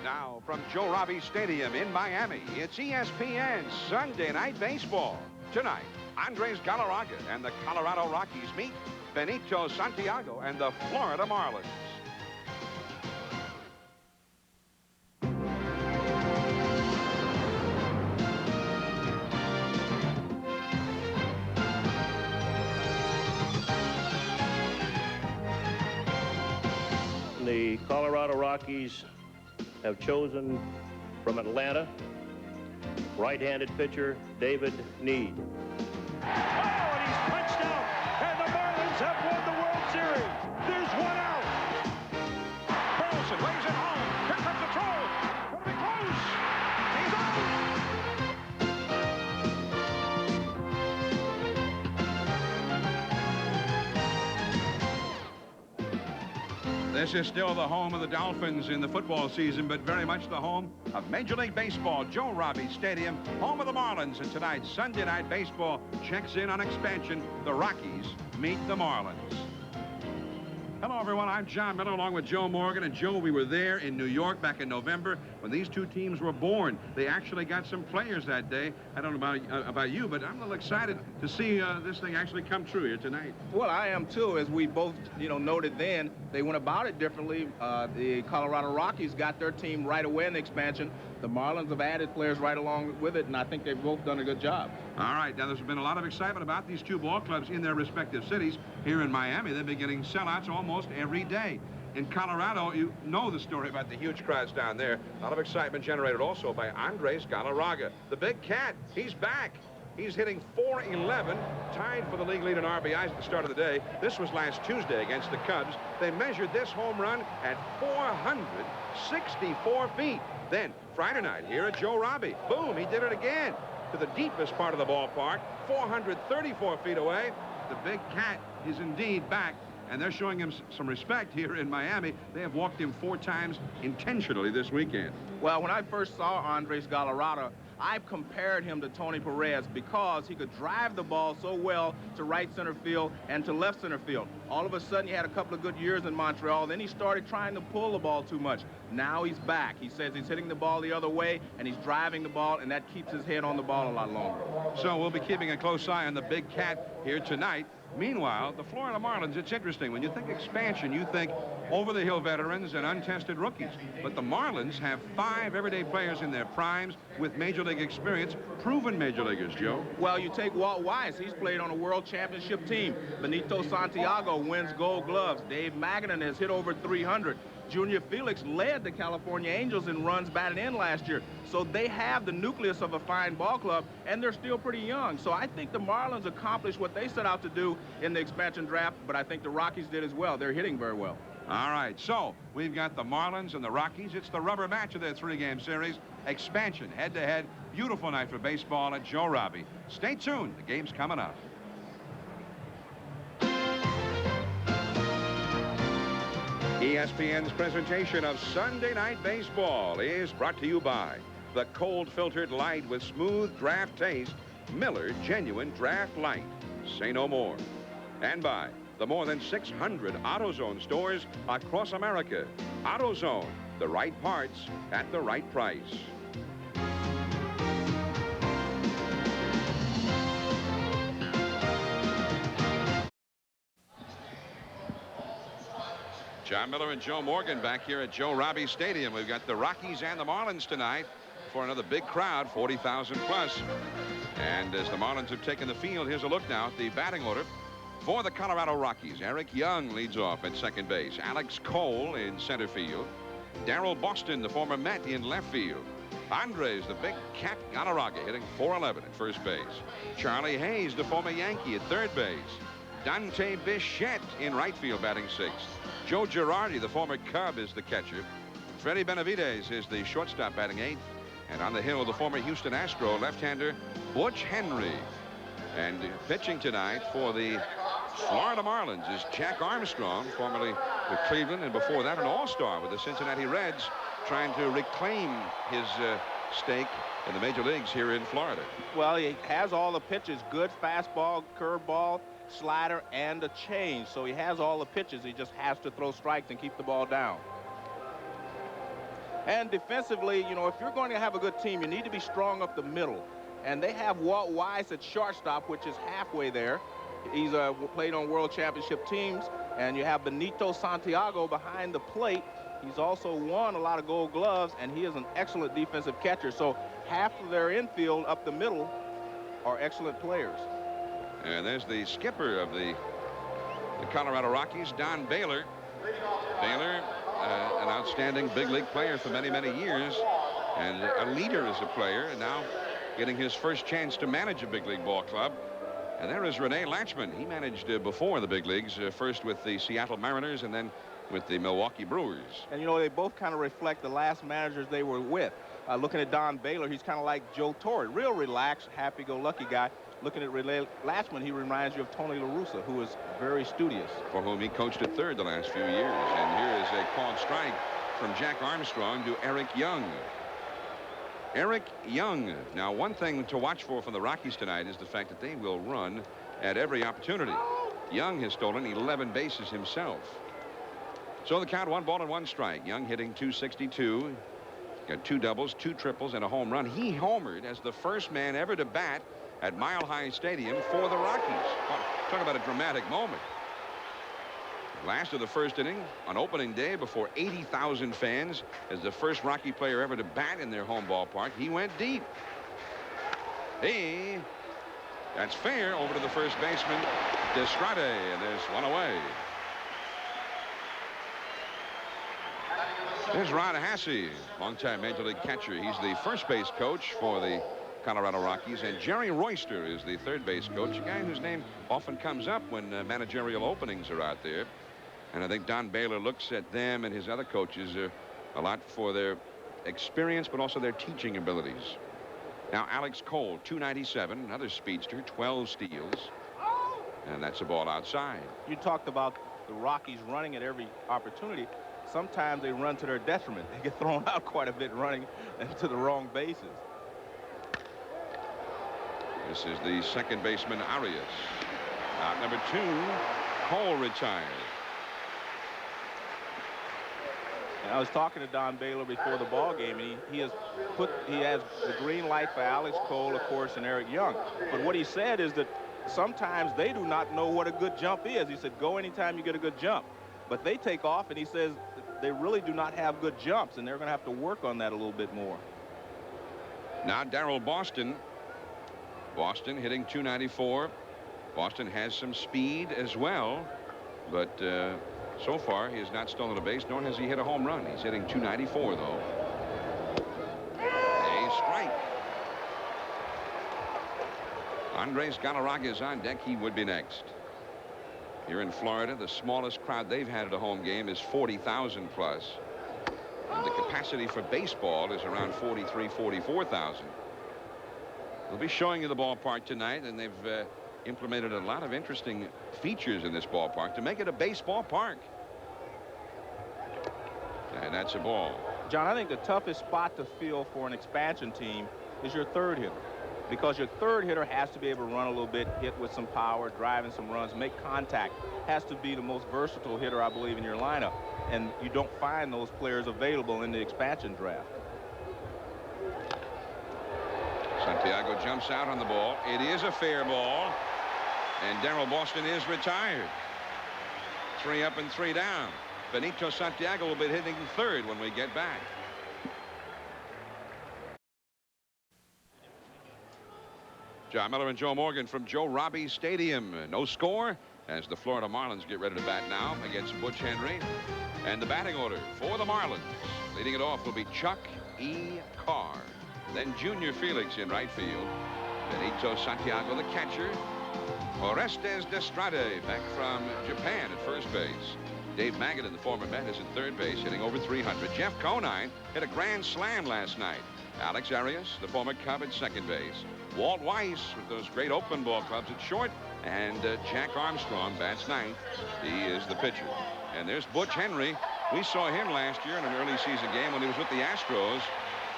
Now, from Joe Robbie Stadium in Miami, it's ESPN Sunday Night Baseball. Tonight, Andres Galarraga and the Colorado Rockies meet Benito Santiago and the Florida Marlins. The Colorado Rockies have chosen from Atlanta right-handed pitcher David Need. Oh, and he's punched out, and the Marlins have won the World Series. There's one out. Burleson lays it home. Here comes the throw. Going to be close. He's out. This is still the home of the Dolphins in the football season, but very much the home of Major League Baseball, Joe Robbie Stadium, home of the Marlins. And tonight's Sunday Night Baseball checks in on expansion. The Rockies meet the Marlins. Hello, everyone. I'm John Miller along with Joe Morgan. And, Joe, we were there in New York back in November when these two teams were born. They actually got some players that day. I don't know about you, but I'm a little excited to see this thing actually come true here tonight. Well, I am, too. As we both, noted then, they went about it differently. The Colorado Rockies got their team right away in the expansion. The Marlins have added players right along with it, and I think they've both done a good job. All right. Now, there's been a lot of excitement about these two ball clubs in their respective cities. Here in Miami, they've been getting sellouts almost every day. In Colorado, you know the story about the huge crowds down there. A lot of excitement generated also by Andres Galarraga. The big cat, he's back. He's hitting .411, tied for the league lead in RBIs at the start of the day. This was last Tuesday against the Cubs. They measured this home run at 464 feet. Then, Friday night here at Joe Robbie, boom, he did it again to the deepest part of the ballpark, 434 feet away. The big cat is indeed back, and they're showing him some respect here in Miami. They have walked him 4 times intentionally this weekend. Well, when I first saw Andres Galarraga, I compared him to Tony Perez because he could drive the ball so well to right center field and to left center field. All of a sudden, he had a couple of good years in Montreal. Then he started trying to pull the ball too much. Now he's back. He says he's hitting the ball the other way, and he's driving the ball, and that keeps his head on the ball a lot longer. So we'll be keeping a close eye on the big cat here tonight. Meanwhile, the Florida Marlins, it's interesting. When you think expansion, you think over-the-hill veterans and untested rookies. But the Marlins have 5 everyday players in their primes with Major League experience, proven Major Leaguers, Joe. Well, you take Walt Weiss. He's played on a World Championship team. Benito Santiago wins Gold Gloves. Dave Magadan has hit over 300. Junior Felix led the California Angels in runs batted in last year. So they have the nucleus of a fine ball club, and they're still pretty young. So I think the Marlins accomplished what they set out to do in the expansion draft, but I think the Rockies did as well. They're hitting very well. All right, so we've got the Marlins and the Rockies. It's the rubber match of their 3-game series. Expansion, head-to-head. Beautiful night for baseball at Joe Robbie. Stay tuned. The game's coming up. ESPN's presentation of Sunday Night Baseball is brought to you by the cold-filtered light with smooth draft taste, Miller Genuine Draft Light. Say no more. And by the more than 600 AutoZone stores across America. AutoZone, the right parts at the right price. John Miller and Joe Morgan back here at Joe Robbie Stadium. We've got the Rockies and the Marlins tonight for another big crowd, 40,000 plus. And as the Marlins have taken the field, here's a look now at the batting order for the Colorado Rockies. Eric Young leads off at second base. Alex Cole in center field. Darrell Boston, the former Met, in left field. Andres, the big cat Galarraga, hitting .411 at first base. Charlie Hayes, the former Yankee, at third base. Dante Bichette in right field, batting sixth. Joe Girardi, the former Cub, is the catcher. Freddie Benavidez is the shortstop, batting eighth. And on the hill, the former Houston Astro left-hander Butch Henry. And pitching tonight for the Florida Marlins is Jack Armstrong, formerly with Cleveland, and before that an all-star with the Cincinnati Reds, trying to reclaim his stake in the major leagues here in Florida. Well, he has all the pitches, good fastball, curveball, slider, and a change. So he has all the pitches. He just has to throw strikes and keep the ball down. And defensively, you know, if you're going to have a good team, you need to be strong up the middle. And they have Walt Weiss at shortstop, which is halfway there. He's played on world championship teams. And you have Benito Santiago behind the plate. He's also won a lot of Gold Gloves, and he is an excellent defensive catcher. So half of their infield up the middle are excellent players. And there's the skipper of the Colorado Rockies, Don Baylor. Baylor, an outstanding big league player for many, many years, and a leader as a player, and now getting his first chance to manage a big league ball club. And there is Rene Latchman. He managed before the big leagues, first with the Seattle Mariners and then with the Milwaukee Brewers. And, you know, they both kind of reflect the last managers they were with. Looking at Don Baylor, he's kind of like Joe Torre, real relaxed, happy-go-lucky guy. Looking at Rene Latchman, he reminds you of Tony La Russa, who is very studious. For whom he coached at third the last few years. And here is a called strike from Jack Armstrong to Eric Young. Eric Young. Now, one thing to watch for from the Rockies tonight is the fact that they will run at every opportunity. Young has stolen 11 bases himself. So the count, 1 ball and 1 strike. Young hitting .262. Got 2 doubles, 2 triples, and a home run. He homered as the first man ever to bat at Mile High Stadium for the Rockies. Talk about a dramatic moment. Last of the first inning on opening day before 80,000 fans, as the first Rocky player ever to bat in their home ballpark. He went deep. That's fair over to the first baseman, Destrade, and there's one away. There's Ron Hassey, longtime Major League catcher. He's the first base coach for the Colorado Rockies, and Jerry Royster is the third base coach, a guy whose name often comes up when managerial openings are out there. And I think Don Baylor looks at them and his other coaches a lot for their experience, but also their teaching abilities. Now Alex Cole, .297, another speedster, 12 steals, and that's a ball outside. You talked about the Rockies running at every opportunity. Sometimes they run to their detriment. They get thrown out quite a bit running into the wrong bases. This is the second baseman, Arias. Out number 2, Cole retired. And I was talking to Don Baylor before the ball game, and he has the green light for Alex Cole, of course, and Eric Young. But what he said is that sometimes they do not know what a good jump is. He said, go anytime you get a good jump. But they take off, and he says they really do not have good jumps, and they're going to have to work on that a little bit more. Now Darrell Boston. Boston hitting .294. Boston has some speed as well, but so far he has not stolen a base, nor has he hit a home run. He's hitting .294 though. A strike. Andres Galarraga is on deck. He would be next. Here in Florida, the smallest crowd they've had at a home game is 40,000 plus. And the capacity for baseball is around 43, 44,000. They'll be showing you the ballpark tonight, and they've implemented a lot of interesting features in this ballpark to make it a baseball park. And that's a ball. John, I think the toughest spot to fill for an expansion team is your third hitter, because your third hitter has to be able to run a little bit, hit with some power, driving some runs, make contact. Has to be the most versatile hitter, I believe, in your lineup. And you don't find those players available in the expansion draft. Santiago jumps out on the ball. It is a fair ball, and Darrell Boston is retired. 3 up and 3 down. Benito Santiago will be hitting third when we get back. John Miller and Joe Morgan from Joe Robbie Stadium. No score as the Florida Marlins get ready to bat now against Butch Henry. And the batting order for the Marlins, leading it off, will be Chuck E. Carr. Then Junior Felix in right field. Benito Santiago, the catcher. Orestes Destrade, back from Japan, at first base. Dave Magadan, the former Met, is at third base, hitting over 300. Jeff Conine hit a grand slam last night. Alex Arias, the former Cub, at second base. Walt Weiss with those great Oakland ball clubs at short. And Jack Armstrong bats ninth. He is the pitcher. And there's Butch Henry. We saw him last year in an early season game when he was with the Astros.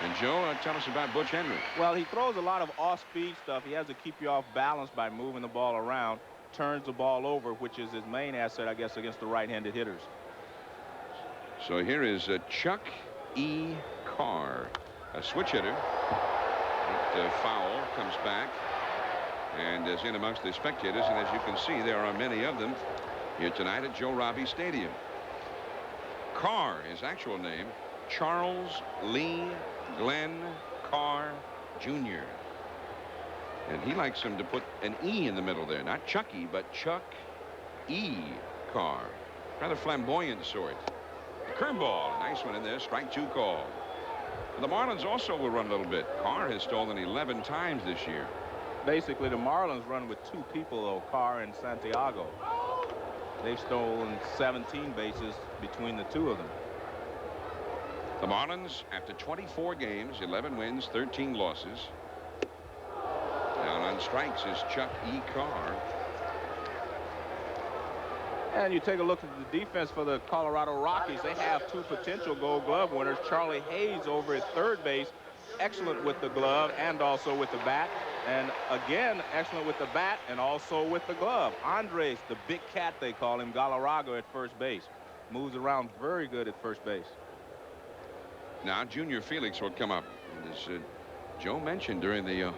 And Joe, tell us about Butch Henry. Well, he throws a lot of off-speed stuff. He has to keep you off balance by moving the ball around. Turns the ball over, which is his main asset, I guess, against the right-handed hitters. So here is Chuck E. Carr, a switch hitter. Foul comes back and is in amongst the spectators, and as you can see, there are many of them here tonight at Joe Robbie Stadium. Carr, his actual name, Charles Lee Glenn Carr Jr. And he likes him to put an E in the middle there, not Chucky, but Chuck E. Carr. Rather flamboyant sort. Curveball, nice one in there, strike 2 call. The Marlins also will run a little bit. Carr has stolen 11 times this year. Basically, the Marlins run with 2 people, though, Carr and Santiago. They've stolen 17 bases between the 2 of them. The Marlins, after 24 games, 11 wins, 13 losses. Down on strikes is Chuck E. Carr. And you take a look at the defense for the Colorado Rockies. They have 2 potential Gold Glove winners. Charlie Hayes over at third base, excellent with the glove and also with the bat. And again, excellent with the bat and also with the glove. Andres, the big cat they call him, Galarraga at first base. Moves around very good at first base. Now Junior Felix will come up. As Joe mentioned during the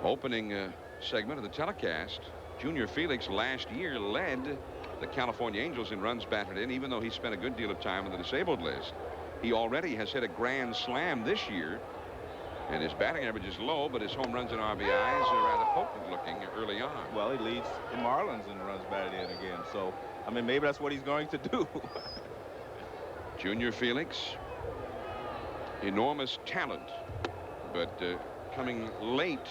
opening segment of the telecast, Junior Felix last year led the California Angels in runs batted in, even though he spent a good deal of time on the disabled list. He already has hit a grand slam this year, and his batting average is low, but his home runs and RBIs are rather potent looking early on. Well, he leads the Marlins in runs batted in again, so I mean, maybe that's what he's going to do. Junior Felix, enormous talent, but coming late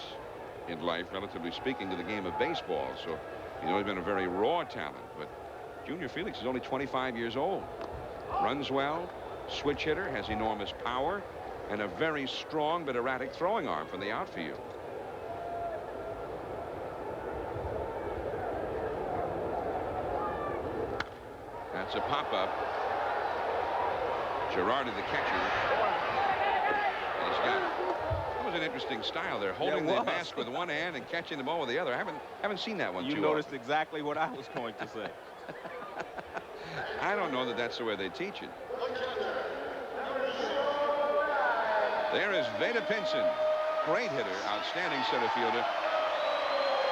in life, relatively speaking, to the game of baseball. So he's always been a very raw talent, but Junior Felix is only 25 years old. Runs well, switch hitter, has enormous power, and a very strong but erratic throwing arm from the outfield. That's a pop-up. Girardi, the catcher, and he's got it. That was an interesting style there, holding the mask with one hand and catching the ball with the other. I haven't seen that one too often. You noticed exactly what I was going to say. I don't know that that's the way they teach it. There is Veda Pinson, great hitter, outstanding center fielder.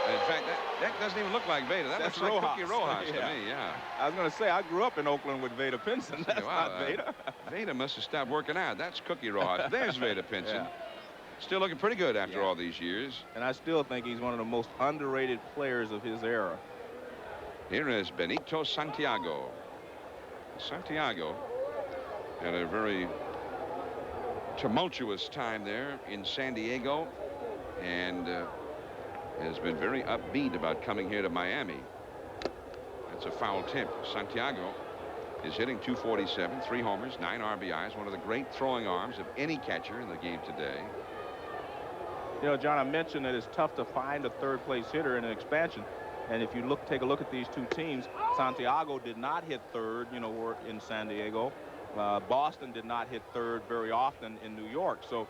And in fact, that doesn't even look like Veda. That looks like Cookie Rojas to me. Yeah. I was going to say, I grew up in Oakland with Veda Pinson. That's not Veda. Veda must have stopped working out. That's Cookie Rojas. There's Veda Pinson. Yeah. Still looking pretty good after all these years. And I still think he's one of the most underrated players of his era. Here is Benito Santiago. Santiago had a very tumultuous time there in San Diego, and has been very upbeat about coming here to Miami. That's a foul tip. Santiago is hitting .247, 3 homers, 9 RBIs, one of the great throwing arms of any catcher in the game today. You know, John, I mentioned that it's tough to find a third-place hitter in an expansion. And if you take a look at these 2 teams, Santiago did not hit third, you know, in San Diego. Boston did not hit third very often in New York. So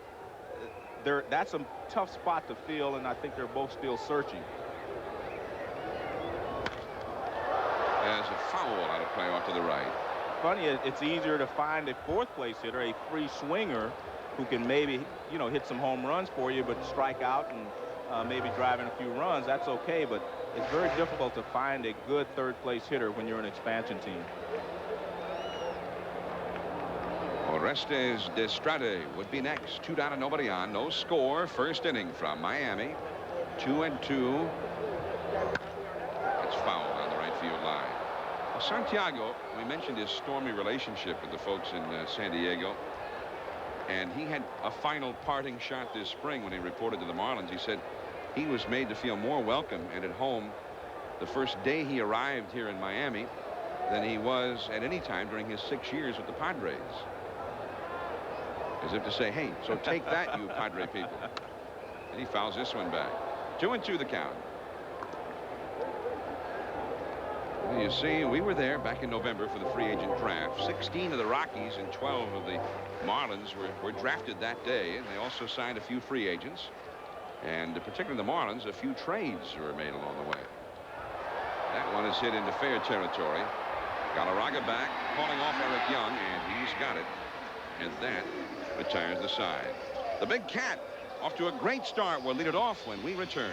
that's a tough spot to fill, and I think they're both still searching. As a foul out of play off to the right. Funny, it's easier to find a fourth-place hitter, a free swinger, who can maybe, you know, hit some home runs for you, but strike out and maybe drive in a few runs. That's okay, but it's very difficult to find a good third-place hitter when you're an expansion team. Orestes Destrade would be next. 2 down and nobody on. No score. First inning from Miami. 2-2. It's fouled on the right field line. Well, Santiago, we mentioned his stormy relationship with the folks in San Diego. And he had a final parting shot this spring when he reported to the Marlins. He said he was made to feel more welcome and at home the first day he arrived here in Miami than he was at any time during his 6 years with the Padres. As if to say, hey, so take that, you Padre people. And he fouls this one back. 2-2 the count. Well, you see, we were there back in November for the free agent draft. 16 of the Rockies and 12 of the Marlins were drafted that day, and they also signed a few free agents. And particularly the Marlins, a few trades were made along the way. That one is hit into fair territory. Galarraga back, calling off Eric Young, and he's got it. and that retires the side. The Big Cat off to a great start. We'll lead it off when we return.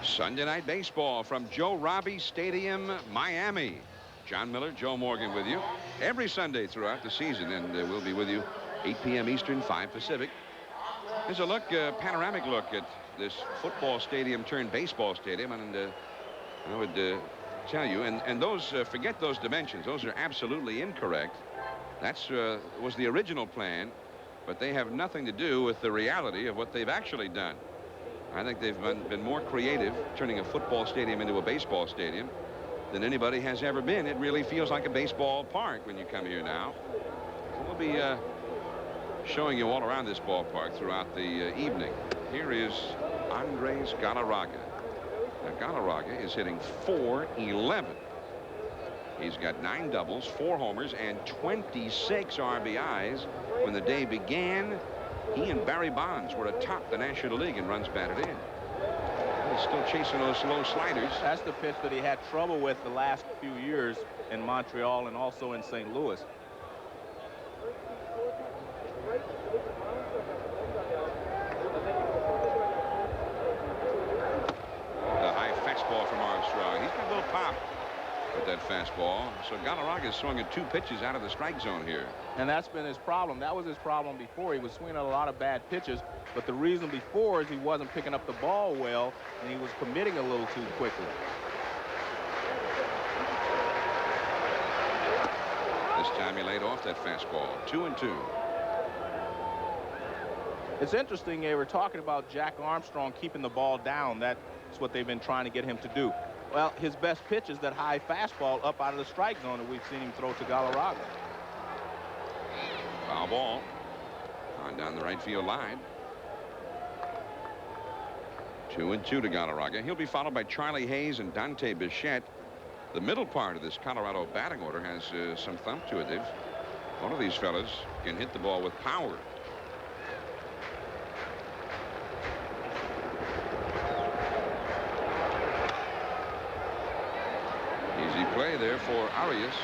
Sunday Night Baseball from Joe Robbie Stadium, Miami. John Miller, Joe Morgan with you every Sunday throughout the season, and we'll be with you 8 p.m. Eastern, 5 Pacific. Here's a look, panoramic look at this football stadium turned baseball stadium, and I would tell you, and those, forget those dimensions. Those are absolutely incorrect. That's was the original plan, but they have nothing to do with the reality of what they've actually done. I think they've been more creative turning a football stadium into a baseball stadium than anybody has ever been. It really feels like a baseball park when you come here now. We'll be showing you all around this ballpark throughout the evening. Here is Andres Galarraga. Now, Galarraga is hitting .411. He's got 9 doubles, 4 homers, and 26 RBIs. When the day began, he and Barry Bonds were atop the National League in runs batted in. He's still chasing those slow sliders. That's the pitch that he had trouble with the last few years in Montreal and also in St. Louis. The high fastball from Armstrong. He's got a little pop with that fastball. So Galarraga is swinging 2 pitches out of the strike zone here. And that's been his problem. That was his problem before. He was swinging a lot of bad pitches, but the reason before is he wasn't picking up the ball well, and he was committing a little too quickly. This time he laid off that fastball. 2-2. It's interesting, they were talking about Jack Armstrong keeping the ball down. That's what they've been trying to get him to do. Well, his best pitch is that high fastball up out of the strike zone that we've seen him throw to Galarraga. Foul ball on down the right field line. 2-2 to Galarraga. He'll be followed by Charlie Hayes and Dante Bichette. The middle part of this Colorado batting order has some thump to it. One of these fellas can hit the ball with power. Easy play there for Arias,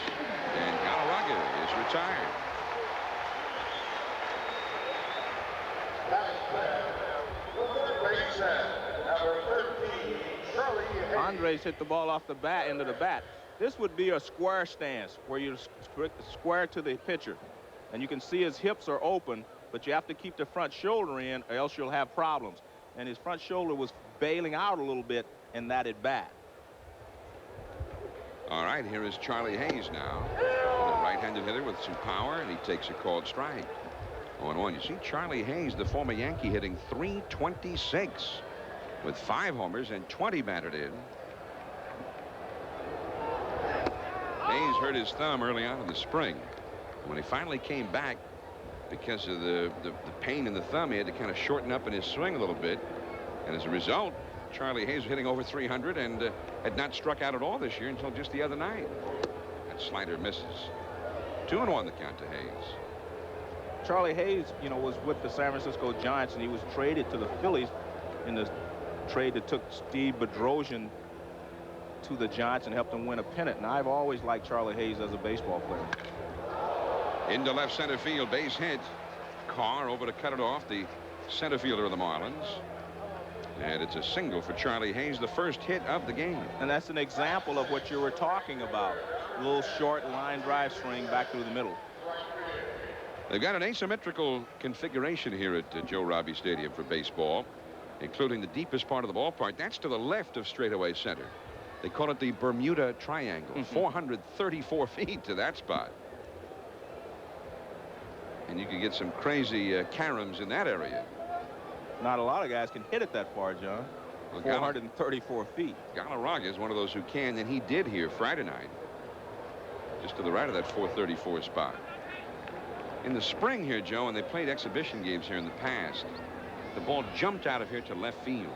and Galarraga is retired. Andres hit the ball off the bat into the bat. This would be a square stance where you square to the pitcher, and you can see his hips are open, but you have to keep the front shoulder in or else you'll have problems. And his front shoulder was bailing out a little bit in that at bat. All right, here is Charlie Hayes now. A right-handed hitter with some power, and he takes a called strike. 0-1. You see Charlie Hayes, the former Yankee, hitting .326 with 5 homers and 20 batted in. Hayes hurt his thumb early on in the spring. When he finally came back, because of the pain in the thumb, he had to kind of shorten up in his swing a little bit. And as a result, Charlie Hayes was hitting over .300 and had not struck out at all this year until just the other night. That slider misses. 2-1 the count to Hayes. Charlie Hayes, you know, was with the San Francisco Giants, and he was traded to the Phillies in the trade that took Steve Bedrosian to the Giants and helped them win a pennant. And I've always liked Charlie Hayes as a baseball player. Into left center field, base hit. Carr over to cut it off, the center fielder of the Marlins. And it's a single for Charlie Hayes, the first hit of the game. And that's an example of what you were talking about. A little short line drive swing back through the middle. They've got an asymmetrical configuration here at Joe Robbie Stadium for baseball, including the deepest part of the ballpark. That's to the left of straightaway center. They call it the Bermuda Triangle. 434 feet to that spot. And you can get some crazy caroms in that area. Not a lot of guys can hit it that far, John. Well, 434 feet. Galarraga is one of those who can, and he did here Friday night. Just to the right of that 434 spot. In the spring here, Joe, and they played exhibition games here in the past, the ball jumped out of here to left field.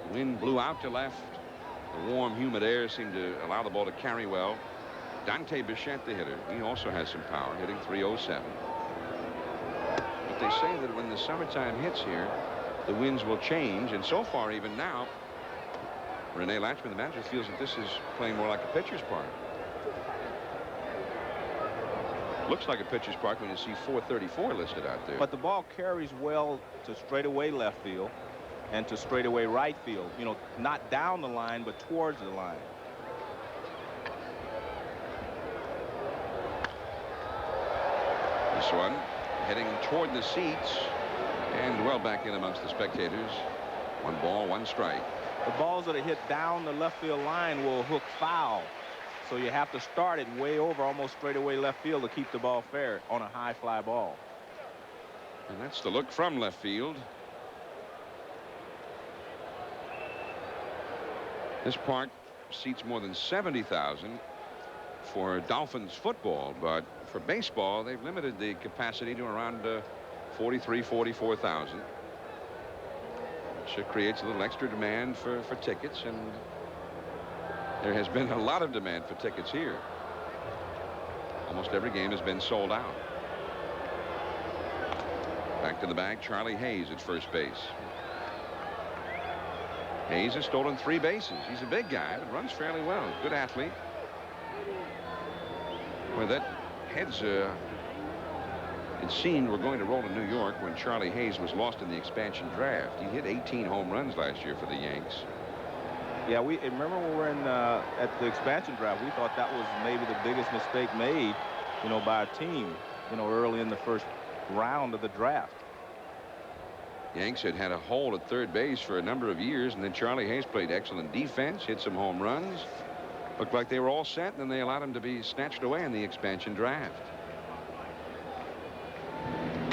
The wind blew out to left. The warm, humid air seemed to allow the ball to carry well. Dante Bichette, the hitter, he also has some power, hitting .307. But they say that when the summertime hits here, the winds will change, and so far, even now, Rene Latchman, the manager, feels that this is playing more like a pitcher's park. Looks like a pitcher's park when you see 434 listed out there. But the ball carries well to straightaway left field and to straightaway right field. You know, not down the line, but towards the line. This one heading toward the seats and well back in amongst the spectators. 1 ball, 1 strike. The balls that are hit down the left field line will hook foul. So you have to start it way over, almost straightaway left field, to keep the ball fair on a high fly ball. And that's the look from left field. This park seats more than 70,000 for Dolphins football, but for baseball they've limited the capacity to around 43, 44,000. Which creates a little extra demand for tickets, and there has been a lot of demand for tickets here. Almost every game has been sold out. Back to the bag, Charlie Hayes at first base. Hayes has stolen 3 bases. He's a big guy, but runs fairly well. Good athlete. Well, that heads it seemed we're going to roll in New York when Charlie Hayes was lost in the expansion draft. He hit 18 home runs last year for the Yanks. Yeah, we remember when we were in at the expansion draft, we thought that was maybe the biggest mistake made, you know, by a team, you know, early in the first round of the draft. Yanks had a hole at third base for a number of years, and then Charlie Hayes played excellent defense, hit some home runs, looked like they were all set, and then they allowed him to be snatched away in the expansion draft.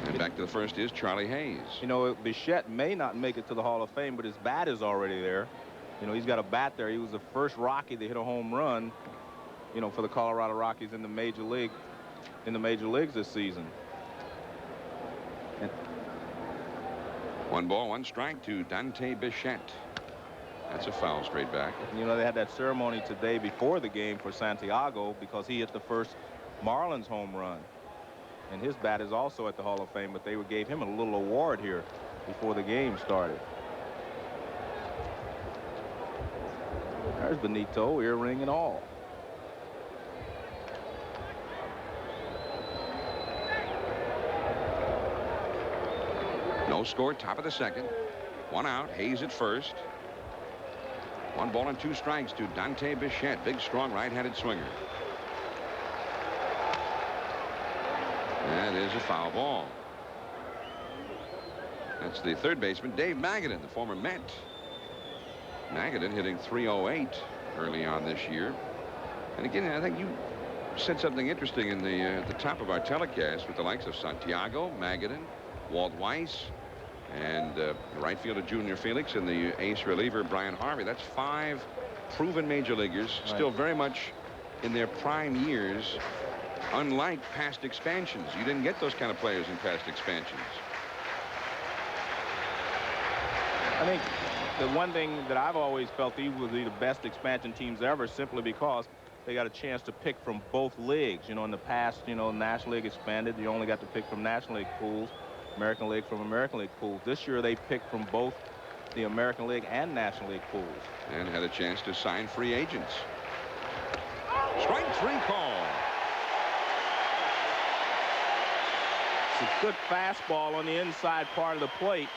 And back to the first is Charlie Hayes. You know, Bichette may not make it to the Hall of Fame, but his bat is already there. You know, he's got a bat there. He was the first Rocky to hit a home run, you know, for the Colorado Rockies in the major leagues this season. And 1 ball, 1 strike to Dante Bichette. That's a foul straight back. You know, they had that ceremony today before the game for Santiago because he hit the first Marlins home run. And his bat is also at the Hall of Fame, but they gave him a little award here before the game started. There's Benito, earring and all. No score, top of the second. 1 out, Hayes at first. 1 ball and 2 strikes to Dante Bichette, big, strong right-handed swinger. That is a foul ball. That's the third baseman, Dave Magadan, the former Met. Magadan hitting .308 early on this year. And again, I think you said something interesting in at the top of our telecast with the likes of Santiago, Magadan, Walt Weiss, and the right fielder Junior Felix, and the ace reliever Brian Harvey. That's 5 proven major leaguers, still very much in their prime years. Unlike past expansions, you didn't get those kind of players in past expansions. I think the one thing that I've always felt these would be the best expansion teams ever, simply because they got a chance to pick from both leagues. You know, in the past, you know, National League expanded, you only got to pick from National League pools, American League from American League pools. This year they picked from both the American League and National League pools. And had a chance to sign free agents. Strike 3 call. It's a good fastball on the inside part of the plate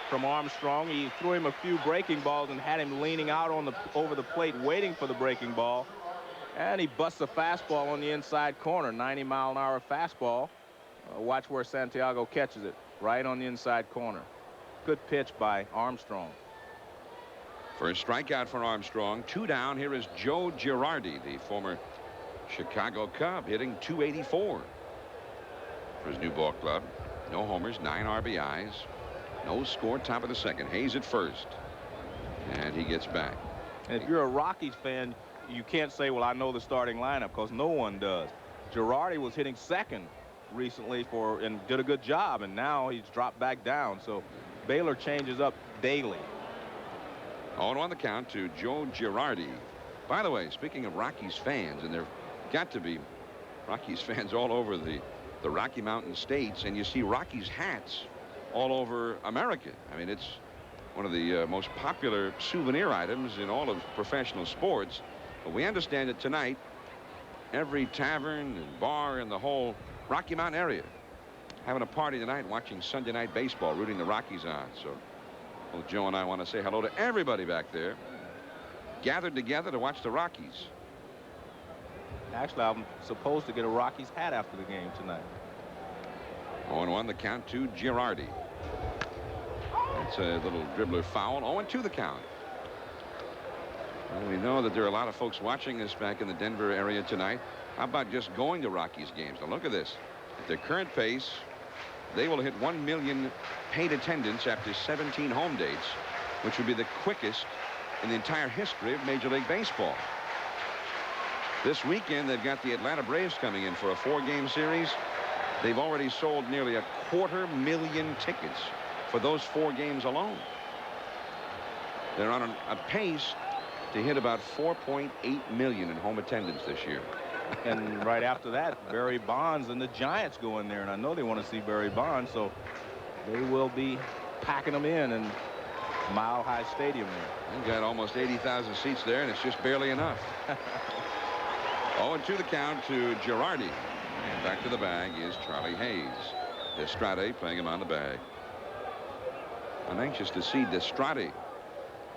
from Armstrong. He threw him a few breaking balls and had him leaning out on over the plate waiting for the breaking ball. And he busts a fastball on the inside corner, 90-mile-an-hour fastball. Watch where Santiago catches it, right on the inside corner. Good pitch by Armstrong. First strikeout for Armstrong. 2 down. Here is Joe Girardi, the former Chicago Cub, hitting .284 for his new ball club. No homers, 9 RBIs. No score, top of the second. Hayes at first. And he gets back. And if you're a Rockies fan, you can't say, well, I know the starting lineup, because no one does. Girardi was hitting second recently and did a good job, and now he's dropped back down. So Baylor changes up daily. 0 on the count to Joe Girardi. By the way, speaking of Rockies fans, and there got to be Rockies fans all over the Rocky Mountain states, and you see Rockies hats all over America. I mean, it's one of the most popular souvenir items in all of professional sports. But we understand that tonight every tavern and bar in the whole Rocky Mountain area. Having a party tonight, watching Sunday night baseball, rooting the Rockies on. So, well, Joe and I want to say hello to everybody back there, gathered together to watch the Rockies. Actually, I'm supposed to get a Rockies hat after the game tonight. 0-1 the count to Girardi. It's a little dribbler foul. 0-2 the count. Well, we know that there are a lot of folks watching us back in the Denver area tonight. How about just going to Rockies games? Now look at this. At their current pace, they will hit 1 million paid attendance after 17 home dates, which would be the quickest in the entire history of Major League Baseball. This weekend, they've got the Atlanta Braves coming in for a 4-game series. They've already sold nearly 250,000 tickets for those 4 games alone. They're on a pace to hit about 4.8 million in home attendance this year. And right after that, Barry Bonds and the Giants go in there, and I know they want to see Barry Bonds, so they will be packing them in Mile High Stadium there. They've got almost 80,000 seats there, and it's just barely enough. 0-2 the count to Girardi. And back to the bag is Charlie Hayes. Destrade playing him on the bag. I'm anxious to see Destrade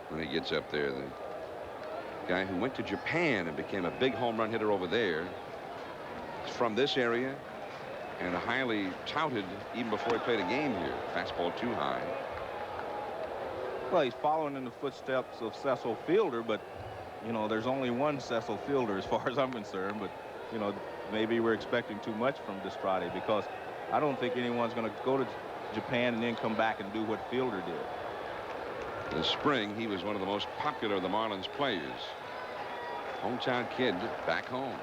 when he gets up there. The guy who went to Japan and became a big home run hitter over there. He's from this area and highly touted even before he played a game here. Fastball too high. Well, he's following in the footsteps of Cecil Fielder, but you know, there's only one Cecil Fielder as far as I'm concerned. But you know, maybe we're expecting too much from Destrade, because I don't think anyone's going to go to Japan and then come back and do what Fielder did. This spring, he was one of the most popular of the Marlins players. Hometown kid back home.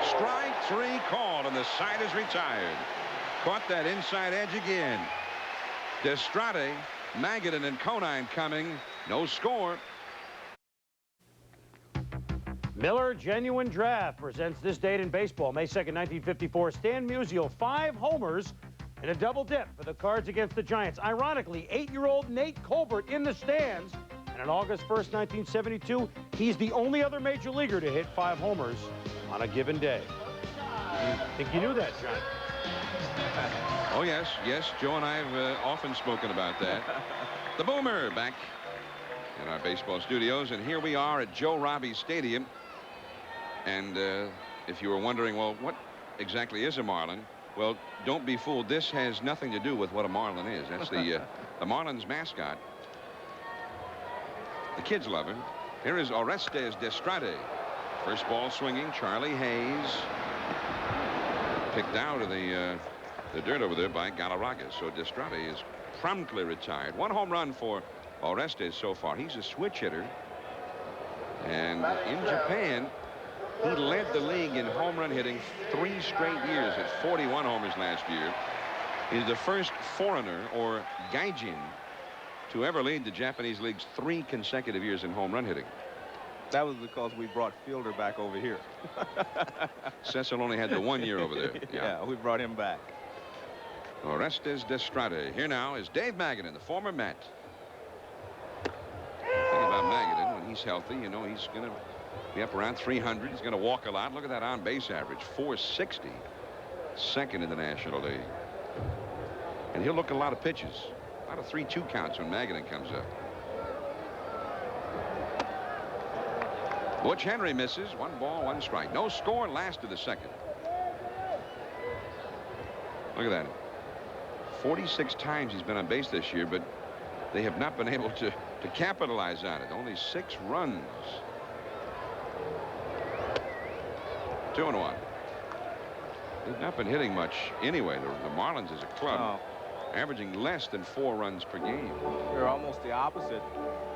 Strike 3 called, and the side is retired. Caught that inside edge again. Destrade, Magadan, and Conine coming. No score. Miller Genuine Draft presents this date in baseball. May 2nd, 1954. Stan Musial, 5 homers and a double dip for the Cards against the Giants. Ironically, 8-year-old Nate Colbert in the stands. And on August 1st, 1972, he's the only other major leaguer to hit 5 homers on a given day. I think you knew that, John. Oh, yes. Yes, Joe and I have often spoken about that. The Boomer back in our baseball studios. And here we are at Joe Robbie Stadium. And if you were wondering, well, what exactly is a Marlin? Well, don't be fooled. This has nothing to do with what a Marlin is. That's the Marlins mascot. The kids love him. Here is Orestes Destrade. First ball swinging. Charlie Hayes picked out of the dirt over there by Galarraga. So Destrade is promptly retired. 1 home run for Orestes so far. He's a switch hitter. And in Japan, he led the league in home run hitting 3 straight years at 41 homers last year. He's the first foreigner or gaijin to ever lead the Japanese league's 3 consecutive years in home run hitting. That was because we brought Fielder back over here. Cecil only had the 1 year over there. Yeah, we brought him back. Orestes Destrade. Here now is Dave Magadan, the former Met. The thing about Magadan, when he's healthy, you know, he's going to be up around 300. He's going to walk a lot. Look at that on-base average, 460. Second in the National League. And he'll look at a lot of pitches. A lot of 3-2 counts when Magadan comes up. Butch Henry misses. 1 ball, 1 strike. No score, last of the second. Look at that. 46 times he's been on base this year, but they have not been able to capitalize on it. Only 6 runs. 2-1. They've not been hitting much anyway. The Marlins as a club, averaging less than 4 runs per game. They're almost the opposite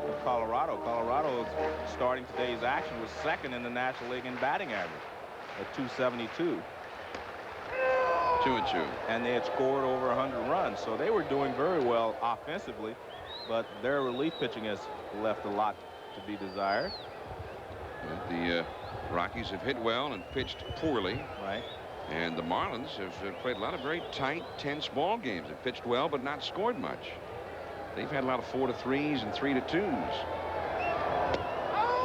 of Colorado. Colorado, starting today's action, was 2nd in the National League in batting average at 272. 2-2. And they had scored over 100 runs, so they were doing very well offensively, but their relief pitching has left a lot to be desired. The Rockies have hit well and pitched poorly. Right. And the Marlins have played a lot of very tight, tense ball games. They've pitched well, but not scored much. They've had a lot of 4-3s and 3-2s.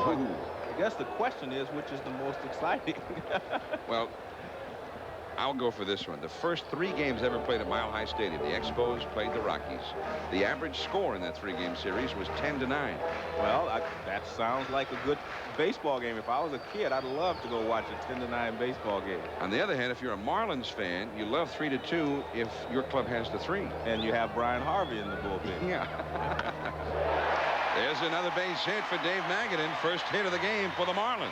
I guess the question is, which is the most exciting? Well, I'll go for this one. The first 3 games ever played at Mile High Stadium, the Expos played the Rockies. The average score in that 3-game series was 10-9. Well, that sounds like a good baseball game. If I was a kid, I'd love to go watch a 10-9 baseball game. On the other hand, if you're a Marlins fan, you love 3-2 if your club has the 3. And you have Brian Harvey in the bullpen. Yeah. There's another base hit for Dave Magadan. First hit of the game for the Marlins.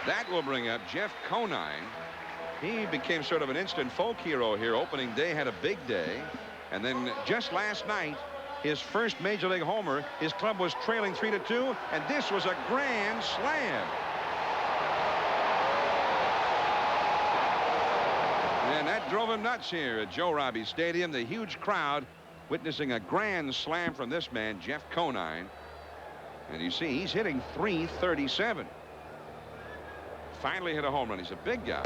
That will bring up Jeff Conine. He became sort of an instant folk hero here. Opening day had a big day. And then just last night, his first major league homer. His club was trailing 3-2, and this was a grand slam. And that drove him nuts here at Joe Robbie Stadium. The huge crowd witnessing a grand slam from this man, Jeff Conine. And you see, he's hitting .337. Finally hit a home run. He's a big guy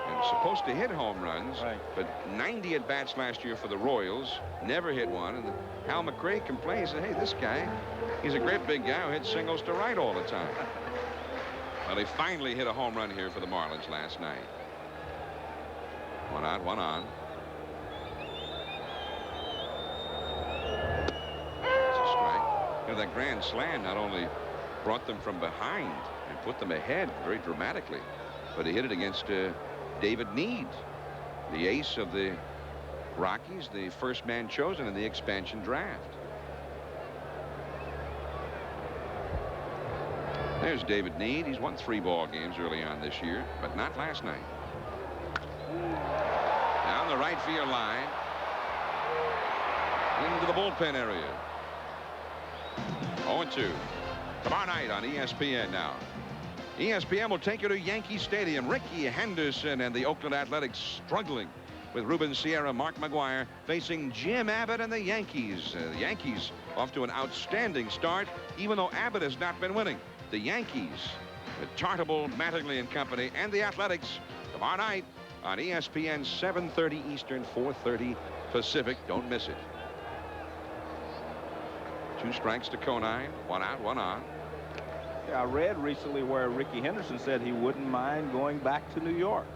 and supposed to hit home runs, right. But 90 at bats last year for the Royals, never hit one. And Hal McRae complains, said, hey, this guy, he's a great big guy who hits singles to right all the time. Well, he finally hit a home run here for the Marlins last night. 1 out, 1 on. It's a strike. You know, that grand slam not only brought them from behind and put them ahead very dramatically, but he hit it against David Need, the ace of the Rockies, the first man chosen in the expansion draft. There's David Need. He's won 3 ball games early on this year, but not last night. Down the right field line into the bullpen area. 0-2. Tomorrow night on ESPN now. ESPN will take you to Yankee Stadium. Ricky Henderson and the Oakland Athletics struggling with Ruben Sierra, Mark McGuire facing Jim Abbott and the Yankees. The Yankees off to an outstanding start, even though Abbott has not been winning. The Yankees, the Chartable, Mattingly and company, and the Athletics tomorrow night on ESPN, 7:30 Eastern, 4:30 Pacific. Don't miss it. 2 strikes to Conine. 1 out, 1 on. Yeah, I read recently where Ricky Henderson said he wouldn't mind going back to New York.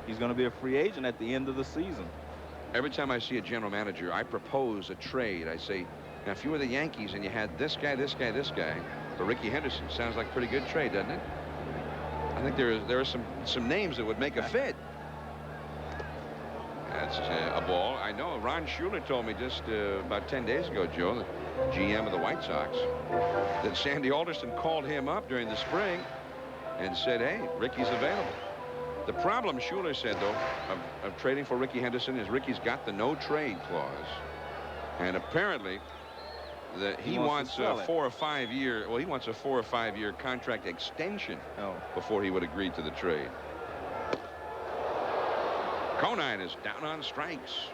He's going to be a free agent at the end of the season. Every time I see a general manager, I propose a trade. I say, now, if you were the Yankees and you had this guy, this guy, this guy, for Ricky Henderson, sounds like a pretty good trade, doesn't it? I think there are some names that would make a fit. That's a ball. I know Ron Schuler told me just about 10 days ago, Joe, the GM of the White Sox, that Sandy Alderson called him up during the spring and said, hey, Ricky's available. The problem, Schuler said, though, of trading for Ricky Henderson is Ricky's got the no-trade clause. And apparently, he wants a 4 or 5 year, well, he wants a 4 or 5 year contract extension before he would agree to the trade. Conine is down on strikes.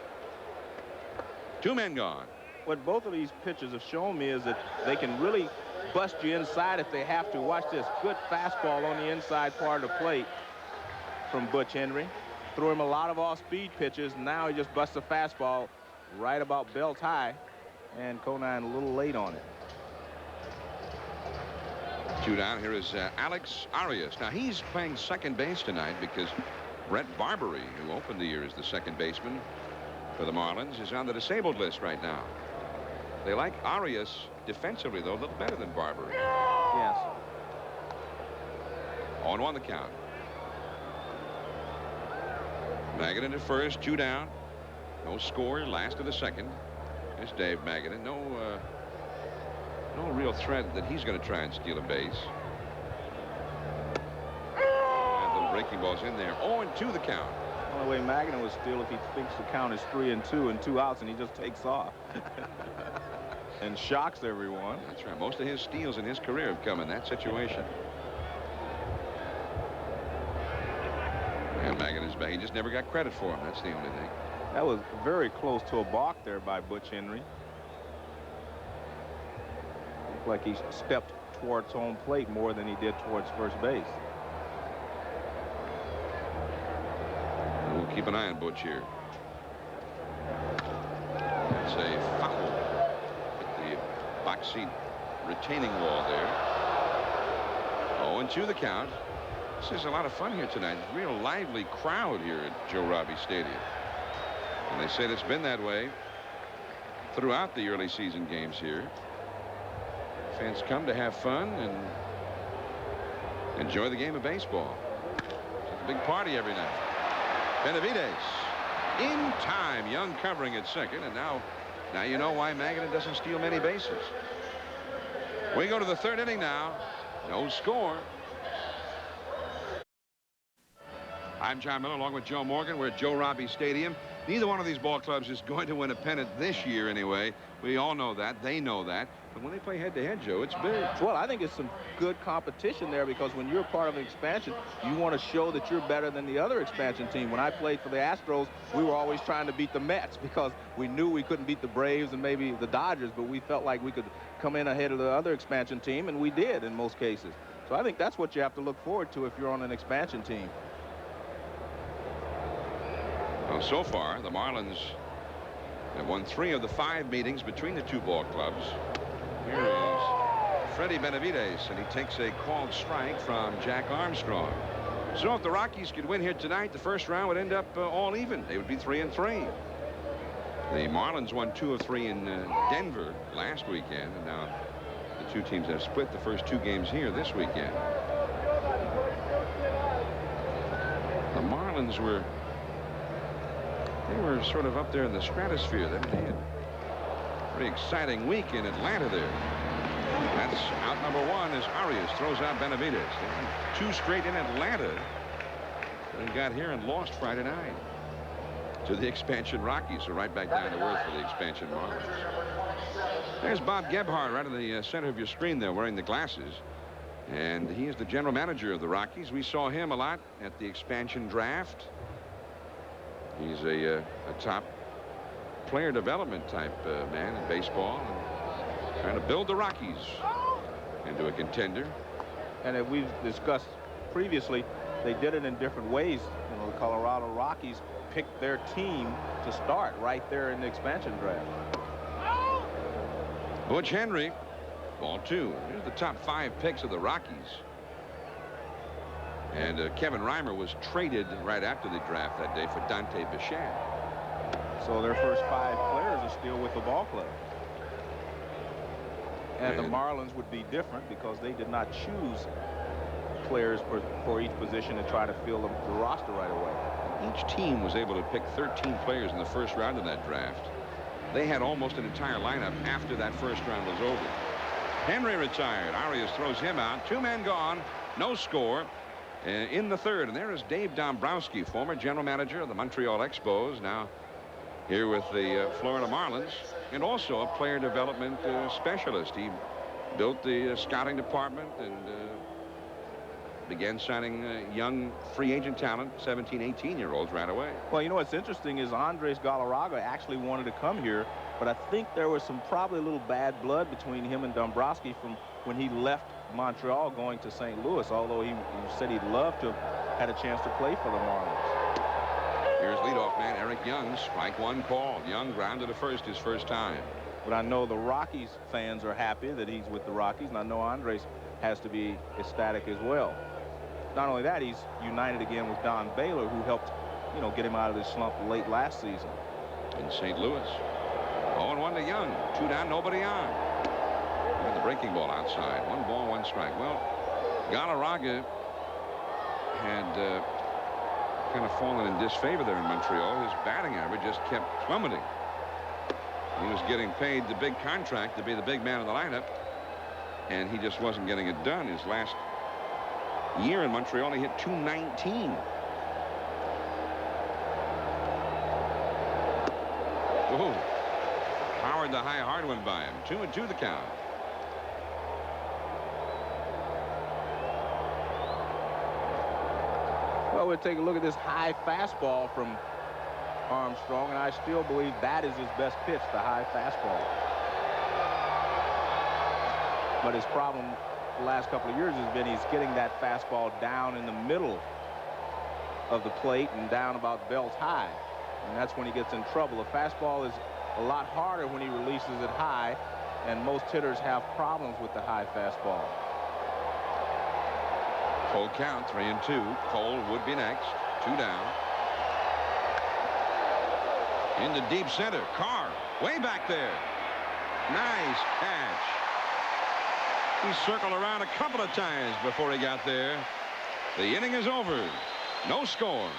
2 men gone. What both of these pitchers have shown me is that they can really bust you inside if they have to. Watch this good fastball on the inside part of the plate from Butch Henry. Threw him a lot of off-speed pitches. Now he just busts a fastball right about belt high, and Conine a little late on it. 2 down. Here is Alex Arias. Now he's playing second base tonight because Brett Barbary, who opened the year as the second baseman for the Marlins, is on the disabled list right now. They like Arias defensively, though, a little better than Barbary. Yes. 0-1 the count. Magadan at first, 2 down. No score, last of the second. There's Dave Magadan. No real threat that he's going to try and steal a base. And little breaking ball's in there. 0-2 the count. The only way Magadan would steal if he thinks the count is 3-2 and 2 outs, and he just takes off and shocks everyone. That's right. Most of his steals in his career have come in that situation. And Magadan is back. He just never got credit for him. That's the only thing. That was very close to a balk there by Butch Henry. Looked like he stepped towards home plate more than he did towards first base. We'll keep an eye on Butch here. It's a foul. Hit the box seat retaining wall there. 0-2 the count. This is a lot of fun here tonight. Real lively crowd here at Joe Robbie Stadium. And they said it's been that way throughout the early season games here. Fans come to have fun and enjoy the game of baseball. It's a big party every night. Benavidez in time. Young covering at second. And now you know why Magana doesn't steal many bases. We go to the third inning now. No score. I'm John Miller along with Joe Morgan. We're at Joe Robbie Stadium. Neither one of these ball clubs is going to win a pennant this year anyway. We all know that. They know that. But when they play head-to-head, Joe, it's big. Well, I think it's some good competition there because when you're part of an expansion, you want to show that you're better than the other expansion team. When I played for the Astros, we were always trying to beat the Mets because we knew we couldn't beat the Braves and maybe the Dodgers, but we felt like we could come in ahead of the other expansion team, and we did in most cases. So I think that's what you have to look forward to if you're on an expansion team. Well, so far, the Marlins have won 3 of the 5 meetings between the two ball clubs. Here is Freddie Benavidez, and he takes a called strike from Jack Armstrong. So if the Rockies could win here tonight, the first round would end up all even. They would be 3-3. The Marlins won 2 of 3 in Denver last weekend, and now the two teams have split the first 2 games here this weekend. The Marlins were sort of up there in the stratosphere. They had a very exciting week in Atlanta there. That's out number 1 as Arias throws out Benavidez. They won 2 straight in Atlanta. Then got here and lost Friday night to the expansion Rockies. So right back down to earth for the expansion Marlins. There's Bob Gebhardt right in the center of your screen there wearing the glasses. And he is the general manager of the Rockies. We saw him a lot at the expansion draft. He's a top player development type man in baseball, and trying to build the Rockies into a contender. And as we've discussed previously, they did it in different ways. You know, the Colorado Rockies picked their team to start right there in the expansion draft. Butch Henry, ball 2. Here's the top 5 picks of the Rockies. And Kevin Reimer was traded right after the draft that day for Dante Bichette. So their first 5 players are still with the ball club. And the Marlins would be different because they did not choose players for each position and try to fill the roster right away. Each team was able to pick 13 players in the first round of that draft. They had almost an entire lineup after that first round was over. Henry retired. Arias throws him out. 2 men gone. No score. In the third, and there is Dave Dombrowski, former general manager of the Montreal Expos, now here with the Florida Marlins, and also a player development specialist. He built the scouting department and began signing young free agent talent, 17, 18-year-olds right away. Well, you know what's interesting is Andres Galarraga actually wanted to come here, but I think there was probably a little bad blood between him and Dombrowski from when he left Montreal going to St. Louis, although he said he'd love to have had a chance to play for the Marlins. Here's leadoff man Eric Young. Strike 1 called. Young grounded to first his first time. But I know the Rockies fans are happy that he's with the Rockies, and I know Andres has to be ecstatic as well. Not only that, he's united again with Don Baylor, who helped, you know, get him out of this slump late last season. In St. Louis. 0-1 to Young. 2 down, nobody on. And the breaking ball outside. 1 ball, 1 strike. Well, Galarraga had kind of fallen in disfavor there in Montreal. His batting average just kept plummeting. He was getting paid the big contract to be the big man in the lineup, and he just wasn't getting it done. His last year in Montreal, he hit .219. Whoa. Powered the high hard one by him. 2-2 the count. Well, we'll take a look at this high fastball from Armstrong, and I still believe that is his best pitch, the high fastball. But his problem the last couple of years has been he's getting that fastball down in the middle of the plate and down about belt high, and that's when he gets in trouble. The fastball is a lot harder when he releases it high, and most hitters have problems with the high fastball. Full count, 3-2. Cole would be next. 2 down. Into deep center. Carr way back there. Nice catch. He circled around a couple of times before he got there. The inning is over. No score.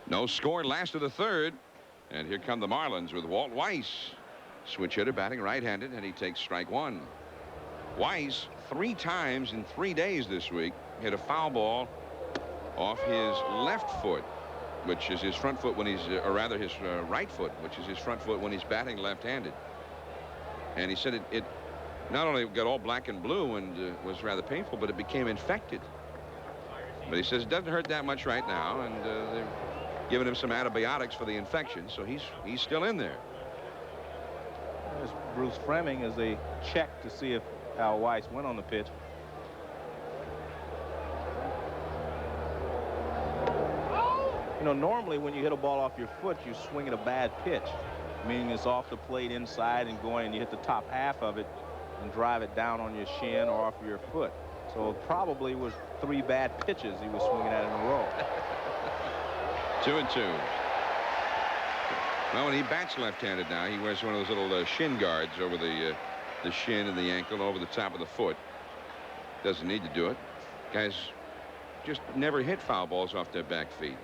No score, last of the third. And here come the Marlins with Walt Weiss. Switch hitter, batting right-handed, and he takes strike 1. Weiss 3 times in 3 days this week hit a foul ball off his left foot, which is his front foot when he's, or rather his right foot, which is his front foot when he's batting left-handed. And he said it not only got all black and blue and was rather painful, but it became infected. But he says it doesn't hurt that much right now, and they're giving him some antibiotics for the infection, so he's still in there. There's Bruce Fleming as they check to see if Al Weiss went on the pitch. You know, normally when you hit a ball off your foot, you swing at a bad pitch, meaning it's off the plate inside and going, and you hit the top half of it and drive it down on your shin or off your foot. So it probably was 3 bad pitches he was swinging at in a row. 2-2. Well, when he bats left-handed now, he wears one of those little shin guards over the shin and the ankle, over the top of the foot. Doesn't need to do it. Guys just never hit foul balls off their back feet.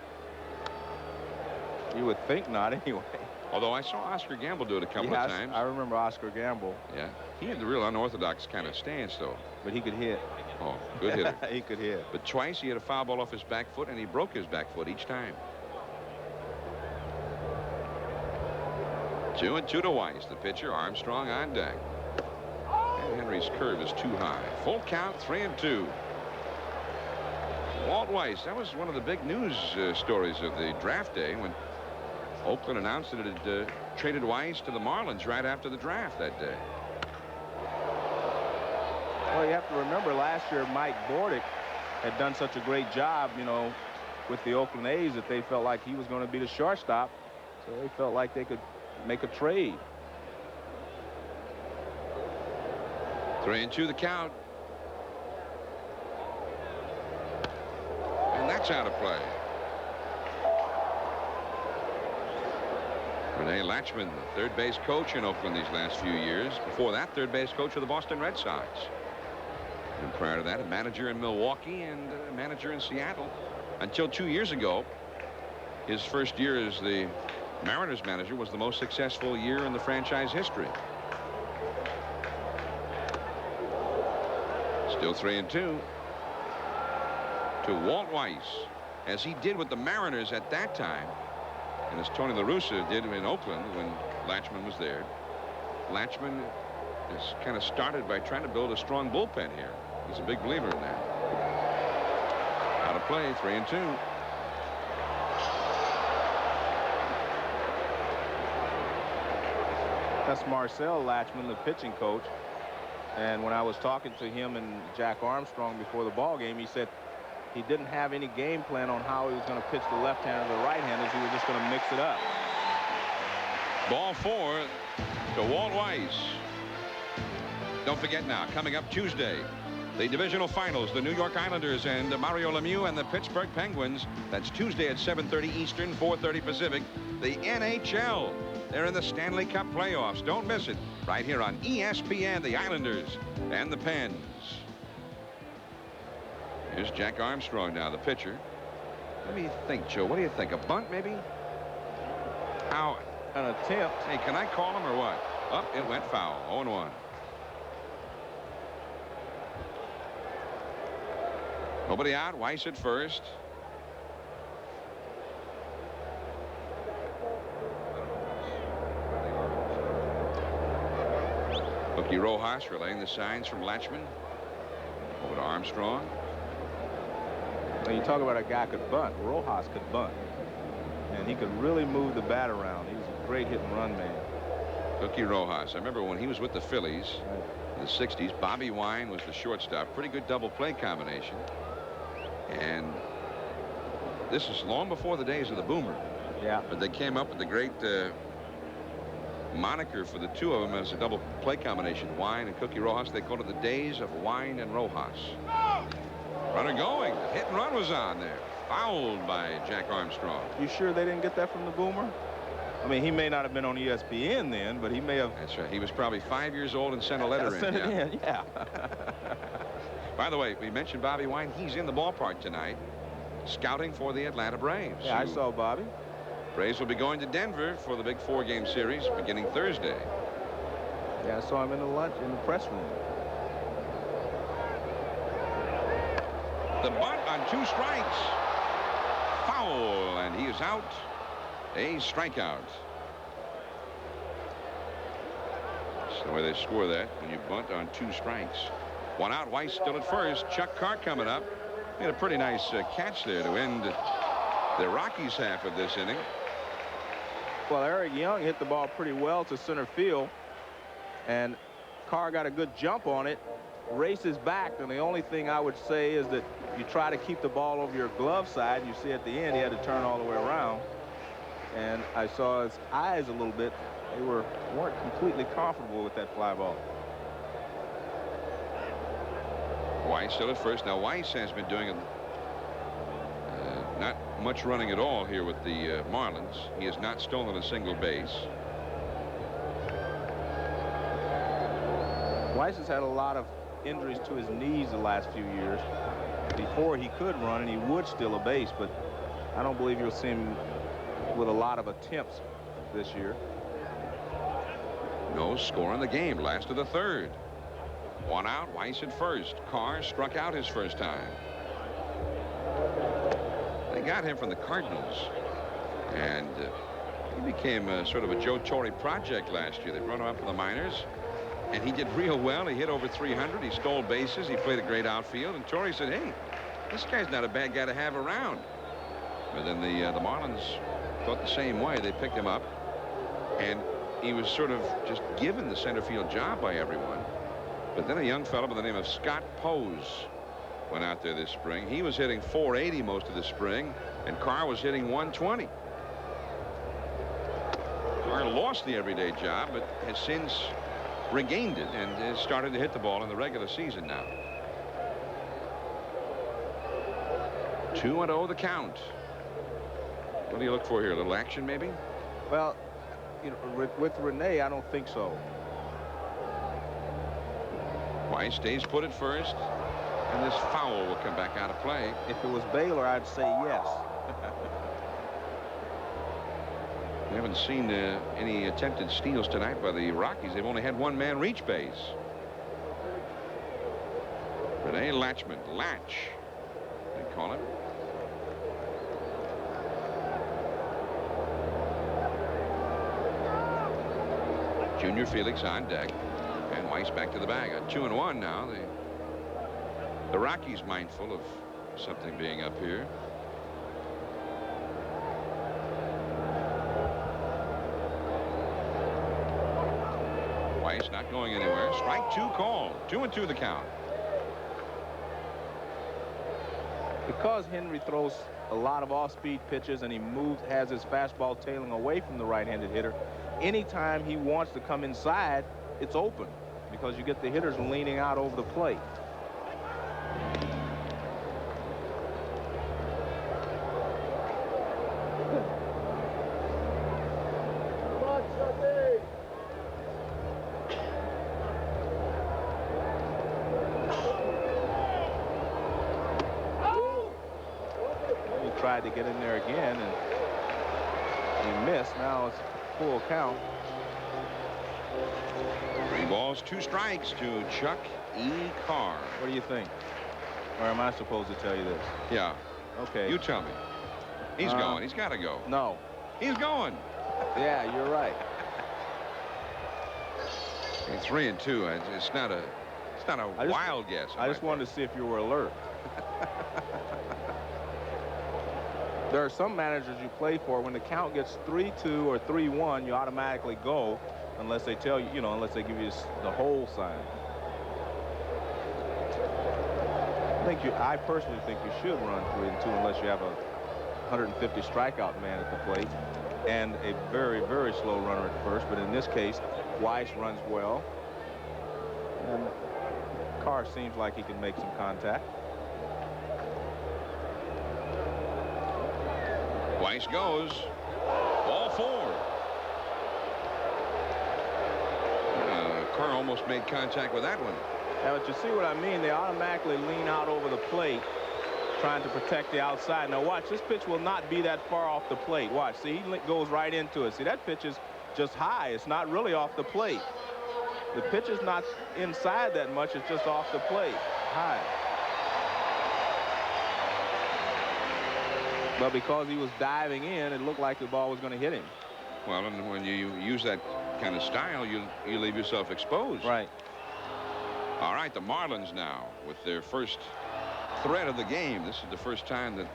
You would think not, anyway. Although I saw Oscar Gamble do it a couple of times. I remember Oscar Gamble. Yeah. He had the real unorthodox kind of stance, though. But he could hit. Oh, good hitter. He could hit. But twice he hit a foul ball off his back foot, and he broke his back foot each time. 2-2 to Weiss. The pitcher, Armstrong, on deck. And Henry's curve is too high. Full count, 3-2. Walt Weiss. That was one of the big news stories of the draft day when Oakland announced that it had traded Weiss to the Marlins right after the draft that day. Well, you have to remember last year Mike Bordick had done such a great job, you know, with the Oakland A's that they felt like he was going to be the shortstop. So they felt like they could make a trade. 3-2 the count. And that's out of play. Rene Latchman, the third base coach in Oakland these last few years. Before that, third base coach of the Boston Red Sox. And prior to that, a manager in Milwaukee and a manager in Seattle. Until 2 years ago, his first year as the Mariners manager was the most successful year in the franchise history. Still 3-2 to Walt Weiss, as he did with the Mariners at that time, and as Tony La Russa did in Oakland when Latchman was there. Latchman has kind of started by trying to build a strong bullpen here. He's a big believer in that. Out of play, 3-2. That's Marcel Latchman, the pitching coach. And when I was talking to him and Jack Armstrong before the ball game, he said he didn't have any game plan on how he was going to pitch the left-hander or the right-handers. He was just going to mix it up. Ball 4 to Walt Weiss. Don't forget now, coming up Tuesday, the divisional finals, the New York Islanders and Mario Lemieux and the Pittsburgh Penguins. That's Tuesday at 7:30 Eastern, 4:30 Pacific. The NHL. They're in the Stanley Cup playoffs. Don't miss it. Right here on ESPN, the Islanders and the Pens. Here's Jack Armstrong now, the pitcher. What do you think, Joe? What do you think? A bunt, maybe? Ow. An attempt. Hey, can I call him or what? Up, it went foul. 0-1. Nobody out. Weiss at first. Bucky Rojas relaying the signs from Latchman. Over to Armstrong. When you talk about a guy could bunt, Rojas could bunt. And he could really move the bat around. He was a great hit and run man. Bucky Rojas. I remember when he was with the Phillies in the 60s, Bobby Wine was the shortstop. Pretty good double play combination. And this is long before the days of the boomer. Yeah. But they came up with the great moniker for the two of them as a double play combination, Wine and Cookie Rojas. They called it the days of Wine and Rojas. Runner going. The hit and run was on there. Fouled by Jack Armstrong. You sure they didn't get that from the boomer? I mean, he may not have been on ESPN then, but he may have. That's right. He was probably 5 years old and sent a letter in. Sent it in, yeah. By the way, we mentioned Bobby Wine. He's in the ballpark tonight, scouting for the Atlanta Braves. Yeah, I saw Bobby. Braves will be going to Denver for the big 4-game series beginning Thursday. Yeah, I saw him in the press room. The bunt on 2 strikes. Foul, and he is out. A strikeout. That's the way they score that when you bunt on 2 strikes. 1 out. Weiss still at first. Chuck Carr coming up. He had a pretty nice catch there to end the Rockies half of this inning. Well, Eric Young hit the ball pretty well to center field, and Carr got a good jump on it, races back, and the only thing I would say is that you try to keep the ball over your glove side. You see at the end he had to turn all the way around, and I saw his eyes a little bit. They weren't completely comfortable with that fly ball. Weiss still at first. Now Weiss has been doing not much running at all here with the Marlins. He has not stolen a single base. Weiss has had a lot of injuries to his knees the last few years. Before he could run and he would steal a base, but I don't believe you'll see him with a lot of attempts this year. No score in the game. Last of the 3rd. 1 out. Weiss at first. Carr struck out his first time. They got him from the Cardinals, and he became sort of a Joe Torre project last year. They brought him up from the minors, and he did real well. He hit over 300. He stole bases. He played a great outfield, and Torre said, hey, this guy's not a bad guy to have around. But then the Marlins thought the same way. They picked him up, and he was sort of just given the center field job by everyone. But then a young fellow by the name of Scott Pose went out there this spring. He was hitting .480 most of the spring, and Carr was hitting .120. Carr lost the everyday job, but has since regained it and has started to hit the ball in the regular season now. 2-0 the count. What do you look for here? A little action, maybe? Well, you know, with Rene, I don't think so. Weiss stays put at first, and this foul will come back out of play. If it was Baylor, I'd say yes. We haven't seen any attempted steals tonight by the Rockies. They've only had 1 man reach base. Rene Latch, they call him. Junior Felix on deck, and Weiss back to the bag. At 2-1 now. The Rockies mindful of something being up here. Weiss not going anywhere. Strike 2 called. 2-2 the count. Because Henry throws a lot of off-speed pitches and he has his fastball tailing away from the right-handed hitter, anytime he wants to come inside, it's open because you get the hitters leaning out over the plate. Tried to get in there again and he missed. Now it's full count. 3 balls, 2 strikes to Chuck E. Carr. What do you think? Or am I supposed to tell you this? Yeah. Okay. You tell me. He's going. He's got to go. No. He's going. Yeah, you're right. 3-2. It's not a wild guess. I just wanted to see if you were alert. There are some managers you play for when the count gets 3-2 or 3-1, you automatically go unless they tell you, unless they give you the whole sign. I personally think you should run 3-2 unless you have 150 strikeout man at the plate, and a very, very slow runner at first. But in this case, Weiss runs well, and Carr seems like he can make some contact. Weiss goes. Ball 4. Carr almost made contact with that one. Now, but you see what I mean? They automatically lean out over the plate, trying to protect the outside. Now watch, this pitch will not be that far off the plate. Watch, see, he goes right into it. See, that pitch is just high. It's not really off the plate. The pitch is not inside that much. It's just off the plate, high. But because he was diving in, it looked like the ball was going to hit him. Well, and when you use that kind of style, you leave yourself exposed. Right. All right, the Marlins now with their first threat of the game. This is the first time that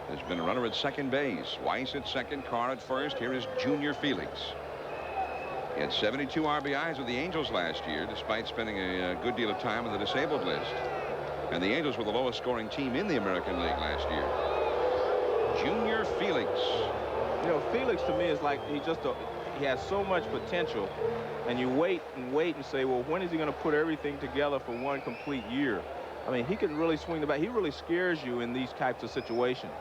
there's been a runner at second base. Weiss at second, Carr at first. Here is Junior Felix. He had 72 RBIs with the Angels last year, despite spending a good deal of time on the disabled list. And the Angels were the lowest scoring team in the American League last year. Junior Felix. You know, Felix to me is like he has so much potential, and you wait and say, well, when is he going to put everything together for one complete year? I mean, he can really swing the bat. He really scares you in these types of situations.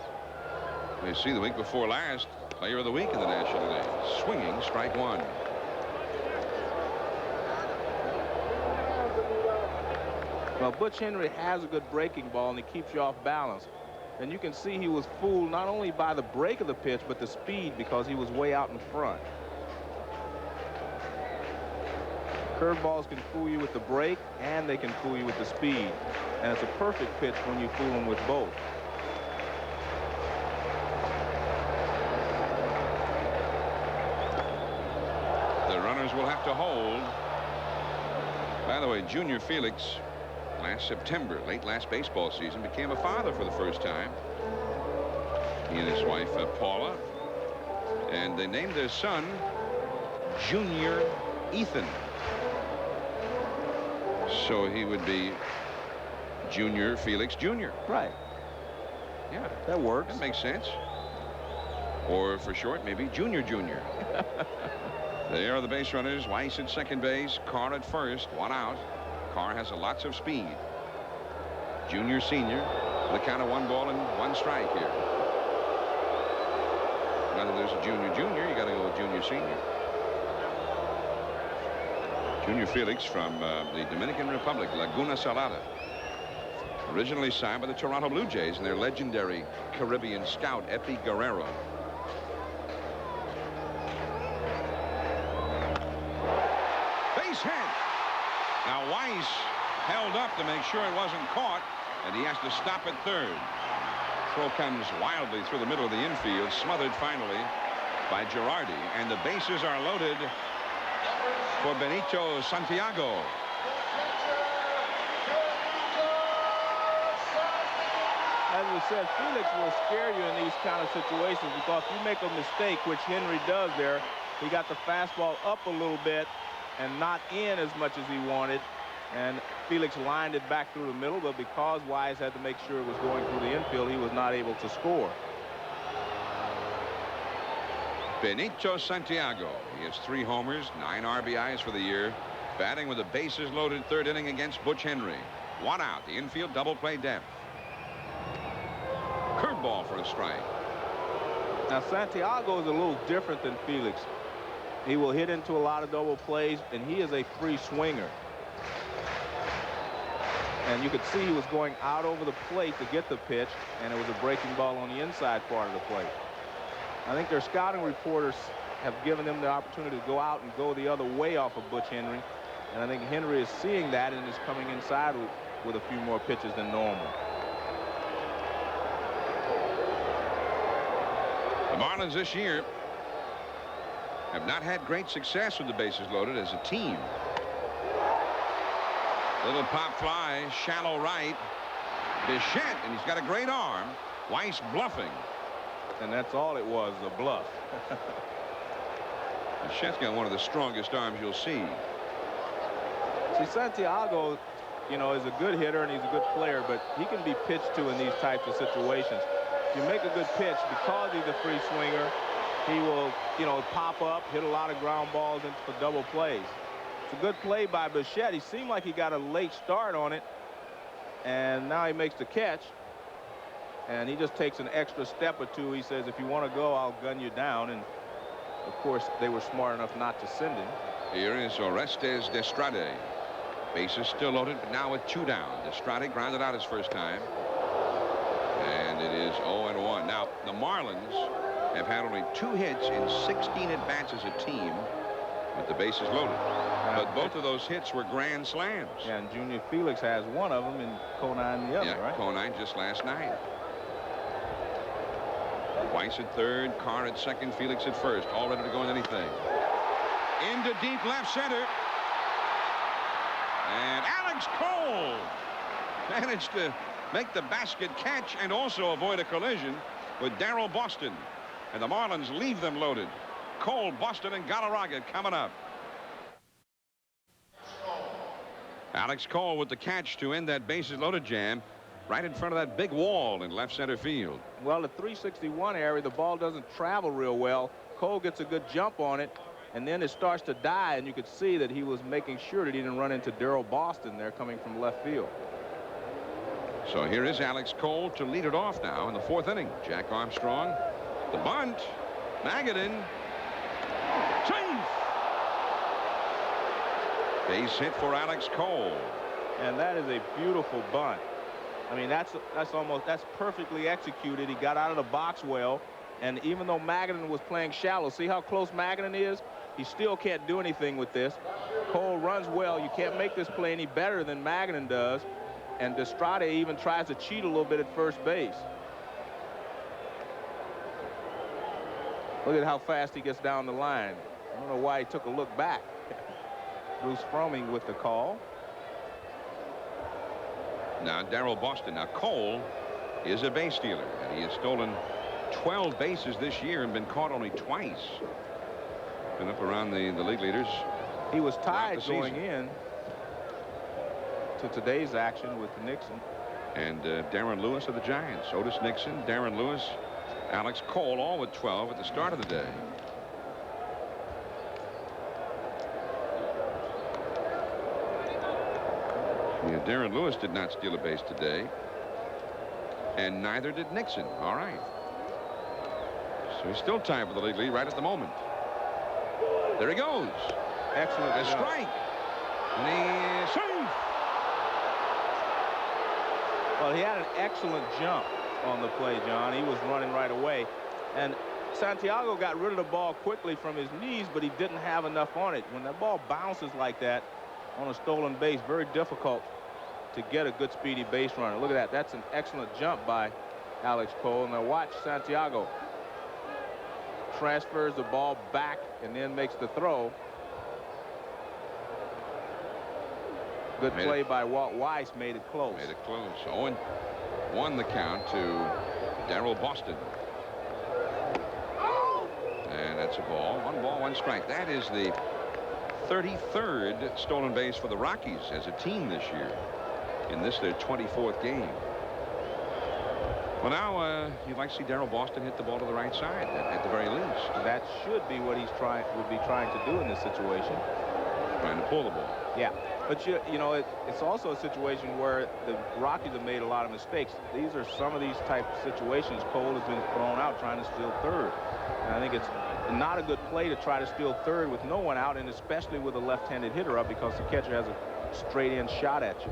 You see, the week before last, player of the week in the National League. Swinging, strike 1. Well, Butch Henry has a good breaking ball, and he keeps you off balance. And you can see he was fooled not only by the break of the pitch, but the speed, because he was way out in front. Curveballs can fool you with the break, and they can fool you with the speed. And it's a perfect pitch when you fool them with both. The runners will have to hold. By the way, Junior Felix, last September, late last baseball season, became a father for the first time. He and his wife, Paula. And they named their son Junior Ethan. So he would be Junior Felix Jr. Right. Yeah. That works. That makes sense. Or for short, maybe Junior Jr. They are the base runners. Weiss at second base, Carr at first, 1 out. Carr has lots of speed. Junior Senior, the count of 1 ball and 1 strike here. Now that there's a Junior Junior, you got to go with Junior Senior. Junior Felix from the Dominican Republic, Laguna Salada. Originally signed by the Toronto Blue Jays and their legendary Caribbean scout, Epi Guerrero. Base hit. Now Weiss held up to make sure it wasn't caught, and he has to stop at third. Throw comes wildly through the middle of the infield, smothered finally by Girardi, and the bases are loaded for Benito Santiago. As we said, Felix will scare you in these kind of situations, because if you make a mistake, which Henry does there, he got the fastball up a little bit and not in as much as he wanted, and Felix lined it back through the middle, but because Weiss had to make sure it was going through the infield, he was not able to score. Benito Santiago. He has 3 homers, 9 RBIs for the year, batting with a bases loaded 3rd inning against Butch Henry. 1 out. The infield double play depth. Curveball for a strike. Now Santiago is a little different than Felix. He will hit into a lot of double plays, and he is a free swinger. And you could see he was going out over the plate to get the pitch, and it was a breaking ball on the inside part of the plate. I think their scouting reporters have given them the opportunity to go out and go the other way off of Butch Henry. And I think Henry is seeing that and is coming inside with a few more pitches than normal. The Marlins this year have not had great success with the bases loaded as a team. Little pop fly, shallow right. Bichette, and he's got a great arm. Weiss bluffing. And that's all it was, a bluff. Bichette's got one of the strongest arms you'll see. See, Santiago, you know, is a good hitter and he's a good player, but he can be pitched to in these types of situations. if you make a good pitch, because he's a free swinger, he will, pop up, hit a lot of ground balls for double plays. It's a good play by Bichette. He seemed like he got a late start on it, and now he makes the catch. And he just takes an extra step or two. He says, if you want to go, I'll gun you down. And, of course, they were smart enough not to send him. Here is Orestes Destrade. Bases still loaded, but now with 2 down. Destrade grounded out his first time. And it is 0-1. Now, the Marlins have had only 2 hits in 16 at-bats as a team with the bases loaded. But both of those hits were grand slams. Yeah, and Junior Felix has one of them, and Conine the other, yeah, right? Conine just last night. Weiss at third, Carr at second, Felix at first, all ready to go in anything. Into deep left center. And Alex Cole managed to make the basket catch and also avoid a collision with Darrell Boston. And the Marlins leave them loaded. Cole, Boston, and Galarraga coming up. Alex Cole with the catch to end that bases loaded jam right in front of that big wall in left center field. Well, the 361 area, the ball doesn't travel real well. Cole gets a good jump on it, and then it starts to die, and you could see that he was making sure that he didn't run into Darrell Boston there coming from left field. So here is Alex Cole to lead it off now in the 4th inning. Jack Armstrong, the bunt, Magadan, safe. Base hit for Alex Cole. And that is a beautiful bunt. I mean, that's perfectly executed. He got out of the box well, and even though Magadan was playing shallow, see how close Magadan is? He still can't do anything with this. Cole runs well. You can't make this play any better than Magadan does, and Destrade even tries to cheat a little bit at first base. Look at how fast he gets down the line. I don't know why he took a look back. Bruce Fromming with the call. Now Darrell Boston. Now Cole is a base stealer, and he has stolen 12 bases this year and been caught only twice. Been up around the league leaders. He was tied going in to today's action with Nixon. And Darren Lewis of the Giants. Otis Nixon, Darren Lewis, Alex Cole, all with 12 at the start of the day. Yeah, Darren Lewis did not steal a base today, and neither did Nixon. All right. So he's still tied for the league lead right at the moment. There he goes. Excellent. A strike. And he's safe. Well, he had an excellent jump on the play, John. He was running right away. And Santiago got rid of the ball quickly from his knees, but he didn't have enough on it. When that ball bounces like that on a stolen base, very difficult to get a good speedy base runner. Look at that. That's an excellent jump by Alex Cole. Now watch Santiago. Transfers the ball back and then makes the throw. Good play by Walt Weiss, made it close. Made it close. 0-1 the count to Darrell Boston. And that's a ball. 1 ball, 1 strike. That is the 33rd stolen base for the Rockies as a team this year. In this, their 24th game. Well, now you'd like to see Darrell Boston hit the ball to the right side at the very least. That should be what he's would be trying to do in this situation. Trying to pull the ball. Yeah, but you know, it's also a situation where the Rockies have made a lot of mistakes. These are some of these type of situations. Cole has been thrown out trying to steal third, and I think it's not a good play to try to steal third with no one out, and especially with a left-handed hitter up, because the catcher has a straight-in shot at you.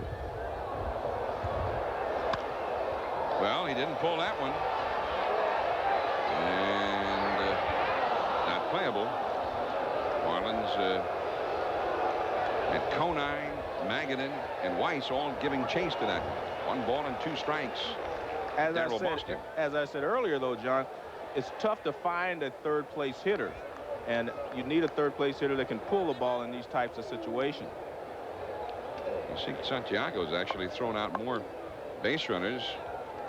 Well, he didn't pull that one. And not playable. Marlins had Conine, Magadan, and Weiss all giving chase to that. 1 ball and 2 strikes. As I said earlier, though, John, it's tough to find a third-place hitter. And you need a third-place hitter that can pull the ball in these types of situations. You see Santiago's actually thrown out more base runners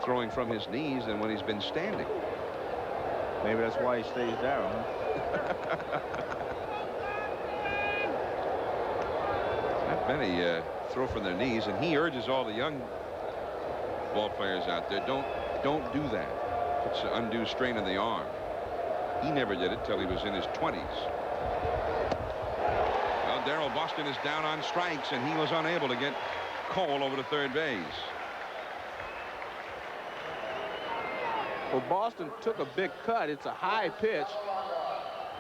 throwing from his knees than when he's been standing. Maybe that's why he stays down. Not many throw from their knees, and he urges all the young ball players out there, don't do that. Puts undue strain in the arm. He never did it till he was in his 20s. Well, Darrell Boston is down on strikes, and he was unable to get Cole over to third base. Well, Boston took a big cut. It's a high pitch.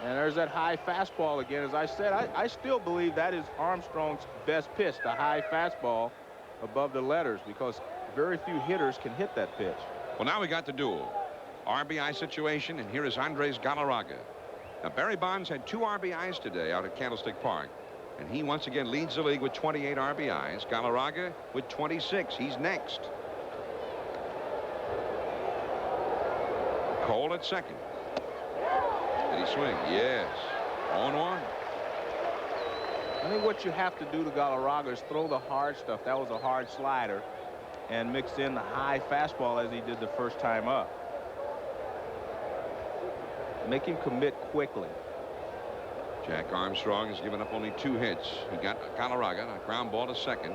And there's that high fastball again. As I said, I still believe that is Armstrong's best pitch, the high fastball above the letters, because very few hitters can hit that pitch. Well, now we got the duel. RBI situation, and here is Andres Galarraga. Now, Barry Bonds had 2 RBIs today out at Candlestick Park, and he once again leads the league with 28 RBIs. Galarraga with 26. He's next. Cole at second. Did he swing? Yes. 0-1. I think what you have to do to Galarraga is throw the hard stuff. That was a hard slider, and mix in the high fastball as he did the first time up. Make him commit quickly. Jack Armstrong has given up only 2 hits. He got Galarraga a ground ball to second.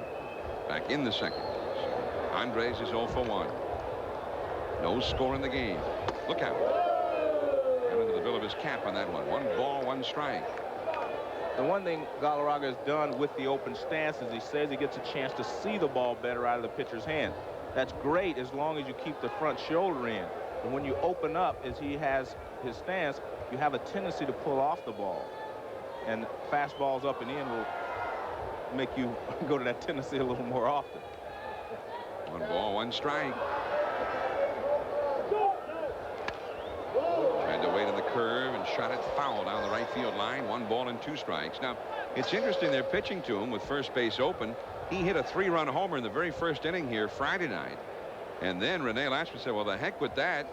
Back in the second. So Andres is 0 for 1. No score in the game. Look out. Got into the bill of his cap on that one. 1 ball, 1 strike. The one thing Galarraga has done with the open stance is he says he gets a chance to see the ball better out of the pitcher's hand. That's great as long as you keep the front shoulder in. And when you open up, as he has his stance, you have a tendency to pull off the ball. And fastballs up and in will make you go to that tendency a little more often. 1 ball, 1 strike. Tried to wait on the curve and shot it foul down the right field line. 1 ball and 2 strikes. Now, it's interesting they're pitching to him with first base open. He hit a 3-run homer in the very first inning here Friday night. And then Rene Lachemann said, well, the heck with that.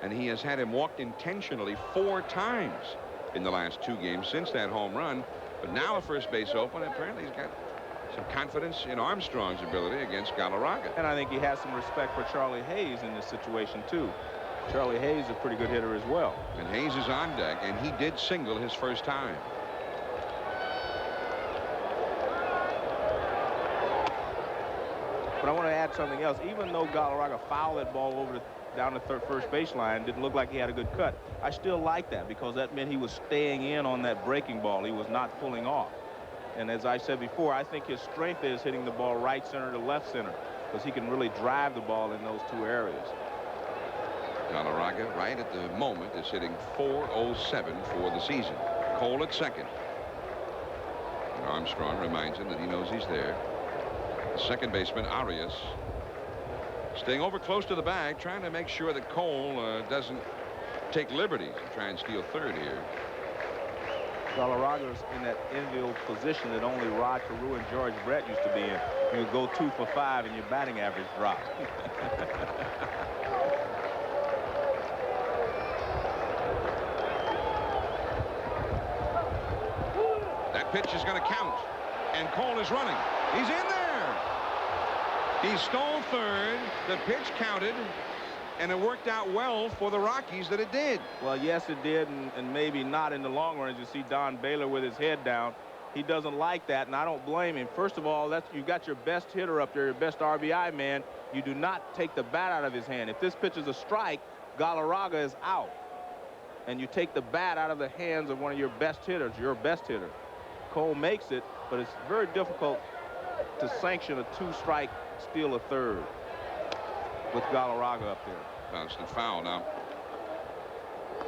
And he has had him walked intentionally 4 times in the last 2 games since that home run. But now a first base open. Apparently he's got some confidence in Armstrong's ability against Galarraga. And I think he has some respect for Charlie Hayes in this situation, too. Charlie Hayes is a pretty good hitter as well. And Hayes is on deck, and he did single his first time. But I want to add something else. Even though Galarraga fouled that ball over down the first baseline, didn't look like he had a good cut, I still like that because that meant he was staying in on that breaking ball. He was not pulling off. And as I said before, I think his strength is hitting the ball right center to left center because he can really drive the ball in those 2 areas. Galarraga right at the moment is hitting .407 for the season. Cole at second. And Armstrong reminds him that he knows he's there. The second baseman Arias staying over close to the bag, trying to make sure that Cole doesn't take liberties and try and steal third here. Galarraga's in that enviable position that only Rod Carew and George Brett used to be in. You go 2 for 5 and your batting average drops. That pitch is going to count, and Cole is running. He's in there. He stole third. The pitch counted, and it worked out well for the Rockies that it did. Well, yes, it did, and maybe not in the long run. As you see Don Baylor with his head down, he doesn't like that, and I don't blame him. First of all, you've got your best hitter up there, your best RBI man. You do not take the bat out of his hand. If this pitch is a strike, Galarraga is out, and you take the bat out of the hands of one of your best hitters, your best hitter. Cole makes it, but it's very difficult to sanction a 2-strike steal a third with Galarraga up there. Bounced and foul. Now,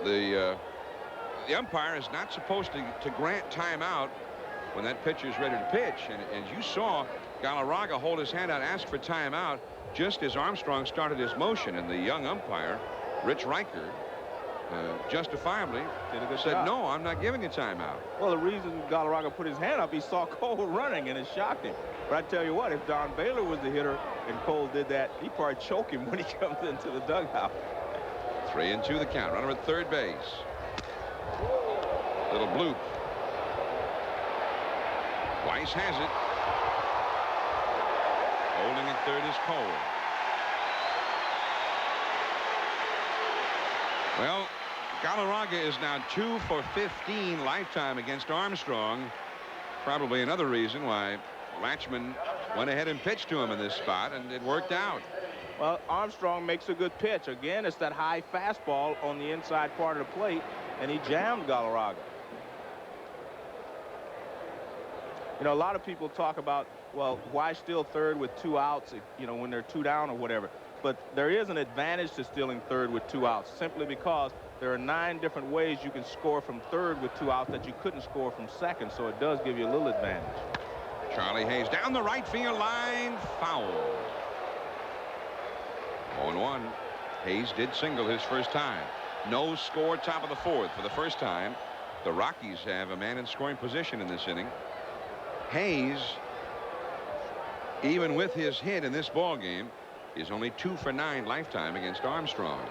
the umpire is not supposed to grant timeout when that pitcher is ready to pitch. And you saw Galarraga hold his hand out, ask for timeout just as Armstrong started his motion. And the young umpire, Rich Riker, justifiably said, no, I'm not giving you timeout. Well, the reason Galarraga put his hand up, he saw Cole running, and it shocked him. But I tell you what, if Don Baylor was the hitter and Cole did that, he'd probably choke him when he comes into the dugout. 3-2 the count. Runner at third base. Little bloop. Weiss has it. Holding at third is Cole. Well, Galarraga is now 2 for 15 lifetime against Armstrong. Probably another reason why Lachemann went ahead and pitched to him in this spot, and it worked out. Well, Armstrong makes a good pitch. Again, it's that high fastball on the inside part of the plate, and he jammed Galarraga. You know, a lot of people talk about, well, why steal third with 2 outs, you know, when they're 2 down or whatever. But there is an advantage to stealing third with 2 outs, simply because there are 9 different ways you can score from third with 2 outs that you couldn't score from second, so it does give you a little advantage. Charlie Hayes down the right field line, foul. 0-1. Hayes did single his first time. No score, top of the 4th. For the first time, the Rockies have a man in scoring position in this inning. Hayes, even with his hit in this ball game, is only 2 for 9 lifetime against Armstrong.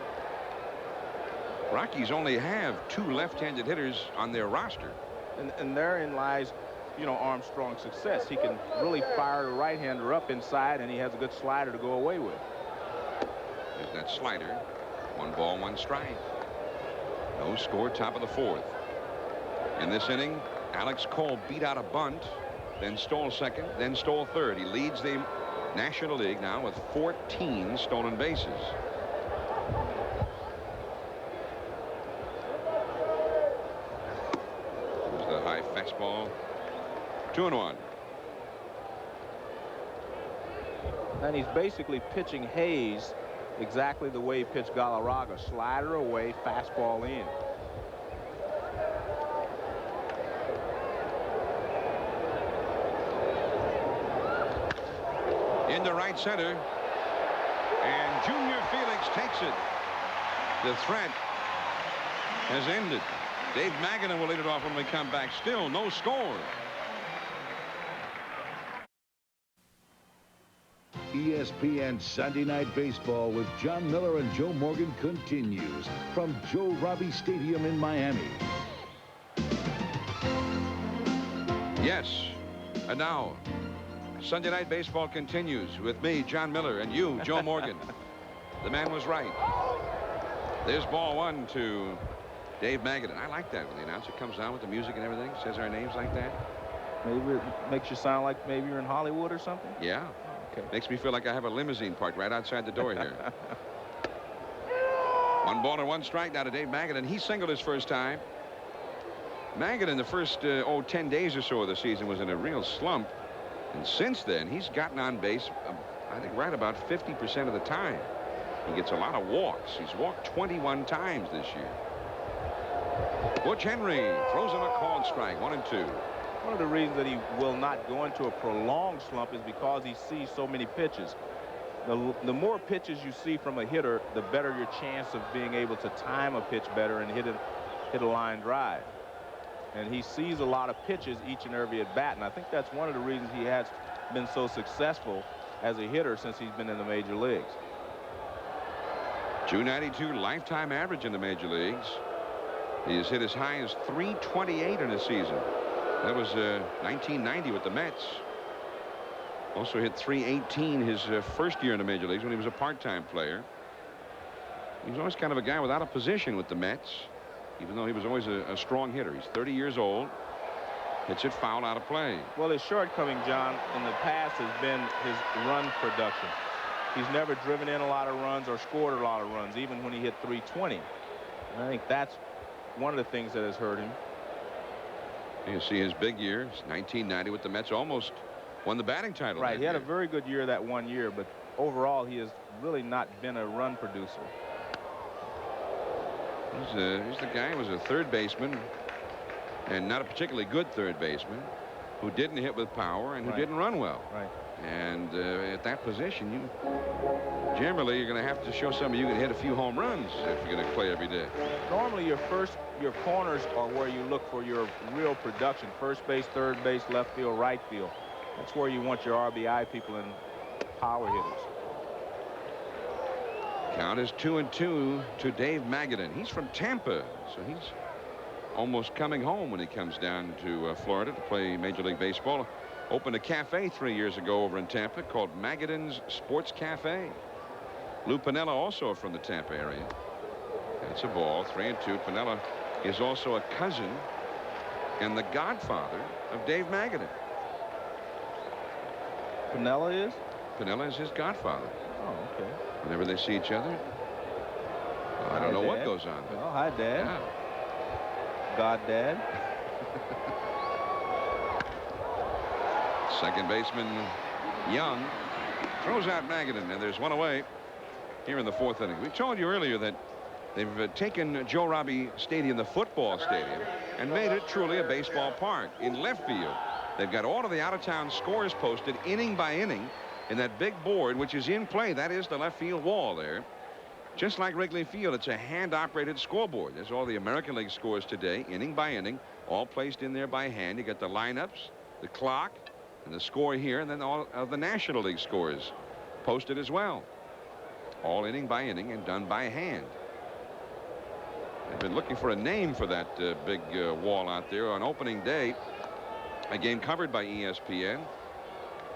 Rockies only have 2 left-handed hitters on their roster. And therein lies, you know, Armstrong's success. He can really fire the right-hander up inside, and he has a good slider to go away with. There's that slider. 1 ball, 1 strike. No score, top of the 4th. In this inning, Alex Cole beat out a bunt, then stole second, then stole third. He leads the National League now with 14 stolen bases. There's the high fastball. 2-1. And he's basically pitching Hayes exactly the way he pitched Galarraga. Slider away, fastball in. Into right center, and Junior Felix takes it. The threat has ended. Dave Magadan will lead it off when we come back. Still no score. ESPN Sunday Night Baseball with John Miller and Joe Morgan continues from Joe Robbie Stadium in Miami. Yes, and now Sunday Night Baseball continues with me, John Miller, and you, Joe Morgan. The man was right. There's ball 1 to Dave Magadan. I like that when the announcer comes down with the music and everything, says our names like that. Maybe it makes you sound like maybe you're in Hollywood or something? Yeah. Okay. Makes me feel like I have a limousine parked right outside the door here. 1 ball and 1 strike now to Dave Magadan. He singled his first time. Magadan, the first 10 days or so of the season, was in a real slump. And since then, he's gotten on base, I think, right about 50% of the time. He gets a lot of walks. He's walked 21 times this year. Butch Henry throws in a called strike, 1-2. One of the reasons that he will not go into a prolonged slump is because he sees so many pitches. The more pitches you see from a hitter, the better your chance of being able to time a pitch better and hit a line drive. And he sees a lot of pitches each and every at bat, and I think that's one of the reasons he has been so successful as a hitter since he's been in the major leagues. .292 lifetime average in the major leagues. He has hit as high as .328 in a season. That was 1990 with the Mets. Also hit .318 his first year in the major leagues when he was a part-time player. He was always kind of a guy without a position with the Mets, even though he was always a strong hitter. He's 30 years old. Hits it foul out of play. Well, his shortcoming, John, in the past has been his run production. He's never driven in a lot of runs or scored a lot of runs, even when he hit .320. And I think that's one of the things that has hurt him. You see his big year, 1990 with the Mets, almost won the batting title. Right, he had a very good year that one year, but overall he has really not been a run producer. He's the guy who was a third baseman, and not a particularly good third baseman, who didn't hit with power and who didn't run well. Right. And at that position, generally you're going to have to show somebody you can hit a few home runs if you're going to play every day. Normally your corners are where you look for your real production. First base, third base, left field, right field. That's where you want your RBI people and power hitters. Count is 2-2 to Dave Magadan. He's from Tampa, so he's almost coming home when he comes down to Florida to play Major League Baseball. Opened a cafe 3 years ago over in Tampa called Magadan's Sports Cafe. Lou Piniella, also from the Tampa area. That's a ball, 3-2. Piniella is also a cousin and the godfather of Dave Magadan. Piniella is? Piniella is his godfather. Oh, okay. whenever they see each other. I don't know what goes on. Oh, hi, Dad. Yeah. God, Dad. Second baseman Young throws out Magadan, and there's one away here in the fourth inning. We told you earlier that they've taken Joe Robbie Stadium, the football stadium, and made it truly a baseball park. In left field, they've got all of the out-of-town scores posted inning by inning in that big board, which is in play. That is the left field wall there. Just like Wrigley Field, it's a hand-operated scoreboard. There's all the American League scores today, inning by inning, all placed in there by hand. You got the lineups, the clock, and the score here, and then all of the National League scores posted as well. All inning by inning and done by hand. I've been looking for a name for that big wall out there on opening day. A game covered by ESPN.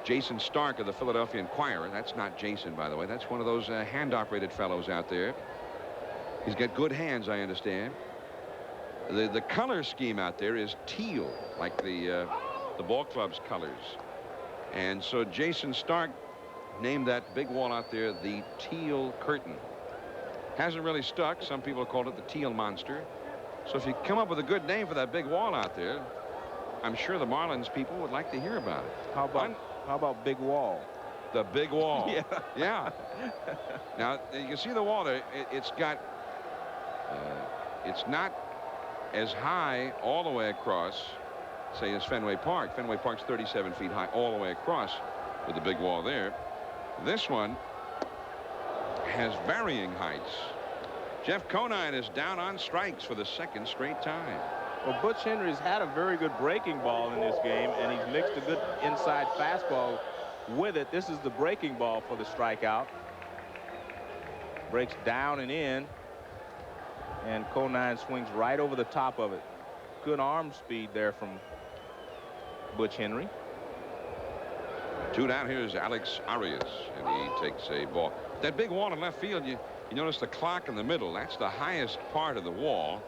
Jason Stark of the Philadelphia Inquirer. That's not Jason, by the way. That's one of those hand-operated fellows out there. He's got good hands, I understand. The color scheme out there is teal, like the ball club's colors. And so Jason Stark named that big wall out there the Teal Curtain. Hasn't really stuck. Some people called it the Teal Monster. So if you come up with a good name for that big wall out there, I'm sure the Marlins people would like to hear about it. How about Big Wall? The big wall. Yeah. Yeah. Now you can see the wall there. It's got. It's not as high all the way across, say, as Fenway Park. Fenway Park's 37 feet high all the way across with the big wall there. This one has varying heights. Jeff Conine is down on strikes for the second straight time. Well, Butch Henry's had a very good breaking ball in this game, and he's mixed a good inside fastball with it. This is the breaking ball for the strikeout. Breaks down and in, and Conine swings right over the top of it. Good arm speed there from Butch Henry. Two down. Here's Alex Arias, and he takes a ball. That big wall in left field, you notice the clock in the middle. That's the highest part of the wall.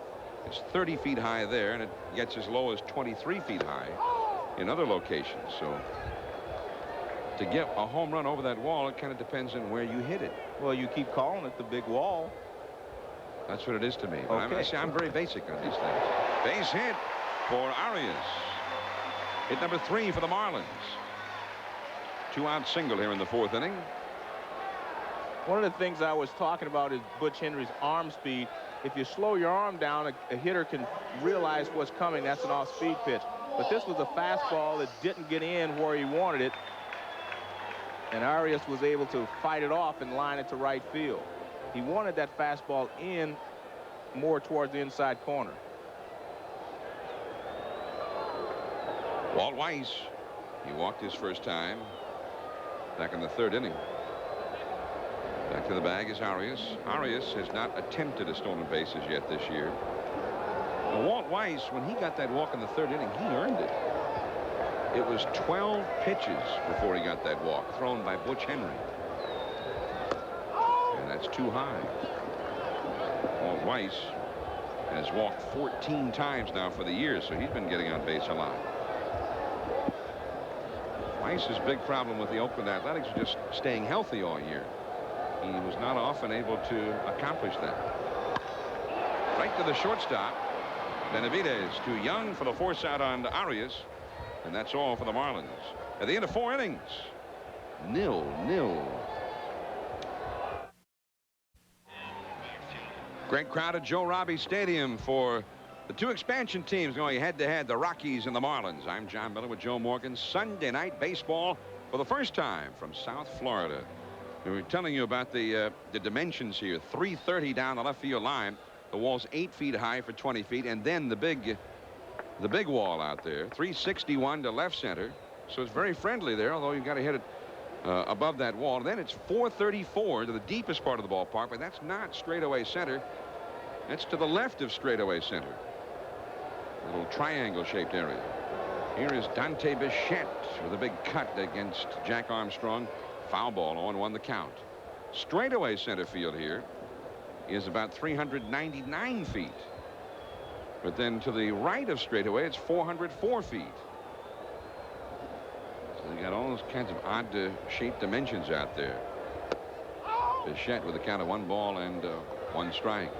It's 30 feet high there, and it gets as low as 23 feet high in other locations. So to get a home run over that wall, it kind of depends on where you hit it. Well, you keep calling it the big wall. That's what it is to me. But Okay. I'm very basic on these things. Base hit for Arias. Hit number 3 for the Marlins. 2-out single here in the fourth inning. One of the things I was talking about is Butch Henry's arm speed. If you slow your arm down, a hitter can realize what's coming. That's an off-speed pitch. But this was a fastball that didn't get in where he wanted it. And Arias was able to fight it off and line it to right field. He wanted that fastball in more towards the inside corner. Walt Weiss, he walked his first time back in the third inning. Back to the bag is Arias. Arias has not attempted a stolen bases yet this year. Now, Walt Weiss, when he got that walk in the third inning, he earned it. It was 12 pitches before he got that walk, thrown by Butch Henry. And that's too high. Walt Weiss has walked 14 times now for the year, so he's been getting on base a lot. Weiss's big problem with the Oakland Athletics is just staying healthy all year. He was not often able to accomplish that. Right to the shortstop. Benavidez too young for the force out on Arias. And that's all for the Marlins. At the end of 4 innings, 0-0. Great crowd at Joe Robbie Stadium for the two expansion teams going head-to-head, the Rockies and the Marlins. I'm John Miller with Joe Morgan. Sunday night baseball for the first time from South Florida. We were telling you about the dimensions here. 330 down the left field line. The wall's 8 feet high for 20 feet, and then the big wall out there, 361 to left center. So it's very friendly there, although you've got to hit it above that wall. And then it's 434 to the deepest part of the ballpark, but that's not straightaway center. That's to the left of straightaway center. A little triangle-shaped area. Here is Dante Bichette with a big cut against Jack Armstrong. Foul ball, 0-1 the count. Straightaway center field here is about 399 feet. But then to the right of straightaway, it's 404 feet. So they got all those kinds of odd shaped dimensions out there. Bichette with a count of 1 ball and 1 strike.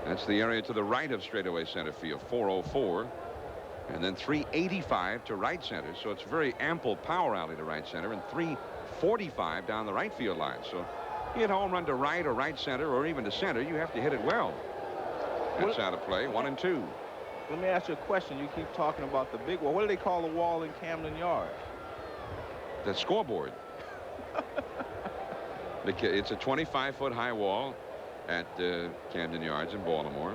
That's the area to the right of straightaway center field, 404. And then 385 to right center. So it's a very ample power alley to right center, and 345 down the right field line. So you hit home run to right or right center or even to center, you have to hit it well. That's out of play, 1-2. Let me ask you a question. You keep talking about the big wall. What do they call the wall in Camden Yards? The scoreboard. It's a 25-foot high wall at Camden Yards in Baltimore,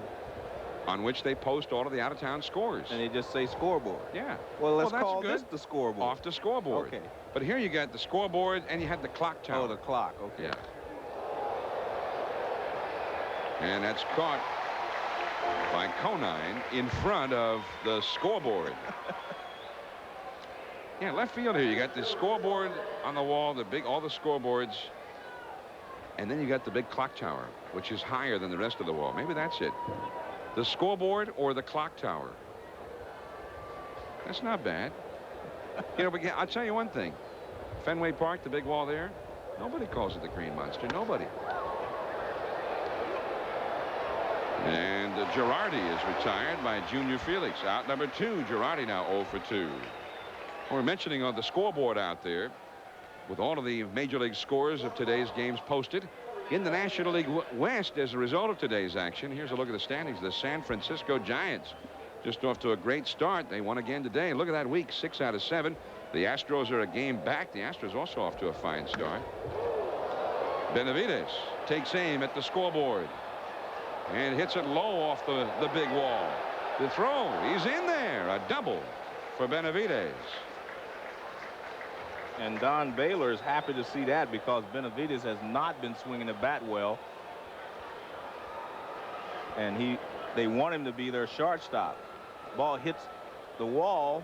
on which they post all of the out-of-town scores. And they just say scoreboard. Yeah. Well, let's that's call good. this the scoreboard. Off the scoreboard. Okay. But here you got the scoreboard and you had the clock tower. Oh, the clock. Okay. Yeah. And that's caught by Conine in front of the scoreboard. Yeah, left field here. You got the scoreboard on the wall, all the scoreboards. And then you got the big clock tower, which is higher than the rest of the wall. Maybe that's it. The scoreboard or the clock tower. That's not bad. You know, but I'll tell you one thing. Fenway Park, the big wall there, nobody calls it the Green Monster. Nobody. And Girardi is retired by Junior Felix. Out number 2. Girardi now 0 for 2. We're mentioning on the scoreboard out there, with all of the major league scores of today's games posted in the National League West as a result of today's action. Here's a look at the standings. The San Francisco Giants just off to a great start. They won again today. Look at that week, 6 out of 7. The Astros are a game back. The Astros also off to a fine start. Benavides takes aim at the scoreboard and hits it low off the big wall. The throw, he's in there. A double for Benavides. And Don Baylor is happy to see that, because Benavides has not been swinging the bat well. And they want him to be their shortstop. Ball hits the wall.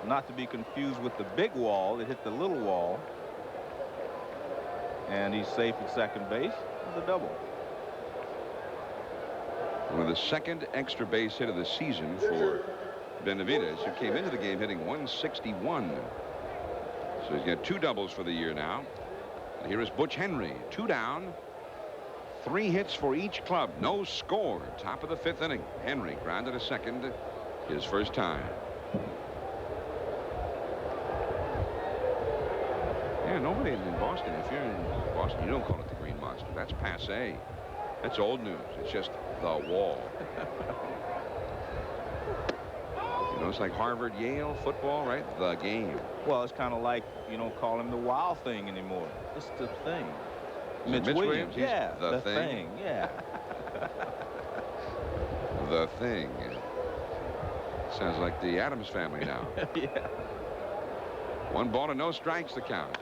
Not to be confused with the big wall. It hit the little wall. And he's safe at second base with a double. One of the second extra base hit of the season for Benavides, who came into the game hitting 161. So he's got 2 doubles for the year now. And here is Butch Henry, 2 down, 3 hits for each club, no score. Top of the 5th inning. Henry grounded a second, his first time. Yeah, nobody in Boston. If you're in Boston, you don't call it the Green Monster. That's passé. That's old news. It's just the wall. You know, it's like Harvard, Yale football, right? The game. Well, it's kind of like, you don't call him the wild thing anymore. It's the thing. Mitch Williams? Yeah, the thing. Yeah. The thing. Sounds like the Addams family now. Yeah. 1 ball and no strikes, the count.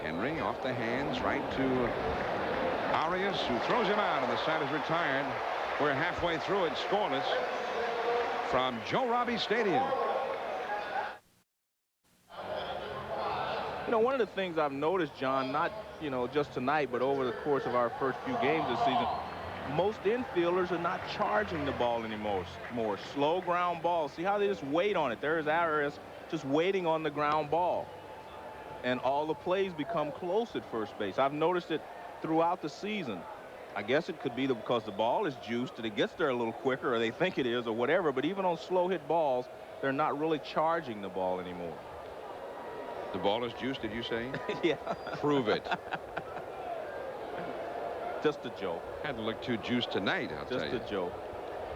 Henry off the hands, right to Arias, who throws him out, and the side is retired. We're halfway through it, scoreless, from Joe Robbie Stadium. You know, one of the things I've noticed, John, not, just tonight, but over the course of our first few games this season, most infielders are not charging the ball anymore. More slow ground balls. See how they just wait on it. There's Arias just waiting on the ground ball. And all the plays become close at first base. I've noticed it throughout the season. I guess it could be because the ball is juiced and it gets there a little quicker, or they think it is, or whatever. But even on slow hit balls, they're not really charging the ball anymore. The ball is juiced, did you say? Yeah. Prove it. Just a joke. Hadn't looked too juiced tonight, I'll tell you. Just a joke.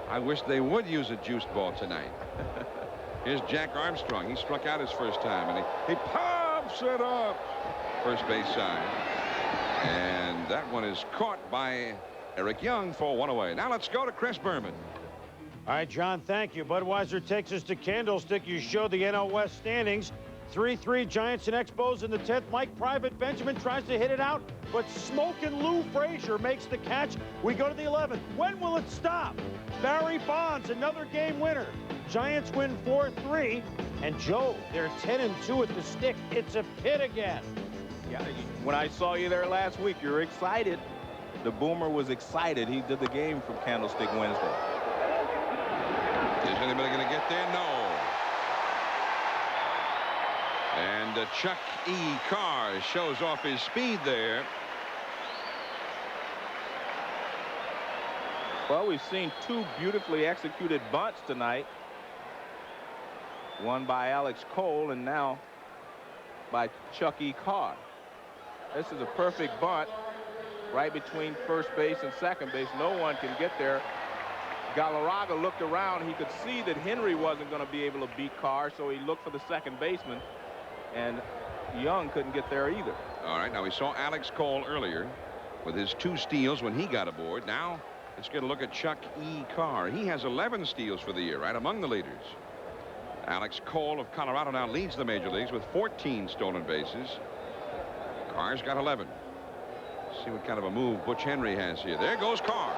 I wish they would use a juiced ball tonight. Here's Jack Armstrong. He struck out his first time, and he pops it up. First base side. And that one is caught by Eric Young for 1 away. Now let's go to Chris Berman. All right, John, thank you. Budweiser takes us to Candlestick. You showed the NL West standings. 3-3 Giants and Expos in the 10th. Mike Private Benjamin tries to hit it out, but Smokin' Lou Frazier makes the catch. We go to the 11th. When will it stop? Barry Bonds, another game winner. Giants win 4-3. And Joe, they're 10-2 at the stick. It's a pit again. Yeah, when I saw you there last week, you were excited. The Boomer was excited. He did the game from Candlestick Wednesday. Is anybody going to get there? No. And Chuck E. Carr shows off his speed there. Well, we've seen two beautifully executed bunts tonight. One by Alex Cole and now by Chuck E. Carr. This is a perfect bunt right between first base and second base. No one can get there. Galarraga looked around. He could see that Henry wasn't going to be able to beat Carr, so he looked for the second baseman, and Young couldn't get there either. All right, now we saw Alex Cole earlier with his 2 steals when he got aboard. Now let's get a look at Chuck E. Carr. He has 11 steals for the year, right among the leaders. Alex Cole of Colorado now leads the major leagues with 14 stolen bases. Carr's got 11. Let's see what kind of a move Butch Henry has here. There goes Carr.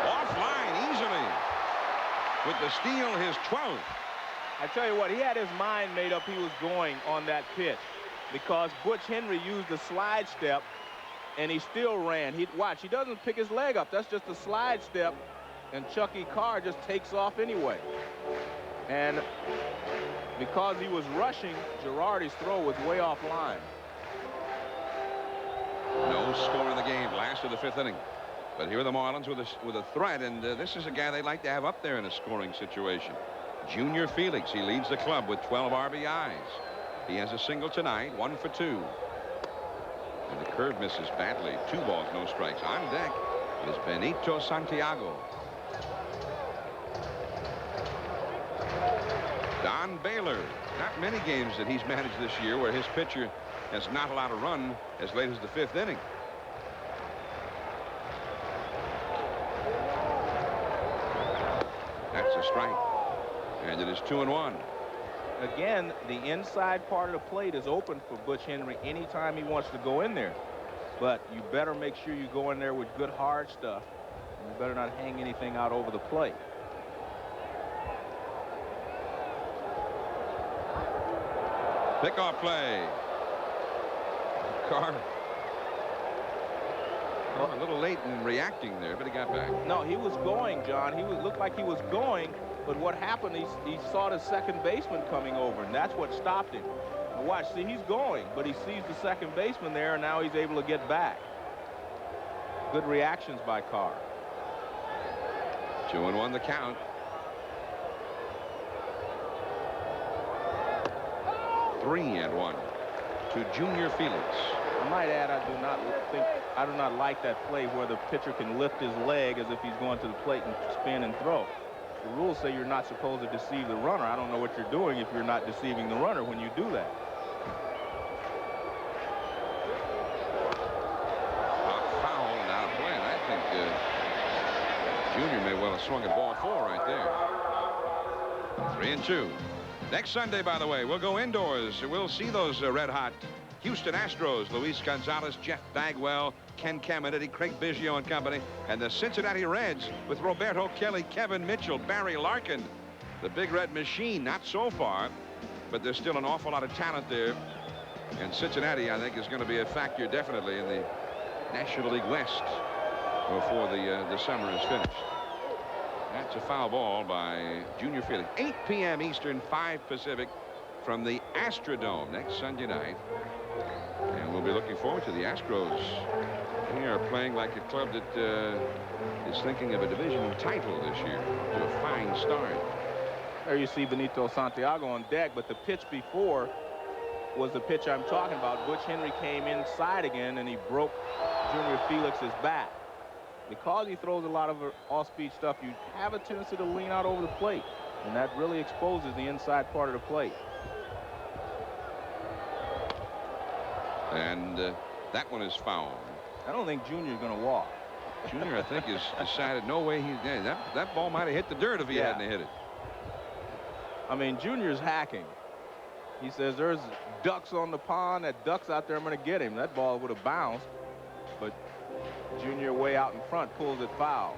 Offline easily with the steal, his 12th. I tell you what, he had his mind made up he was going on that pitch because Butch Henry used the slide step and he still ran. Watch, he doesn't pick his leg up. That's just a slide step, and Chuck E. Carr just takes off anyway. And because he was rushing, Girardi's throw was way offline. No score in the game, last of the 5th inning. But here are the Marlins with a threat, and this is a guy they'd like to have up there in a scoring situation. Junior Felix, he leads the club with 12 RBIs. He has a single tonight, 1 for 2. And the curve misses badly. 2 balls, no strikes. On deck is Benito Santiago. Don Baylor. Not many games that he's managed this year where his pitcher has not allowed a run as late as the 5th inning. That's a strike. And it is 2-1. Again, the inside part of the plate is open for Butch Henry anytime he wants to go in there. But you better make sure you go in there with good hard stuff. You better not hang anything out over the plate. Pickoff play. Carr a little late in reacting there, but he got back. No, he was going, John. He looked like he was going, but what happened, he saw the second baseman coming over, and that's what stopped him. Now watch, see, he's going, but he sees the second baseman there, and now he's able to get back. Good reactions by Carr. 2-1 the count. Three and 1 to Junior Felix. I might add, I do not like that play where the pitcher can lift his leg as if he's going to the plate and spin and throw. The rules say you're not supposed to deceive the runner. I don't know what you're doing if you're not deceiving the runner when you do that. Foul and out of play. And I think Junior may well have swung at ball 4 right there. 3-2. Next Sunday, by the way, we'll go indoors. We'll see those red-hot Houston Astros, Luis Gonzalez, Jeff Bagwell, Ken Caminiti, Craig Biggio and company, and the Cincinnati Reds with Roberto Kelly, Kevin Mitchell, Barry Larkin. The Big Red Machine, not so far, but there's still an awful lot of talent there. And Cincinnati, I think, is going to be a factor definitely in the National League West before the summer is finished. That's a foul ball by Junior Felix. 8 p.m. Eastern, 5 Pacific from the Astrodome next Sunday night. And we'll be looking forward to the Astros. They are playing like a club that is thinking of a division title this year. To a fine start. There you see Benito Santiago on deck, but the pitch before was the pitch I'm talking about. Butch Henry came inside again, and he broke Junior Felix's bat. Because he throws a lot of off-speed stuff, you have a tendency to lean out over the plate, and that really exposes the inside part of the plate. And that one is foul. I don't think Junior's going to walk. Junior, I think, has decided no way he's dead. That ball might have hit the dirt if he hadn't hit it. I mean, Junior's hacking. He says there's ducks on the pond. That duck's out there. I'm going to get him. That ball would have bounced, but Junior way out in front pulls it foul.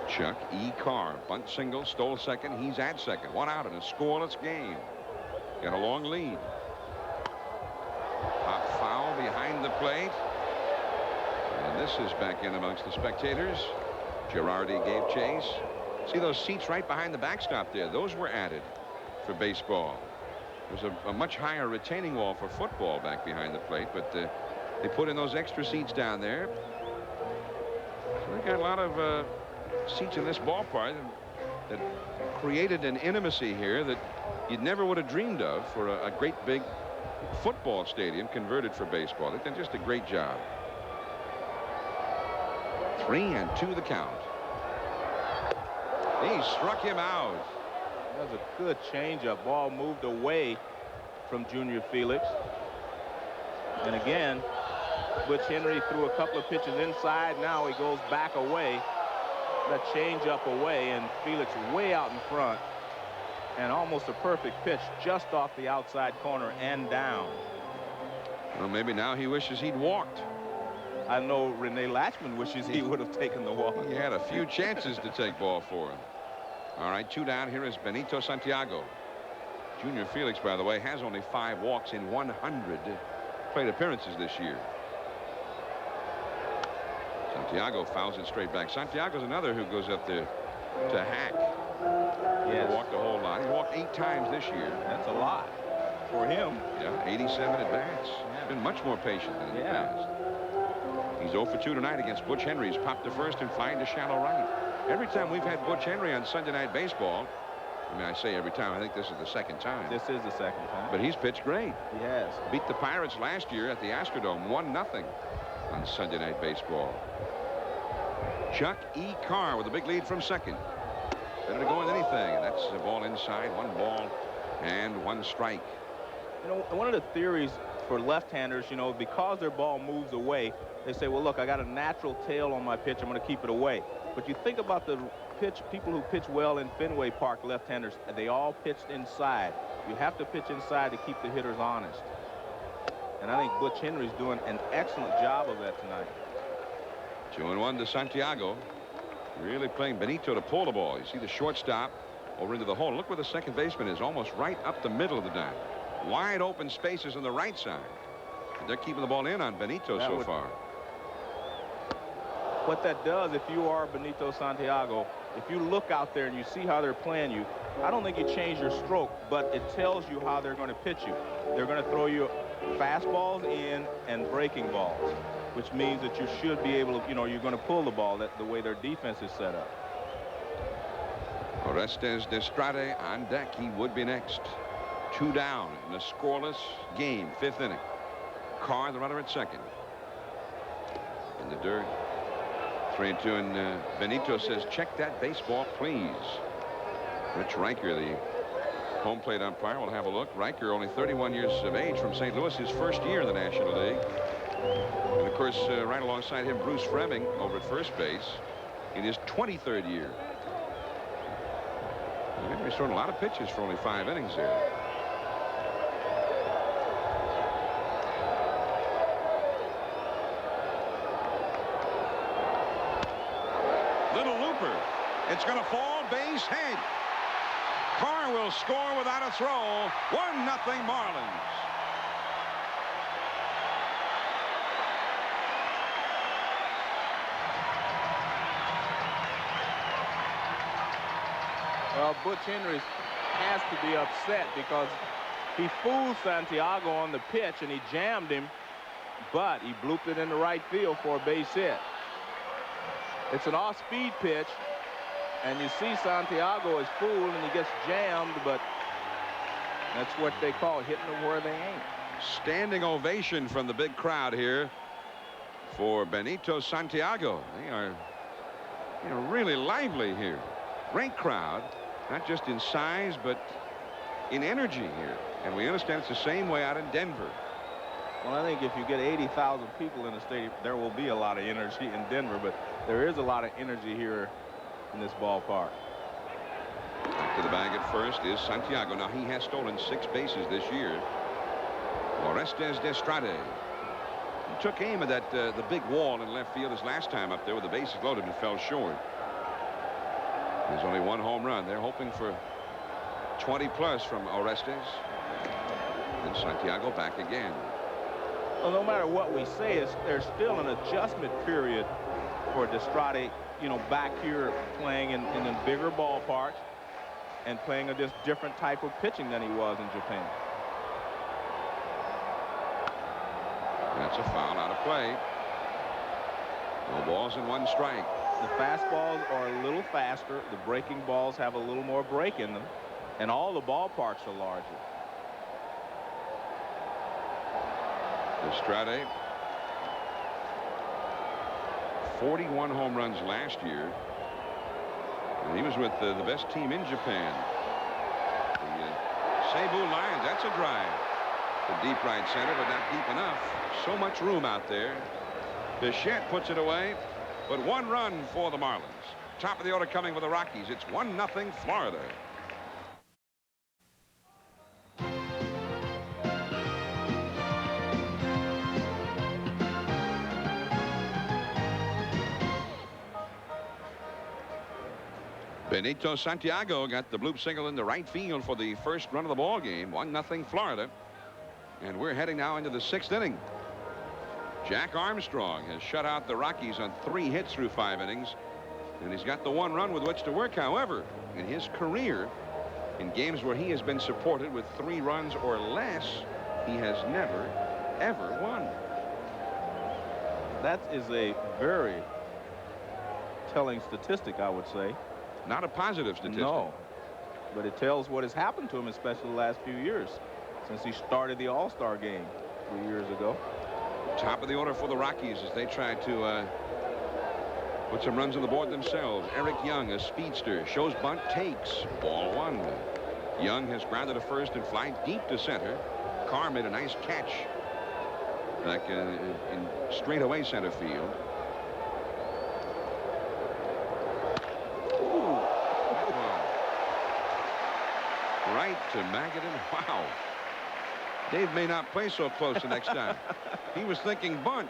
Chuck E. Carr, bunt single, stole second. He's at second. 1 out in a scoreless game. Got a long lead. Pop foul behind the plate. And this is back in amongst the spectators. Girardi gave chase. See those seats right behind the backstop there? Those were added for baseball. There's a much higher retaining wall for football back behind the plate, but they put in those extra seats down there. So they got a lot of seats in this ballpark that created an intimacy here that you never would have dreamed of for a great big football stadium converted for baseball. They've done just a great job. 3-2 the count. He struck him out. That was a good changeup. Ball moved away from Junior Felix. And again, Butch Henry threw a couple of pitches inside. Now he goes back away. That changeup away, and Felix way out in front. And almost a perfect pitch just off the outside corner and down. Well, maybe now he wishes he'd walked. I know Rene Latchman wishes he would have taken the walk. He had a few chances to take ball for him. All right, 2 down. Here is Benito Santiago. Junior Felix, by the way, has only 5 walks in 100 plate appearances this year. Santiago fouls it straight back. Santiago's another who goes up there to hack. Yes. He walked a whole lot. He walked 8 times this year. That's a lot for him. Yeah, 87 at bats. He's been much more patient than in the past. He's 0 for 2 tonight against Butch Henry. He's popped to first and flying to shallow right. Every time we've had Butch Henry on Sunday Night Baseball, I mean, I say every time, I think this is the second time. This is the second time. But he's pitched great. He has. Beat the Pirates last year at the Astrodome 1-0 on Sunday Night Baseball. Chuck E. Carr with a big lead from second. Better to go with anything, and that's a ball inside. 1 ball and 1 strike. You know, one of the theories for left-handers, you know, because their ball moves away, they say, well, look, I got a natural tail on my pitch. I'm going to keep it away. But you think about the people who pitch well in Fenway Park, left-handers, they all pitched inside. You have to pitch inside to keep the hitters honest. And I think Butch Henry's doing an excellent job of that tonight. 2-1 to Santiago. Really playing Benito to pull the ball. You see the shortstop over into the hole. Look where the second baseman is, almost right up the middle of the diamond. Wide open spaces on the right side. And they're keeping the ball in on Benito so far. What that does, if you are Benito Santiago, if you look out there and you see how they're playing you, I don't think you change your stroke, but it tells you how they're going to pitch you. They're going to throw you fastballs in and breaking balls, which means that you should be able to, you know, you're going to pull the ball the way their defense is set up. Orestes Destrade on deck. He would be next. 2 down in a scoreless game, 5th inning. Carr, the runner at second. In the dirt. 3-2, and Benito says, check that baseball, please. Rich Riker, the home plate umpire, will have a look. Riker, only 31 years of age, from St. Louis, his first year in the National League. And, of course, right alongside him, Bruce Fleming over at first base in his 23rd year. Henry's thrown a lot of pitches for only 5 innings there. Little looper. It's going to fall base head. Carr will score without a throw. 1-0 Marlins. Well, Butch Henry has to be upset because he fooled Santiago on the pitch and he jammed him, but he blooped it in the right field for a base hit. It's an off-speed pitch, and you see Santiago is fooled and he gets jammed, but that's what they call hitting them where they ain't. Standing ovation from the big crowd here for Benito Santiago. They are, you know, really lively here. Great crowd, not just in size, but in energy here. And we understand it's the same way out in Denver. Well, I think if you get 80,000 people in the stadium, there will be a lot of energy in Denver, but there is a lot of energy here in this ballpark. Back to the bag at first is Santiago. Now, he has stolen 6 bases this year. Orestes Destrade. He took aim at that the big wall in left field his last time up there with the bases loaded and fell short. There's only 1 home run. They're hoping for 20+ from Orestes. And Santiago back again. Well, no matter what we say, there's still an adjustment period for Destrade. you know, back here playing in a bigger ballparks and playing a just different type of pitching than he was in Japan. That's a foul out of play. No balls and 1 strike. The fastballs are a little faster. The breaking balls have a little more break in them. And all the ballparks are larger. Estrada, 41 home runs last year. And he was with the best team in Japan. The Cebu Lions, that's a drive. To deep right center, but not deep enough. So much room out there. Bichette puts it away, but 1 run for the Marlins. Top of the order coming for the Rockies. It's 1-0 Florida. Benito Santiago got the bloop single into right field for the first run of the ball game. 1-0 Florida. And we're heading now into the 6th inning. Jack Armstrong has shut out the Rockies on 3 hits through 5 innings. And he's got the 1 run with which to work. However, in his career, in games where he has been supported with 3 runs or less, he has never, ever won. That is a very telling statistic, I would say. Not a positive statistic. No, but it tells what has happened to him, especially the last few years, since he started the All-Star game 3 years ago. Top of the order for the Rockies as they try to put some runs on the board themselves. Eric Young, a speedster, shows bunt, takes. Ball 1. Young has grounded to first and fly deep to center. Carr made a nice catch back in straightaway center field. Right to Magadan. Wow. Dave may not play so close the next time. He was thinking bunt.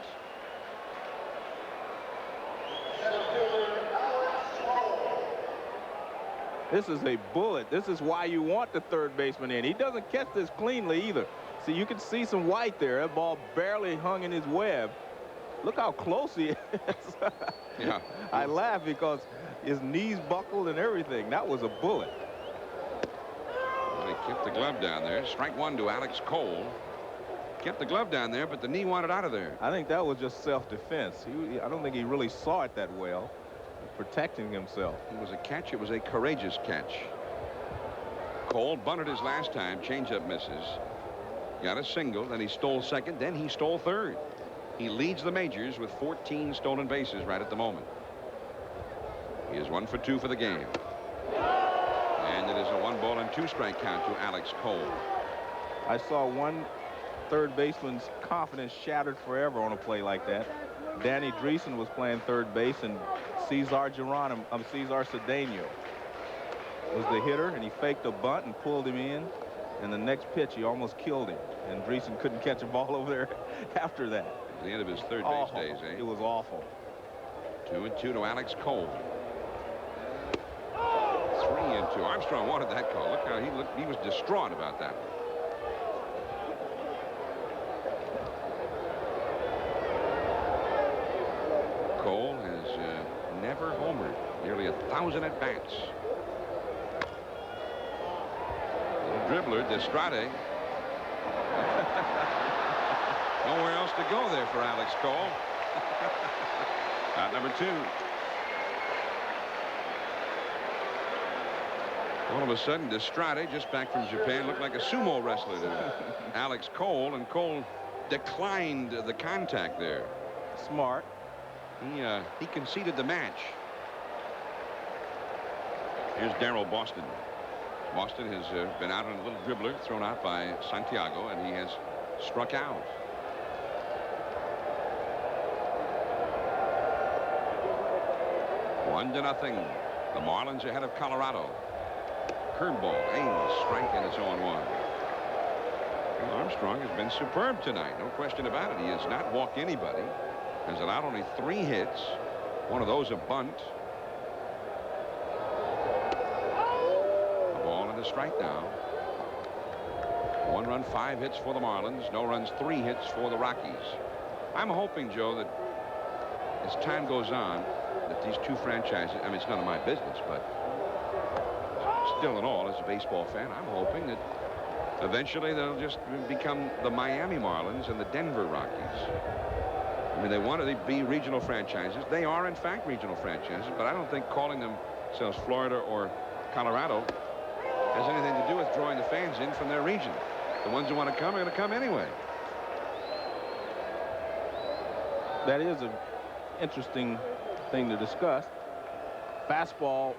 This is a bullet. This is why you want the third baseman in. He doesn't catch this cleanly either. See, you can see some white there. That ball barely hung in his web. Look how close he is. Yeah. I laugh because his knees buckled and everything. That was a bullet. He kept the glove down there. Strike 1 to Alex Cole. Kept the glove down there, but the knee wanted out of there. I think that was just self-defense. I don't think he really saw it that well. Protecting himself. It was a catch. It was a courageous catch. Cole bunted his last time. Changeup misses. Got a single. Then he stole second. Then he stole third. He leads the majors with 14 stolen bases right at the moment. He is 1 for 2 for the game. And it is a 1 ball and 2 strike count to Alex Cole. I saw one third baseman's confidence shattered forever on a play like that. Danny Dreesen was playing third base, and Cesar Cedeno was the hitter, and he faked a bunt and pulled him in. And the next pitch, he almost killed him. And Dreesen couldn't catch a ball over there after that. The end of his third base days, eh? It was awful. 2-2 to Alex Cole. 3-2. Armstrong wanted that call. Look how he looked. He was distraught about that. Cole has never homered. Nearly 1,000 at bats. Dribbler, Destrade. Nowhere else to go there for Alex Cole. Out number 2. All of a sudden, Destrade, just back from Japan, looked like a sumo wrestler to Alex Cole, and Cole declined the contact there. Smart. He conceded the match. Here's Darrell Boston. Boston has been out on a little dribbler thrown out by Santiago, and he has struck out. One to nothing. The Marlins ahead of Colorado. Curveball, Ames, strike, and it's 0-1. Well, Armstrong has been superb tonight, no question about it. He has not walked anybody. Has allowed only 3 hits. One of those a bunt. A ball and a strike now. 1 run, 5 hits for the Marlins. No runs, 3 hits for the Rockies. I'm hoping, Joe, that as time goes on, that these two franchises, I mean, it's none of my business, but still in all, as a baseball fan, I'm hoping that eventually they'll just become the Miami Marlins and the Denver Rockies. I mean, they want to be regional franchises. They are, in fact, regional franchises, but I don't think calling themselves Florida or Colorado has anything to do with drawing the fans in from their region. The ones who want to come are going to come anyway. That is an interesting thing to discuss. Fastball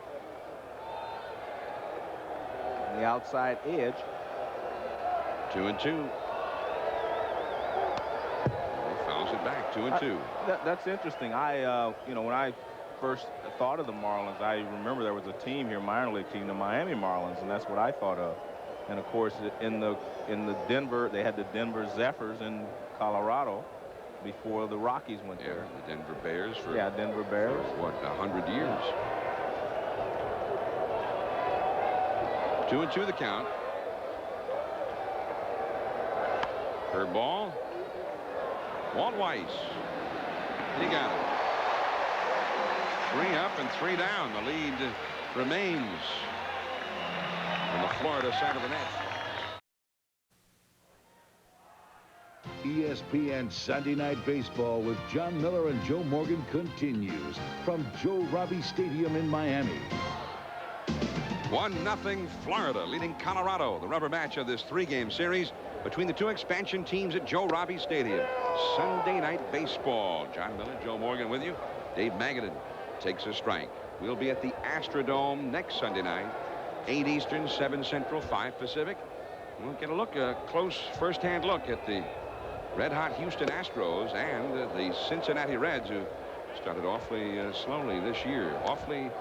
on the outside edge. 2-2. He fouls it back. 2-2. That's interesting. You know, when I first thought of the Marlins, I remember there was a team here, minor league team, the Miami Marlins, and that's what I thought of. And of course, in the Denver, they had the Denver Zephyrs in Colorado before the Rockies went there. The Denver Bears for Denver Bears. For what, 100 years? 2-2 the count. Curveball. Walt Weiss. He got it. 3 up and 3 down. The lead remains on the Florida side of the net. ESPN Sunday Night Baseball with John Miller and Joe Morgan continues from Joe Robbie Stadium in Miami. 1-0 Florida leading Colorado. The rubber match of this 3-game series between the two expansion teams at Joe Robbie Stadium. Sunday Night Baseball. John Miller, Joe Morgan with you. Dave Magadan takes a strike. We'll be at the Astrodome next Sunday night. 8 Eastern, 7 Central, 5 Pacific. We'll get a close first-hand look at the red-hot Houston Astros and the Cincinnati Reds, who started awfully slowly this year. Awfully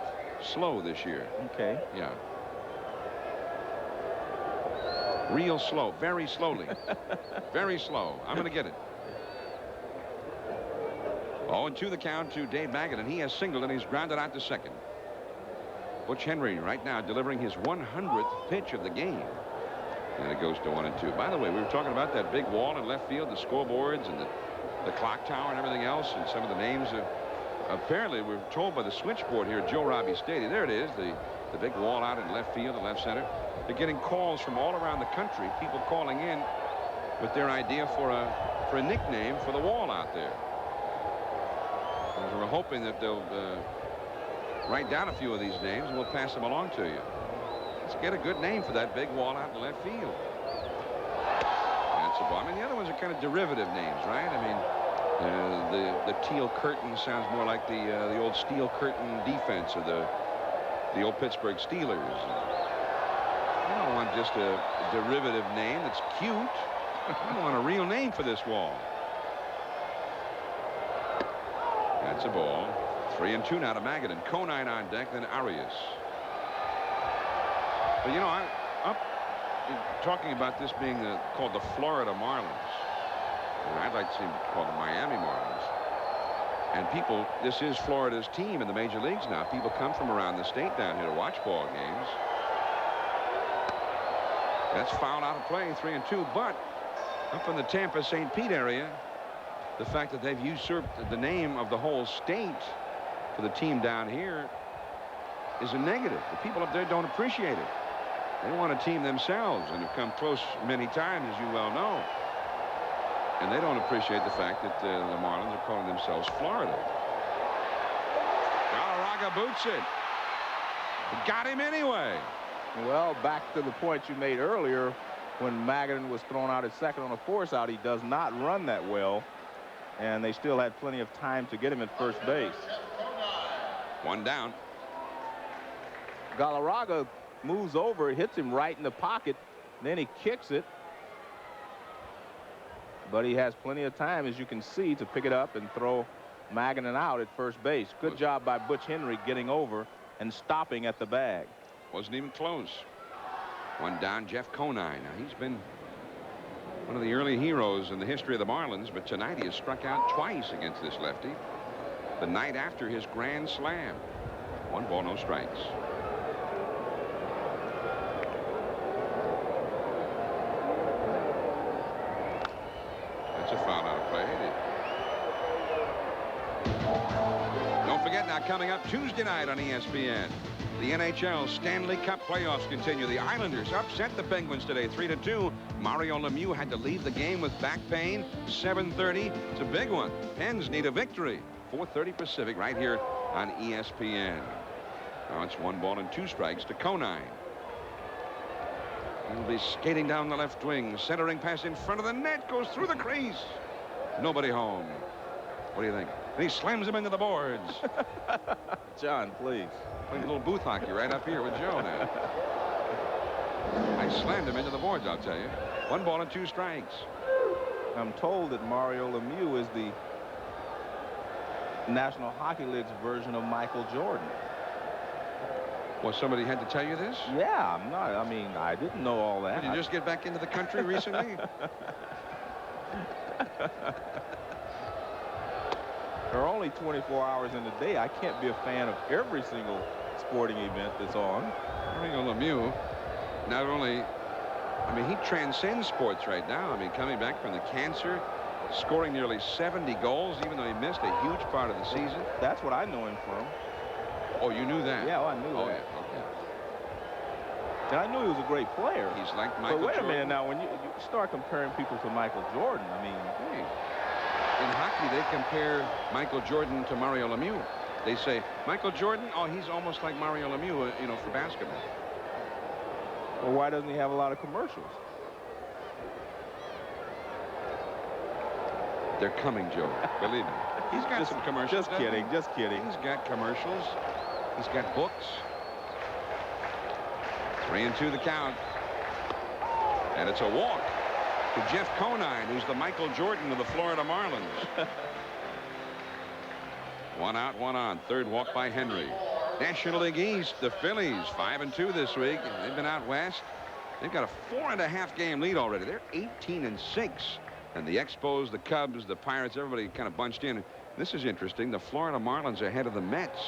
slow this year. Okay. Yeah. Real slow. Very slowly. Very slow. I'm going to get it. 0-2 the count to Dave Magadan. He has singled and he's grounded out to second. Butch Henry right now delivering his 100th pitch of the game. And it goes to 1-2. By the way, we were talking about that big wall in left field, the scoreboards and the clock tower and everything else, and some of the names. Apparently, we're told by the switchboard here at Joe Robbie Stadium. There it is, the big wall out in left field and left center. They're getting calls from all around the country, people calling in with their idea for a nickname for the wall out there. And we're hoping that they'll write down a few of these names and we'll pass them along to you. Let's get a good name for that big wall out in left field. That's a ball. I mean, the other ones are kind of derivative names, right? I mean, the teal curtain sounds more like the old steel curtain defense of the old Pittsburgh Steelers. I don't want just a derivative name that's cute. I want a real name for this wall. That's a ball. 3-2 now to Magadan. Conine on deck, then Arias. But you know, I'm talking about this being called the Florida Marlins. And I'd like to see them called the Miami Marlins. And people, this is Florida's team in the major leagues now. People come from around the state down here to watch ball games. That's fouled out of play, 3-2. But up in the Tampa St. Pete area, the fact that they've usurped the name of the whole state for the team down here is a negative. The people up there don't appreciate it. They want a team themselves and have come close many times, as you well know. And they don't appreciate the fact that the Marlins are calling themselves Florida. Galarraga boots it. Got him anyway. Well, back to the point you made earlier, when Magadan was thrown out at second on a force out, he does not run that well. And they still had plenty of time to get him at first base. 1 down. Galarraga moves over, it hits him right in the pocket, then he kicks it. But he has plenty of time, as you can see, to pick it up and throw Magadan out at first base. Good job by Butch Henry getting over and stopping at the bag. Wasn't even close. 1 down, Jeff Conine. Now, he's been one of the early heroes in the history of the Marlins, but tonight he has struck out twice against this lefty the night after his grand slam. 1 ball, no strikes. That's a foul out of play. that now coming up Tuesday night on ESPN. The NHL Stanley Cup playoffs continue. The Islanders upset the Penguins today 3-2. Mario Lemieux had to leave the game with back pain. 7:30. It's a big one. Pens need a victory. 4:30 Pacific right here on ESPN. Now it's 1-2 strikes to Conine. He'll be skating down the left wing. Centering pass in front of the net. Goes through the crease. Nobody home. What do you think? And he slams him into the boards. John, please. Playing a little booth hockey right up here with Joe now. I slammed him into the boards, I'll tell you. 1-2 strikes. I'm told that Mario Lemieux is the National Hockey League's version of Michael Jordan. Well, somebody had to tell you this? Yeah, I mean, I didn't know all that. Did you just get back into the country recently? There are only 24 hours in a day. I can't be a fan of every single sporting event that's on. Mario Lemieux, not only, I mean, he transcends sports right now. I mean, coming back from the cancer, scoring nearly 70 goals, even though he missed a huge part of the season. That's what I know him from. Oh, you knew that? Yeah, well, I knew that. Yeah, okay. And I knew he was a great player. He's like Michael But wait Jordan. a minute now, when you start comparing people to Michael Jordan, I mean, Hey, in hockey, they compare Michael Jordan to Mario Lemieux. They say, Michael Jordan, oh, he's almost like Mario Lemieux, you know, for basketball. well, why doesn't he have a lot of commercials? They're coming, Joe. Believe me. He's got some commercials. Just kidding, just kidding. He's got commercials. He's got books. 3-2 the count. And it's a walk to Jeff Conine, who's the Michael Jordan of the Florida Marlins. 1 out, 1 on. Third walk by Henry. National League East, the Phillies 5-2 this week. They've been out west. They've got a 4.5 game lead already. They're 18-6. And the Expos, the Cubs, the Pirates, everybody kind of bunched in. This is interesting. The Florida Marlins are ahead of the Mets.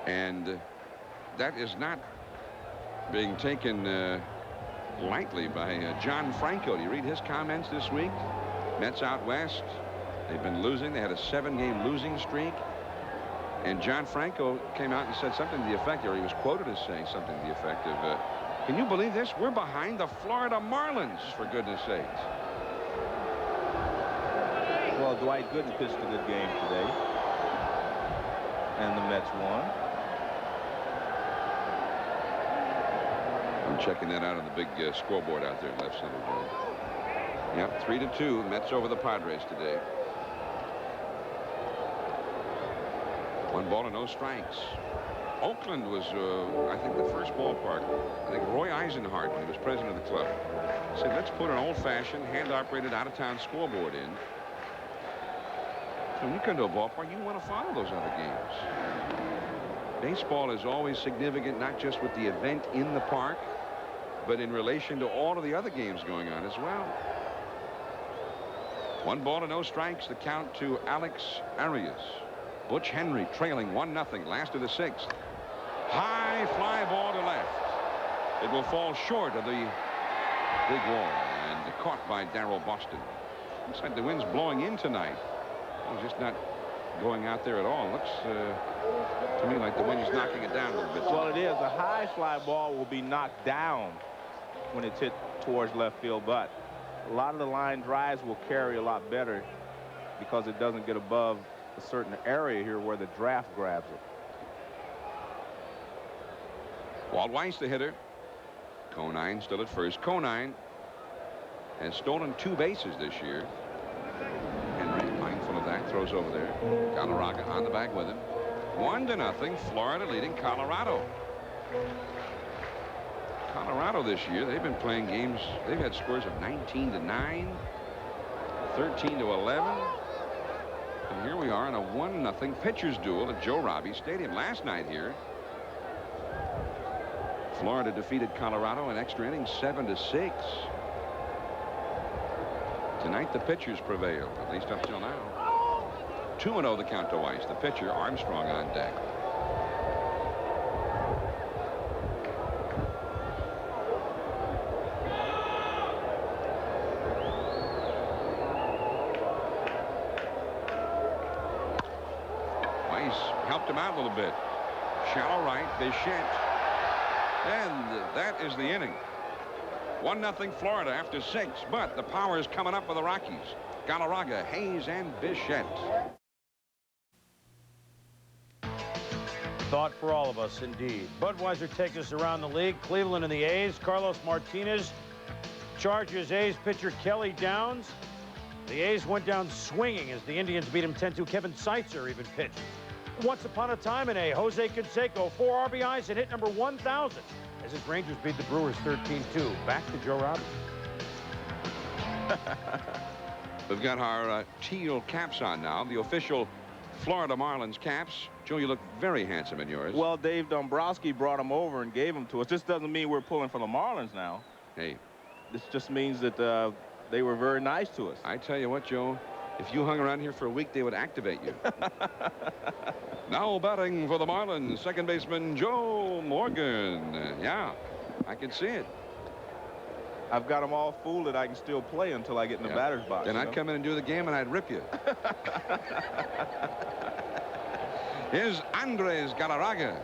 And that is not being taken lightly by John Franco. Do you read his comments this week? Mets out west. They've been losing. They had a 7-game losing streak. And John Franco came out and said something to the effect, or he was quoted as saying something to the effect of, can you believe this? We're behind the Florida Marlins, for goodness sakes. Well, Dwight Gooden pitched a good game today. And the Mets won. I'm checking that out on the big scoreboard out there in left center, Joe. Yep, 3-2. Mets over the Padres today. 1-0 strikes. Oakland was, I think, the first ballpark. I think Roy Eisenhart, when he was president of the club, said, let's put an old-fashioned, hand-operated, out-of-town scoreboard in. So when you come to a ballpark, you want to follow those other games. Baseball is always significant, not just with the event in the park, but in relation to all of the other games going on as well. 1-0 strikes. The count to Alex Arias. Butch Henry trailing 1-0. Last of the 6th. High fly ball to left. It will fall short of the big wall and caught by Darrell Boston. Looks like the wind's blowing in tonight. It's just not going out there at all. Looks to me like the wind's knocking it down a little bit. Well, it is. A high fly ball will be knocked down when it's hit towards left field, but a lot of the line drives will carry a lot better because it doesn't get above a certain area here where the draft grabs it. Walt Weiss, the hitter. Conine still at first. Conine has stolen 2 bases this year. Henry, mindful of that, throws over there. Galarraga on the bag with him. 1-0. Florida leading Colorado. Colorado this year, they've been playing games. They've had scores of 19-9, 13-11. And here we are in a 1-0 pitchers duel at Joe Robbie Stadium. Last night here, Florida defeated Colorado in extra innings 7-6. Tonight the pitchers prevailed, at least up till now. 2-0 the count to Weiss. The pitcher, Armstrong, on deck. he's helped him out a little bit. Shallow right, Bichette. And that is the inning. 1-0 Florida after 6, but the power is coming up for the Rockies. Galarraga, Hayes, and Bichette. Thought for all of us, indeed. Budweiser takes us around the league. Cleveland and the A's. Carlos Martinez charges A's pitcher Kelly Downs. The A's went down swinging as the Indians beat him 10-2. Kevin Seitzer even pitched. Once upon a time in A, Jose Canseco, 4 RBIs and hit number 1,000 as his Rangers beat the Brewers 13-2. Back to Joe Robbie. We've got our teal caps on now, the official Florida Marlins caps. Joe, you look very handsome in yours. Well, Dave Dombrowski brought them over and gave them to us. This doesn't mean we're pulling for the Marlins now. Hey. This just means that they were very nice to us. I tell you what, Joe, if you hung around here for a week, they would activate you. Now batting for the Marlins, second baseman Joe Morgan. Yeah, I can see it. I've got them all fooled that I can still play until I get in the batter's box. Then I'd come in and do the game and I'd rip you. Here's Andres Galarraga,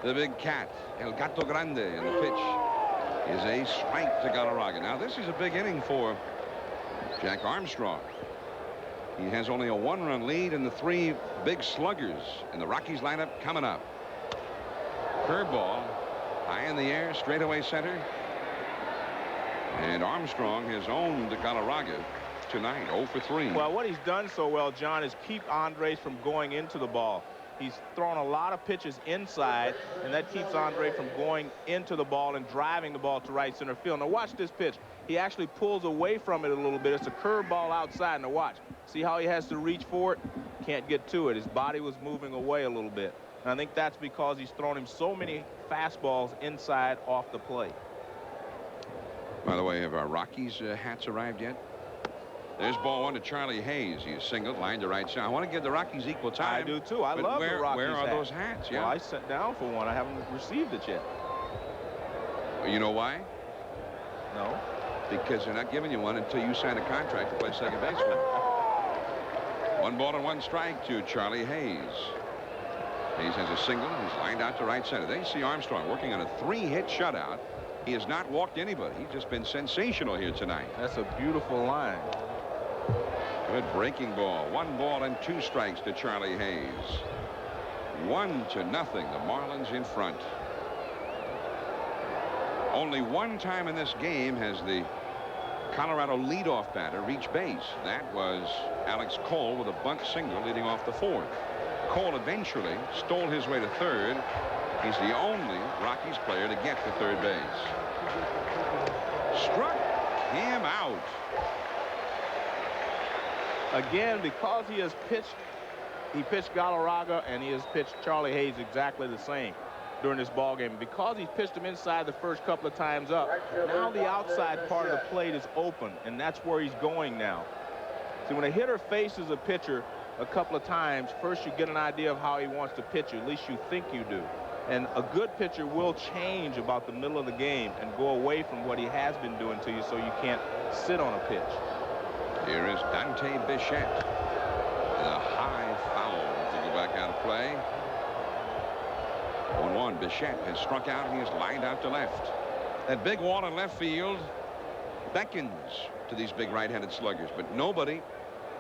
the big cat, El Gato Grande, and the pitch is a strike to Galarraga. Now this is a big inning for Jack Armstrong. He has only a 1-run lead in the 3 big sluggers in the Rockies lineup coming up. Curveball high in the air, straightaway center. And Armstrong has owned Galarraga tonight, 0 for 3. Well, what he's done so well, John, is keep Andres from going into the ball. He's thrown a lot of pitches inside, and that keeps Andre from going into the ball and driving the ball to right center field. Now watch this pitch. He actually pulls away from it a little bit. It's a curveball outside. Now watch. See how he has to reach for it? Can't get to it. His body was moving away a little bit. And I think that's because he's thrown him so many fastballs inside off the plate. By the way, have our Rockies hats arrived yet? There's ball 1 to Charlie Hayes. He's singled, line to right side. I want to give the Rockies equal time. I do too. I love the Rockies. Where are those hats? Yeah. Well, I sent down for one. I haven't received it yet. You know why? No. Because they're not giving you one until you sign a contract to play second base with them. 1 ball and 1 strike to Charlie Hayes. Hayes has a single. He's lined out to right center. They see Armstrong working on a 3-hit shutout. He has not walked anybody. He's just been sensational here tonight. That's a beautiful line. Good breaking ball. 1 ball and 2 strikes to Charlie Hayes. 1-0. The Marlins in front. Only 1 time in this game has the Colorado leadoff batter reached base. That was Alex Cole with a bunt single leading off the 4th. Cole eventually stole his way to 3rd. He's the only Rockies player to get to 3rd base. Struck him out. Again, because he pitched Galarraga and he has pitched Charlie Hayes exactly the same during this ball game. Because he's pitched him inside the first couple of times up, now the outside part of the plate is open, and that's where he's going now. See, when a hitter faces a pitcher a couple of times, first you get an idea of how he wants to pitch you. At least you think you do. And a good pitcher will change about the middle of the game and go away from what he has been doing to you so you can't sit on a pitch. Here is Dante Bichette. And a high foul to go back out of play. 1-1. Bichette has struck out and he is lined out to left. That big wall in left field beckons to these big right-handed sluggers, but nobody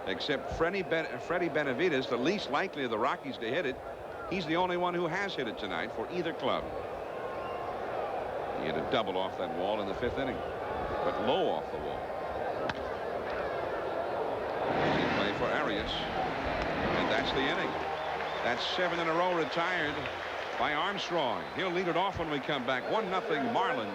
except Freddie Benavides, the least likely of the Rockies to hit it. He's the only one who has hit it tonight for either club. He hit a double off that wall in the 5th inning, but low off the wall. Easy play for Arias, and that's the inning. That's 7 in a row retired by Armstrong. He'll lead it off when we come back. 1-0 Marlins.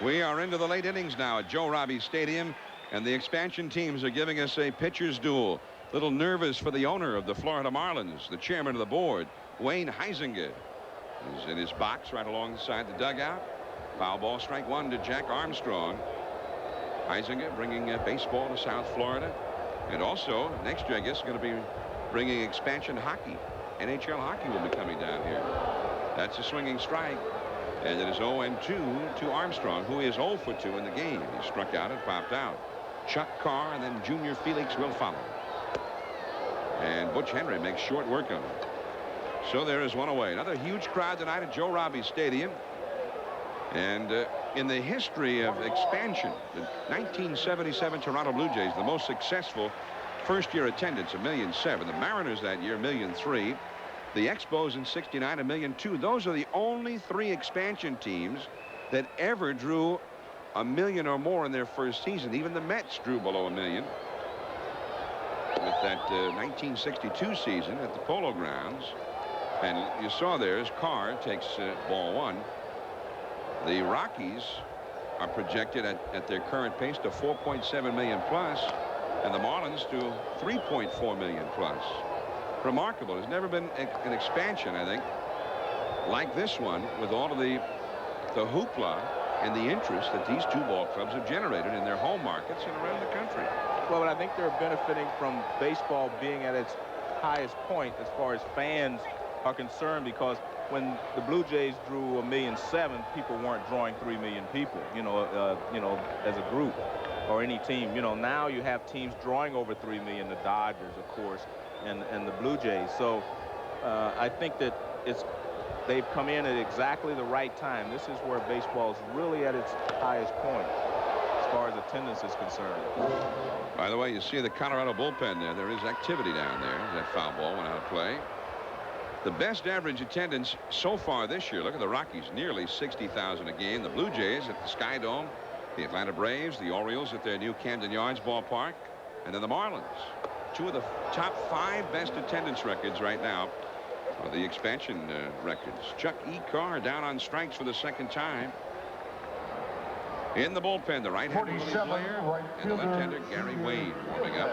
We are into the late innings now at Joe Robbie Stadium, and the expansion teams are giving us a pitcher's duel. Little nervous for the owner of the Florida Marlins, the chairman of the board, Wayne Huizenga, is in his box right alongside the dugout. Foul ball, strike 1 to Jack Armstrong. Huizenga bringing baseball to South Florida, and also next year I guess going to be bringing expansion hockey. NHL hockey will be coming down here. That's a swinging strike, and it is 0-2 to Armstrong, who is 0 for 2 in the game. He struck out and popped out. Chuck Carr and then Junior Felix will follow. And Butch Henry makes short work of him. So there is one away. Another huge crowd tonight at Joe Robbie Stadium. And in the history of expansion, the 1977 Toronto Blue Jays, the most successful first-year attendance, 1.7 million. The Mariners that year, 1.3 million. The Expos in '69, 1.2 million. Those are the only 3 expansion teams that ever drew 1 million or more in their first season. Even the Mets drew below 1 million. With that 1962 season at the Polo Grounds. And you saw there as Carr takes ball 1. The Rockies are projected at their current pace to 4.7 million plus, and the Marlins to 3.4 million plus. Remarkable. There's never been an expansion, I think, like this one, with all of the hoopla and the interest that these 2 ball clubs have generated in their home markets and around the country. Well, but I think they're benefiting from baseball being at its highest point as far as fans are concerned, because when the Blue Jays drew 1.7 million, people weren't drawing 3 million people, you know, as a group or any team. You know, now you have teams drawing over 3 million, the Dodgers, of course, and the Blue Jays. So I think that they've come in at exactly the right time. This is where baseball is really at its highest point as far as attendance is concerned. By the way, you see the Colorado bullpen there. There is activity down there. That foul ball went out of play. The best average attendance so far this year. Look at the Rockies, nearly 60,000 a game. The Blue Jays at the Sky Dome, the Atlanta Braves, the Orioles at their new Camden Yards ballpark, and then the Marlins. 2 of the top 5 best attendance records right now are the expansion records. Chuck E. Carr down on strikes for the 2nd time. In the bullpen, the right-hander Willie Blair and the left-hander Gary Wade warming up.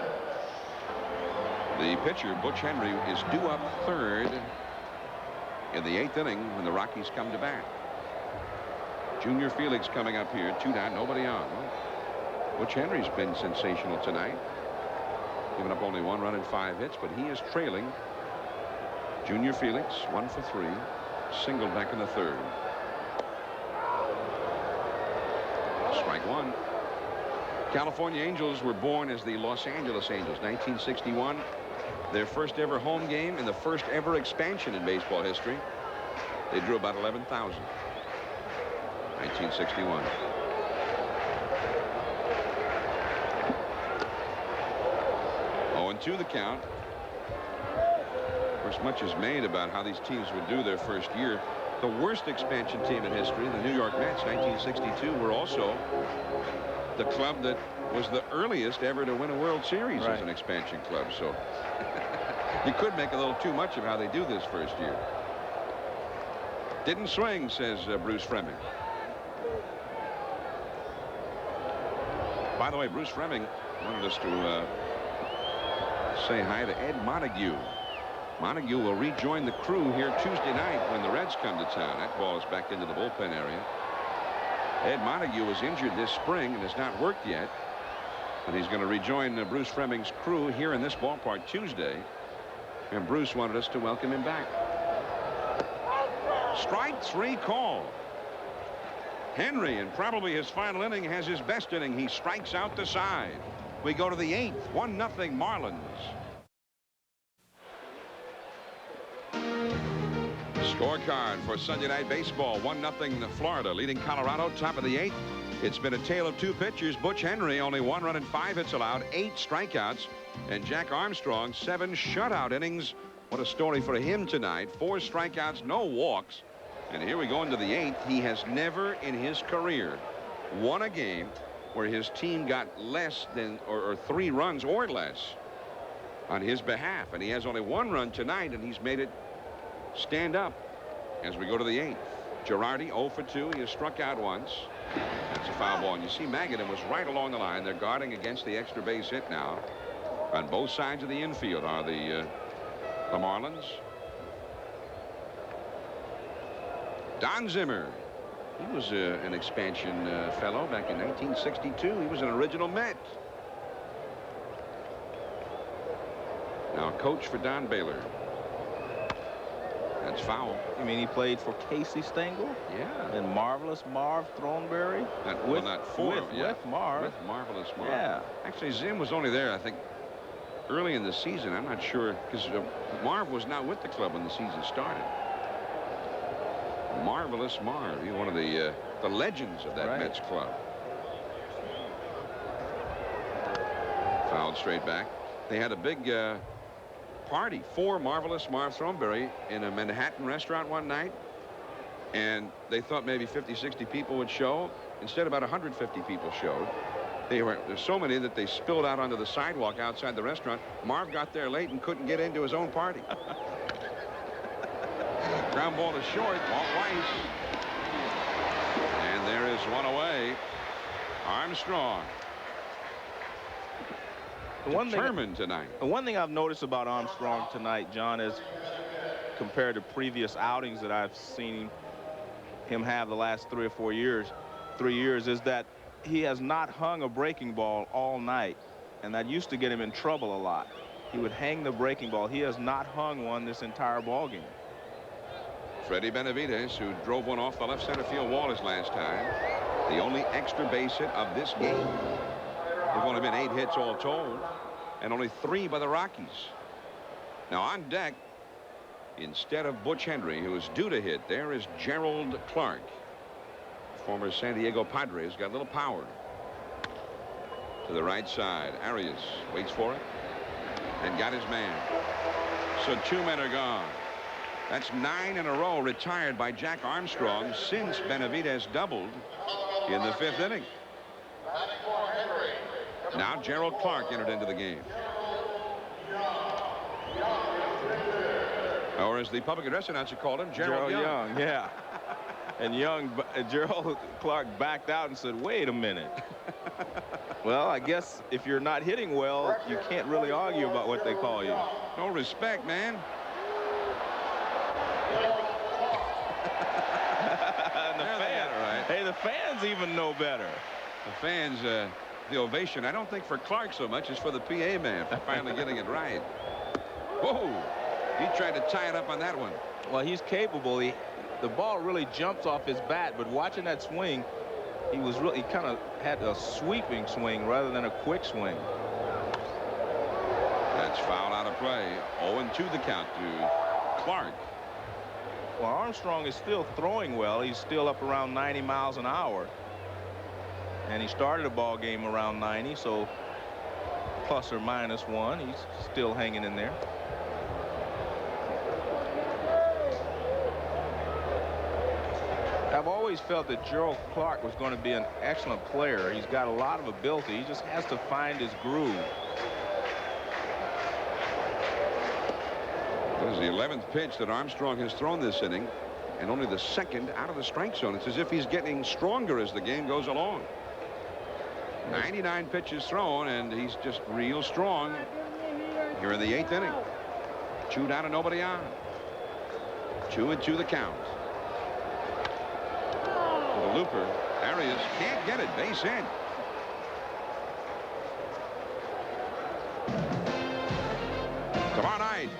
The pitcher, Butch Henry, is due up 3rd in the 8th inning when the Rockies come to bat. Junior Felix coming up here, 2 down, nobody on. Well, Butch Henry's been sensational tonight, giving up only 1 run and 5 hits, but he is trailing Junior Felix 1 for 3, singled back in the 3rd. Strike 1. California Angels were born as the Los Angeles Angels, 1961. Their first ever home game in the first ever expansion in baseball history. They drew about 11,000. 1961. Oh, and 2 the count. Of course, much is made about how these teams would do their first year. The worst expansion team in history, the New York Mets, 1962, were also the club that was the earliest ever to win a World Series as an expansion club. So you could make a little too much of how they do this first year. Didn't swing, says Bruce Fleming. By the way, Bruce Fleming wanted us to say hi to Ed Montague. Montague will rejoin the crew here Tuesday night when the Reds come to town. That ball is back into the bullpen area. Ed Montague was injured this spring and has not worked yet. But he's going to rejoin Bruce Fleming's crew here in this ballpark Tuesday. And Bruce wanted us to welcome him back. Strike 3 call. Henry, in probably his final inning, has his best inning. He strikes out the side. We go to the 8th. 1-0 Marlins. Scorecard for Sunday Night Baseball. 1-0 Florida leading Colorado, top of the 8th. It's been a tale of 2 pitchers. Butch Henry, only 1 run and 5 hits allowed, 8 strikeouts. And Jack Armstrong, 7 shutout innings. What a story for him tonight. 4 strikeouts, no walks. And here we go into the 8th. He has never in his career won a game where his team got less than or 3 runs or less on his behalf. And he has only 1 run tonight, and he's made it stand up as we go to the 8th. Girardi 0 for 2. He has struck out once. That's a foul ball. And you see Magadan was right along the line. They're guarding against the extra base hit now. On both sides of the infield are the Marlins. Don Zimmer. He was an expansion fellow back in 1962. He was an original Met. Now coach for Don Baylor. That's foul. You mean he played for Casey Stengel? Yeah. And Marvelous Marv Thornberry? Not for. With Marv. With Marvelous Marv. Yeah. Actually, Zim was only there, I think, early in the season. I'm not sure, because Marv was not with the club when the season started. Marvelous Marv, one of the legends of that Mets club. Fouled straight back. They had a big party for Marvelous Marv Throneberry in a Manhattan restaurant one night, and they thought maybe 50-60 people would show. Instead, about 150 people showed. There's so many that they spilled out onto the sidewalk outside the restaurant. Marv got there late and couldn't get into his own party. Ground ball to short. Walt Weiss. And there is one away. Armstrong. Determined tonight. The one thing I've noticed about Armstrong tonight, John, is compared to previous outings that I've seen him have the last 3 or 4 years, is that he has not hung a breaking ball all night, and that used to get him in trouble a lot. He would hang the breaking ball. He has not hung one this entire ball game. Freddie Benavidez, who drove one off the left center field wall his last time, the only extra base hit of this game. There've only been 8 hits all told, and only 3 by the Rockies. Now on deck, instead of Butch Henry, who is due to hit, there is Gerald Clark. Former San Diego Padres, got a little power. To the right side, Arias waits for it and got his man. So 2 men are gone. That's 9 in a row retired by Jack Armstrong since Benavidez doubled in the 5th inning. Now Gerald Clark entered into the game. Or as the public address announcer called him, Gerald Young. Yeah. And Gerald Clark backed out and said, wait a minute. Well, I guess if you're not hitting well, you can't really argue about what they call you. No respect, man. And the fans, right. Hey, the fans even know better. The fans, the ovation, I don't think for Clark so much as for the PA man for finally getting it right. Whoa! He tried to tie it up on that one. Well, he's capable. The ball really jumps off his bat, but watching that swing, he kind of had a sweeping swing rather than a quick swing. That's foul out of play. 0-2 the count to Clark. Well, Armstrong is still throwing well. He's still up around 90 miles an hour. And he started a ball game around 90, so plus or minus 1. He's still hanging in there. I've always felt that Gerald Clark was going to be an excellent player. He's got a lot of ability. He just has to find his groove. This is the 11th pitch that Armstrong has thrown this inning, and only the 2nd out of the strike zone. It's as if he's getting stronger as the game goes along. 99 pitches thrown, and he's just real strong here in the 8th inning. 2 down and nobody on. 2-2 the count. To the looper. Arias can't get it. Base hit. Tomorrow night,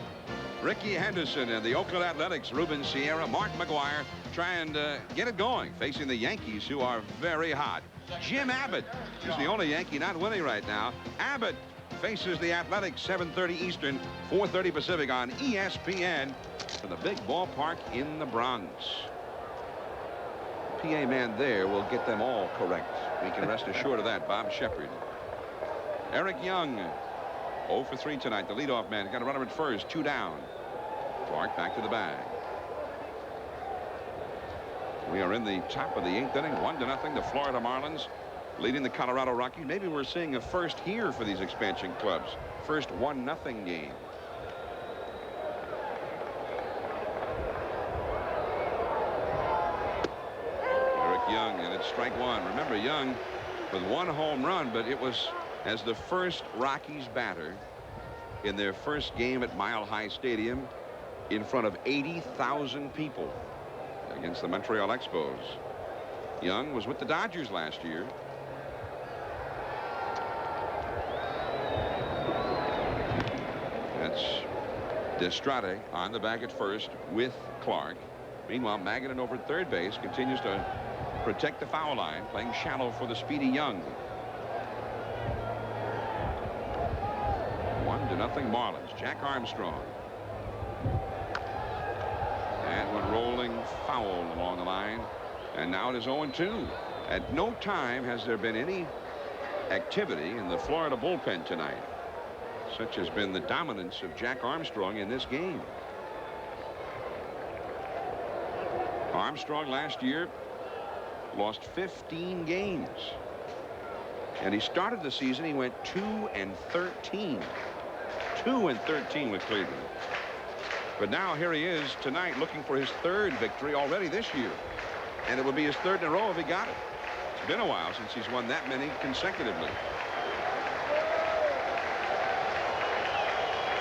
Ricky Henderson and the Oakland Athletics, Ruben Sierra, Mark McGuire, try and get it going, facing the Yankees, who are very hot. Jim Abbott is the only Yankee not winning right now. Abbott faces the Athletics, 7:30 Eastern, 4:30 Pacific on ESPN from the big ballpark in the Bronx. The PA man there will get them all correct. We can rest assured of that. Bob Shepard. Eric Young, 0 for 3 tonight. The leadoff man got a runner at first, 2 down. Clark back to the bag. We are in the top of the 8th inning, 1-0. The Florida Marlins leading the Colorado Rockies. Maybe we're seeing a first here for these expansion clubs. First 1-0 game. Eric Young, and it's strike 1. Remember, Young with 1 home run, but it was as the first Rockies batter in their first game at Mile High Stadium in front of 80,000 people against the Montreal Expos. Young was with the Dodgers last year. That's Destrade on the bag at first with Clark. Meanwhile, Magadan over at third base continues to protect the foul line, playing shallow for the speedy Young. 1-0 2-0 Marlins. Jack Armstrong. And went rolling foul along the line. And now it is 0-2. At no time has there been any activity in the Florida bullpen tonight. Such has been the dominance of Jack Armstrong in this game. Armstrong last year lost 15 games. And he started the season, he went 2-13. 2-13 with Cleveland. But now here he is tonight looking for his 3rd victory already this year. And it would be his 3rd in a row if he got it. It's been a while since he's won that many consecutively.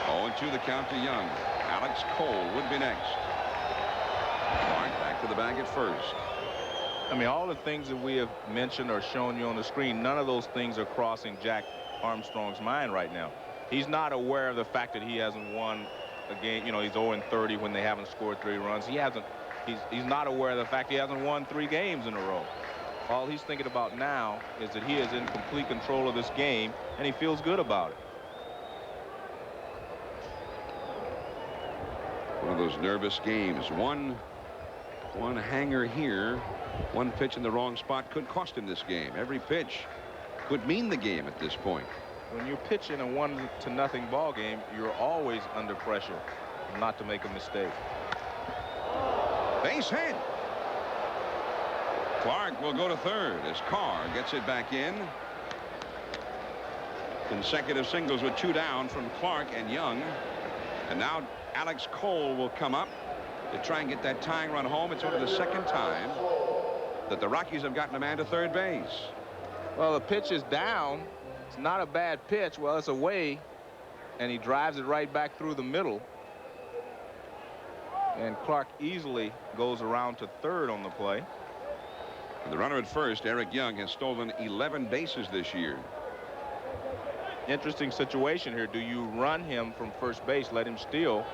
0-2 the count to Young. Alex Cole would be next. Clark back to the bag at first. I mean, all the things that we have mentioned or shown you on the screen, none of those things are crossing Jack Armstrong's mind right now. He's not aware of the fact that he hasn't won a game. You know, he's 0-30 when they haven't scored 3 runs. He's not aware of the fact he hasn't won 3 games in a row. All he's thinking about now is that he is in complete control of this game, and he feels good about it. One of those nervous games. One hanger here, one pitch in the wrong spot could cost him this game. Every pitch could mean the game at this point. When you're pitching a 1-0 ball game, you're always under pressure not to make a mistake. Base hit. Clark will go to 3rd as Carr gets it back in. Consecutive singles with 2 down from Clark and Young. And now Alex Cole will come up to try and get that tying run home. It's only the 2nd time that the Rockies have gotten a man to 3rd base. Well, the pitch is down. It's not a bad pitch. Well, it's away, and he drives it right back through the middle. And Clark easily goes around to 3rd on the play. And the runner at first, Eric Young, has stolen 11 bases this year. Interesting situation here. Do you run him from first base, let him steal,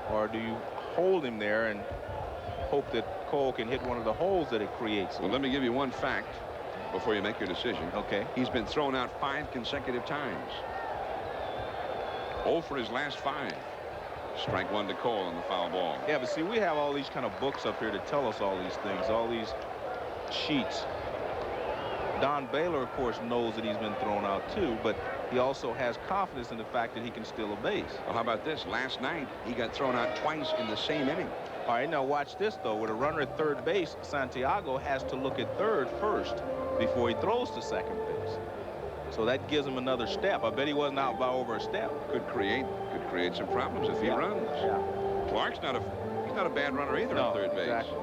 or do you hold him there and hope that Cole can hit one of the holes that it creates? Well, let me give you one fact before you make your decision. Okay. He's been thrown out 5 consecutive times. 0 for his last 5. Strike 1 to Cole on the foul ball. Yeah, but see, we have all these kind of books up here to tell us all these things, all these sheets. Don Baylor, of course, knows that he's been thrown out too, but he also has confidence in the fact that he can steal a base. Well, how about this? Last night, he got thrown out twice in the same inning. All right, now watch this, though. With a runner at 3rd base, Santiago has to look at 3rd first before he throws to 2nd base. So that gives him another step. I bet he wasn't out by over a step. Could create some problems if he runs. Yeah. Clark's not a bad runner either at 3rd base. Exactly.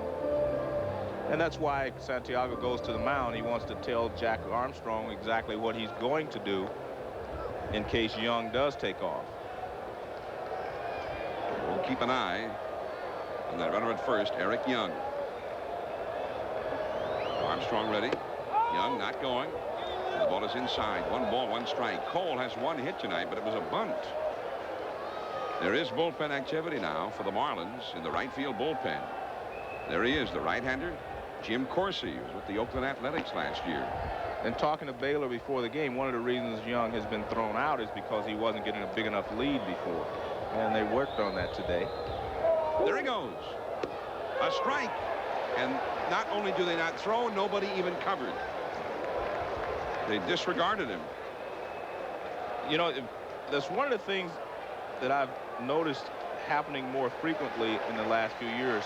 And that's why Santiago goes to the mound. He wants to tell Jack Armstrong exactly what he's going to do in case Young does take off. We'll keep an eye on that runner at first, Eric Young. Armstrong ready. Young not going. The ball is inside. 1 ball, 1 strike. Cole has 1 hit tonight, but it was a bunt. There is bullpen activity now for the Marlins in the right field bullpen. There he is, the right-hander, Jim Corsi, who was with the Oakland Athletics last year. And talking to Baylor before the game, one of the reasons Young has been thrown out is because he wasn't getting a big enough lead before. And they worked on that today. There he goes. A strike. And not only do they not throw, nobody even covered. They disregarded him. You know, that's one of the things that I've noticed happening more frequently in the last few years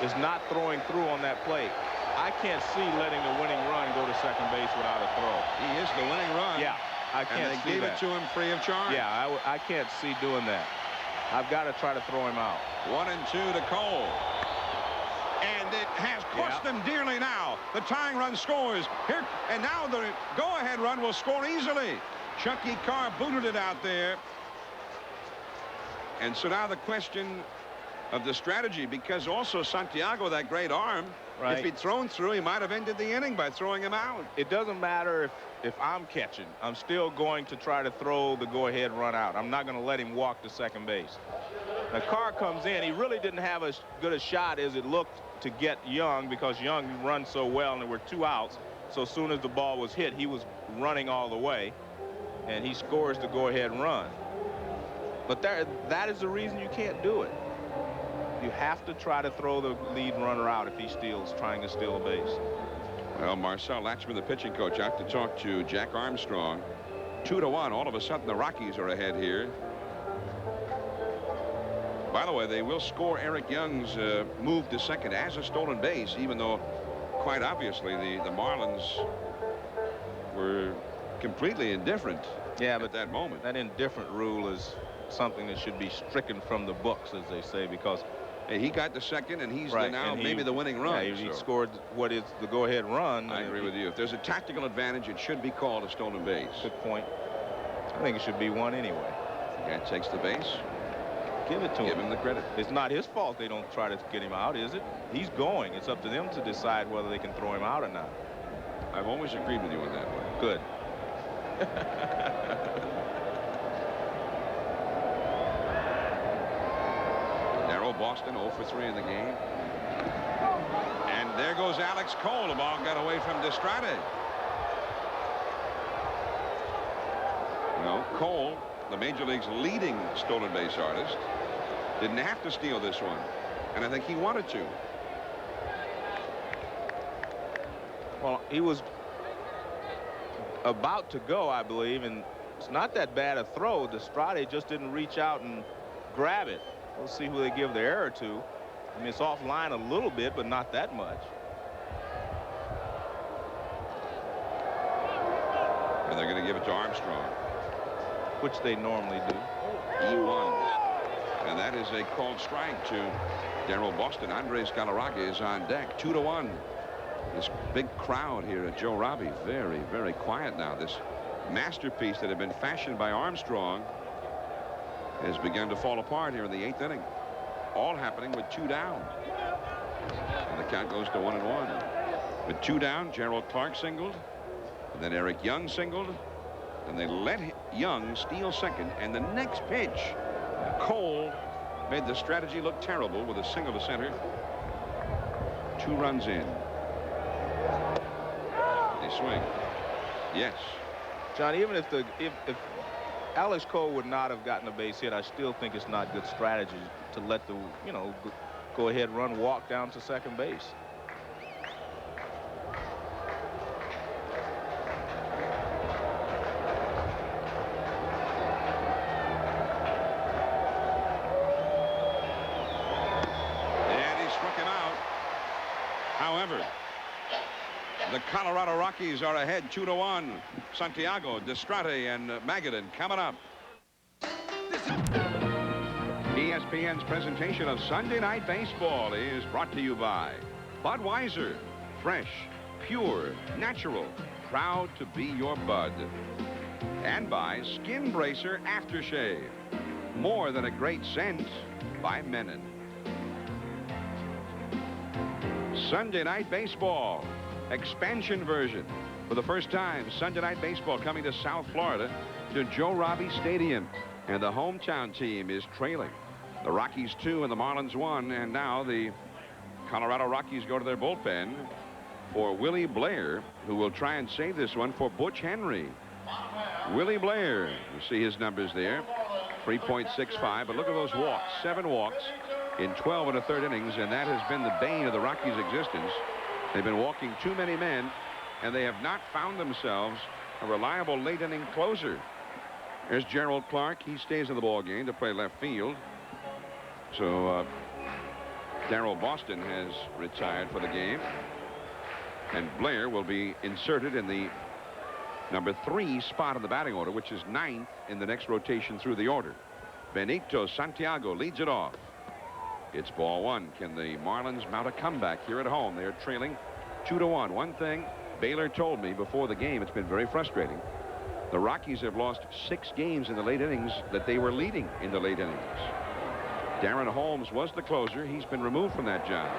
is not throwing through on that play. I can't see letting the winning run go to 2nd base without a throw. He is the winning run. Yeah, I can't see that. And they gave it to him free of charge. Yeah, I can't see doing that. I've got to try to throw him out. 1-2 to Cole. And it has cost them dearly now. The tying run scores. Here, and now the go-ahead run will score easily. Chucky Carr booted it out there. And so now the question of the strategy, because also Santiago, that great arm, if he'd thrown through, he might have ended the inning by throwing him out. It doesn't matter if I'm catching. I'm still going to try to throw the go-ahead run out. I'm not going to let him walk to 2nd base. The Carr comes in. He really didn't have as good a shot as it looked to get Young, because Young runs so well and there were 2 outs. So as soon as the ball was hit, he was running all the way, and he scores the go-ahead run. But that is the reason you can't do it. You have to try to throw the lead runner out if he trying to steal a base. Well, Marcel Latchman, the pitching coach, out to talk to Jack Armstrong. 2-1. All of a sudden, the Rockies are ahead here. By the way, they will score Eric Young's move to second as a stolen base, even though quite obviously the Marlins were completely indifferent at that moment. That indifferent rule is something that should be stricken from the books, as they say, because he got the second, and he's now maybe the winning run. Yeah, he scored what is the go-ahead run. I agree with you. If there's a tactical advantage, it should be called a stolen base. Good point. I think it should be one anyway. Guy takes the base. Give it to him. Give him the credit. It's not his fault they don't try to get him out, is it? He's going. It's up to them to decide whether they can throw him out or not. I've always agreed with you on that one. Good. Boston 0 for 3 in the game. And there goes Alex Cole. The ball got away from Destrade. Well, Cole, the Major League's leading stolen base artist, didn't have to steal this one. And I think he wanted to. Well, he was about to go, I believe, and it's not that bad a throw. Destrade just didn't reach out and grab it. We'll see who they give the error to. I mean, it's offline a little bit, but not that much. And they're going to give it to Armstrong, which they normally do. E1. And that is a called strike to Darryl Boston. Andres Galarraga is on deck. 2-1. This big crowd here at Joe Robbie, very, very quiet now. This masterpiece that had been fashioned by Armstrong has begun to fall apart here in the 8th inning. All happening with 2 down. And the count goes to 1-1. With 2 down, Gerald Clark singled. And then Eric Young singled. And they let Young steal second. And the next pitch, Cole made the strategy look terrible with a single to center. 2 runs in. They swing. Yes. John, even if Alex Cole would not have gotten a base hit, I still think it's not good strategy to let the, go ahead run walk down to second base. And he struck him out. However, the Colorado Rockies are ahead 2-1. Santiago, Destrade, and Magadan coming up. ESPN's presentation of Sunday Night Baseball is brought to you by Budweiser. Fresh, pure, natural, proud to be your Bud. And by Skin Bracer Aftershave. More than a great scent, by Menon. Sunday Night Baseball. Expansion version. For the first time, Sunday Night Baseball coming to South Florida to Joe Robbie Stadium. And the hometown team is trailing. The Rockies 2 and the Marlins 1. And now the Colorado Rockies go to their bullpen for Willie Blair, who will try and save this one for Butch Henry. Willie Blair, you see his numbers there, 3.65. But look at those walks, 7 walks in 12 1/3 innings. And that has been the bane of the Rockies' existence. They've been walking too many men, and they have not found themselves a reliable late inning closer. There's Gerald Clark. He stays in the ball game to play left field. So Darryl Boston has retired for the game, and Blair will be inserted in the number 3 spot in the batting order, which is 9th in the next rotation through the order. Benito Santiago leads it off. It's ball 1. Can the Marlins mount a comeback here at home? They're trailing 2-1. One thing Baylor told me before the game, it's been very frustrating. The Rockies have lost 6 games in the late innings that they were leading in the late innings. Darren Holmes was the closer. He's been removed from that job.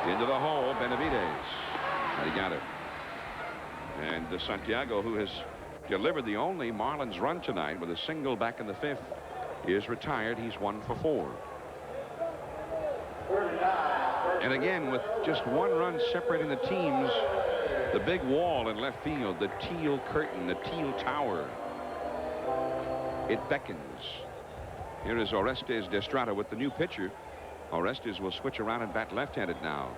Into the hole, Benavidez. And he got it. And Santiago, who has delivered the only Marlins run tonight with a single back in the 5th, is retired. He's 1 for 4. And again, with just 1 run separating the teams, the big wall in left field, the teal curtain, the teal tower, it beckons. Here is Orestes Destrada with the new pitcher. Orestes will switch around and bat left-handed now.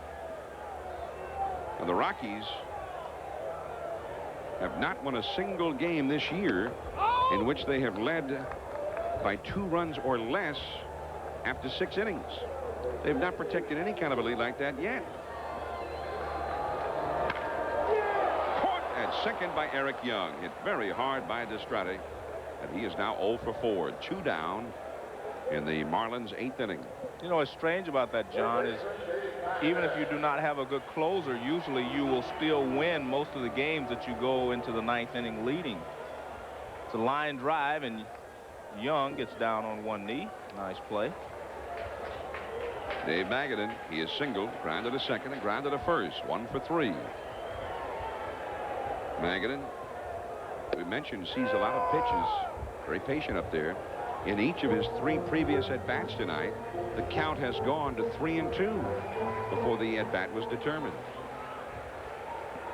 And the Rockies have not won a single game this year in which they have led by 2 runs or less after 6 innings. They've not protected any kind of a lead like that yet. Caught at second by Eric Young. Hit very hard by Destrade. And he is now 0 for 4. 2 down in the Marlins' 8th inning. You know, what's strange about that, John, is even if you do not have a good closer, usually you will still win most of the games that you go into the 9th inning leading. It's a line drive, and Young gets down on one knee. Nice play. Dave Magadan, he is singled, grounded to second, and grounded to first. 1 for 3. Magadan, we mentioned, sees a lot of pitches. Very patient up there. In each of his 3 previous at-bats tonight, the count has gone to 3-2 before the at-bat was determined.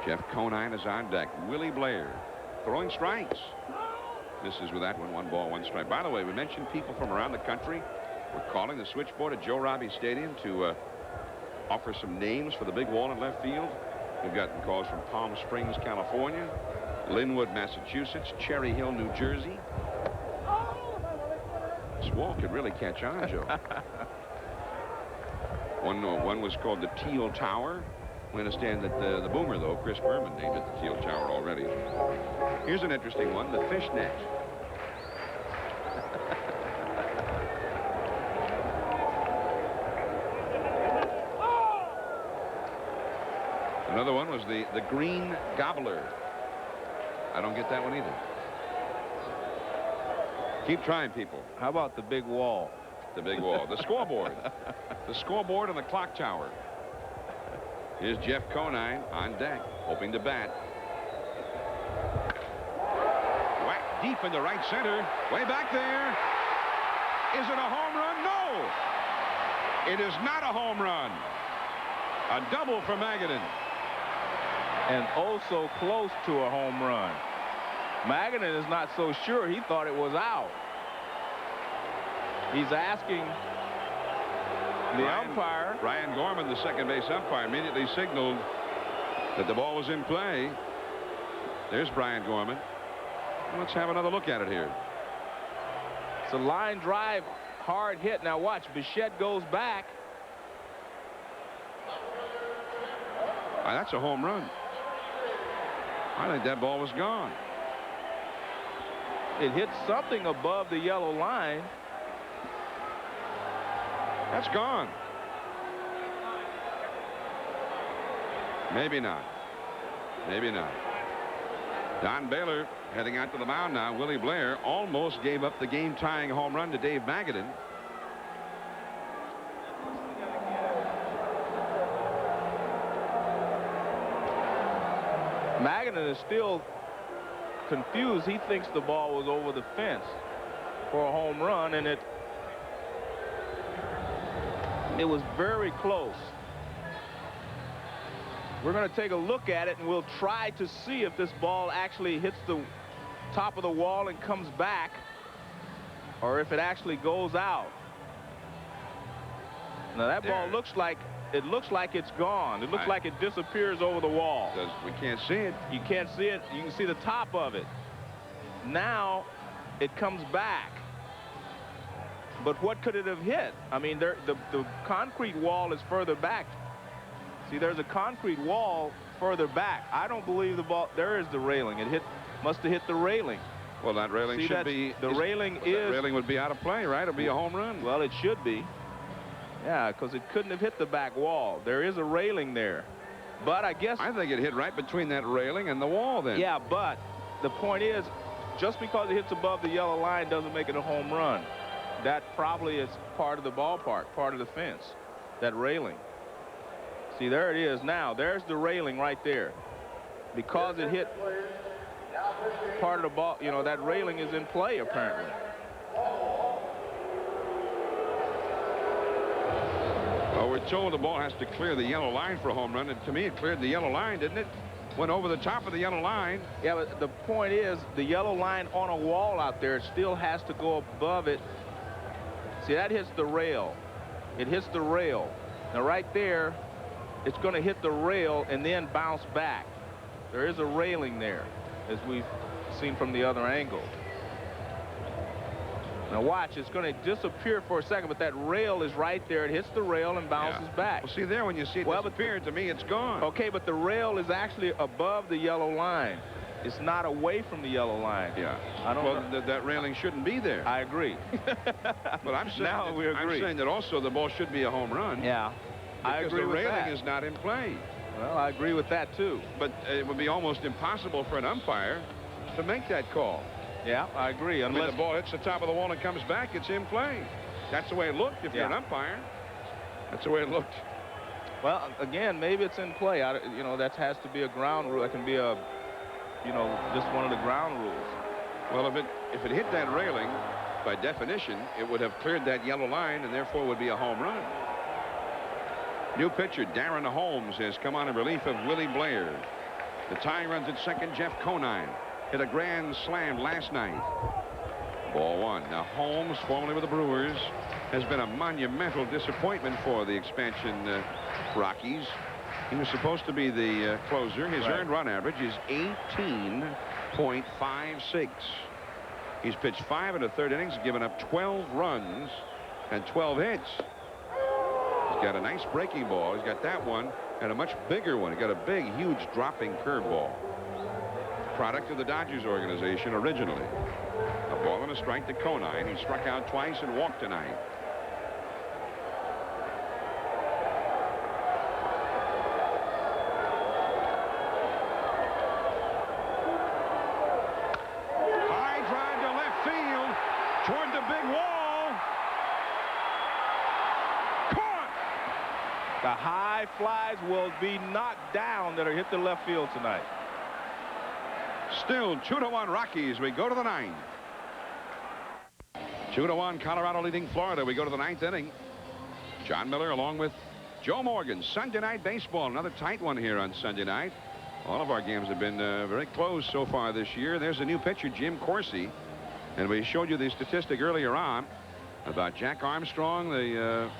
Jeff Conine is on deck. Willie Blair throwing strikes. Misses with that one. 1 ball, 1 strike. By the way, we mentioned people from around the country were calling the switchboard at Joe Robbie Stadium to offer some names for the big wall in left field. We've gotten calls from Palm Springs, California, Linwood, Massachusetts, Cherry Hill, New Jersey. This wall could really catch on, Joe. One was called the Teal Tower. We understand that the boomer, though, Chris Berman, named it the Teal Tower already. Here's an interesting one, the fish net. Another one was the green gobbler. I don't get that one either. Keep trying, people. How about the big wall? The big wall. The scoreboard. The scoreboard and the clock tower. Here's Jeff Conine on deck, hoping to bat. Whack deep into right center. Way back there. Is it a home run? No. It is not a home run. A double for Magadan. And oh so close to a home run. Magadan is not so sure. He thought it was out. He's asking the umpire. Ryan Gorman, the second base umpire, immediately signaled that the ball was in play. There's Brian Gorman. Let's have another look at it here. It's a line drive, hard hit. Now watch, Bichette goes back. That's a home run. I think that ball was gone. It hit something above the yellow line. That's gone. Maybe not. Maybe not. Don Baylor heading out to the mound now. Willie Blair almost gave up the game-tying home run to Dave Magadan. Magadan is still confused. He thinks the ball was over the fence for a home run, and it was very close. We're going to take a look at it, and we'll try to see if this ball actually hits the top of the wall and comes back, or if it actually goes out. Now that ball looks like it's gone. It looks like it disappears over the wall. We can't see it. You can't see it. You can see the top of it. Now it comes back. But what could it have hit? I mean, the concrete wall is further back. See, there's a concrete wall further back. I don't believe the ball. There is the railing. It must have hit the railing. Well, that railing should be. The railing is. That railing would be out of play, right? It'll be a home run. Well, it should be. Yeah, because it couldn't have hit the back wall. There is a railing there. But I guess. I think it hit right between that railing and the wall then. Yeah, but the point is, just because it hits above the yellow line doesn't make it a home run. That probably is part of the ballpark, part of the fence, that railing. See, there it is now. There's the railing right there. Because it hit part of the ball, you know, that railing is in play apparently. Well, we're told the ball has to clear the yellow line for a home run, and to me it cleared the yellow line, didn't it? Went over the top of the yellow line. Yeah, but the point is, the yellow line on a wall out there still has to go above it See, that hits the rail. It hits the rail. Now, right there, it's going to hit the rail and then bounce back. There is a railing there, as we've seen from the other angle. Now watch, it's going to disappear for a second, but that rail is right there. It hits the rail and bounces back. Well, see there, when you see it disappear, to me, it's gone. Okay, but the rail is actually above the yellow line. It's not away from the yellow line. Yeah. I don't know. That railing shouldn't be there. I agree. But I'm saying, now we agree. I'm saying that also the ball should be a home run. Yeah. I agree with that. The railing is not in play. Well, I agree with that, too. But it would be almost impossible for an umpire to make that call. Yeah, I agree. Unless the ball hits the top of the wall and comes back, it's in play. That's the way it looked if you're an umpire. That's the way it looked. Well, again, maybe it's in play. You know, that has to be a ground rule. That can be a, you know, just one of the ground rules. Well, if it hit that railing, by definition, it would have cleared that yellow line and therefore would be a home run. New pitcher Darren Holmes has come on in relief of Willie Blair. The tie runs at second. Jeff Conine hit a grand slam last night. Ball one. Now Holmes, formerly with the Brewers, has been a monumental disappointment for the expansion Rockies. He was supposed to be the closer. His earned run average is 18.56. He's pitched 5 1/3 innings, given up 12 runs and 12 hits. He's got a nice breaking ball. He's got that one and a much bigger one. He got a big, huge dropping curveball. Product of the Dodgers organization originally. A ball and a strike to Conine. He struck out twice and walked tonight. High drive to left field toward the big wall. Caught. The high flies will be knocked down that are hit the left field tonight. Still 2-1 Rockies. We go to the 9th. 2-1 Colorado leading Florida. We go to the 9th inning. John Miller along with Joe Morgan. Sunday night baseball. Another tight one here on Sunday night. All of our games have been very close so far this year. There's a new pitcher, Jim Corsi. And we showed you the statistic earlier on about Jack Armstrong, the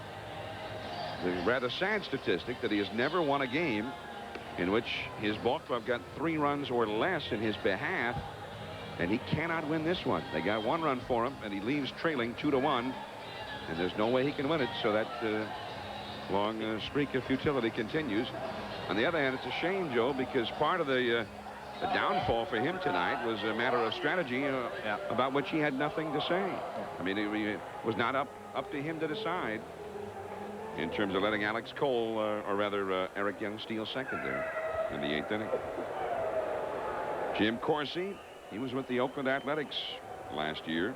rather sad statistic that he has never won a game in which his ball club got 3 runs or less in his behalf, and he cannot win this one. They got 1 run for him, and he leaves trailing 2-1, and there's no way he can win it. So that long streak of futility continues. On the other hand, it's a shame, Joe, because part of the downfall for him tonight was a matter of strategy about which he had nothing to say. I mean, it was not up to him to decide in terms of letting Alex Cole, or rather Eric Young, steal second there in the 8th inning. Jim Corsi, he was with the Oakland Athletics last year.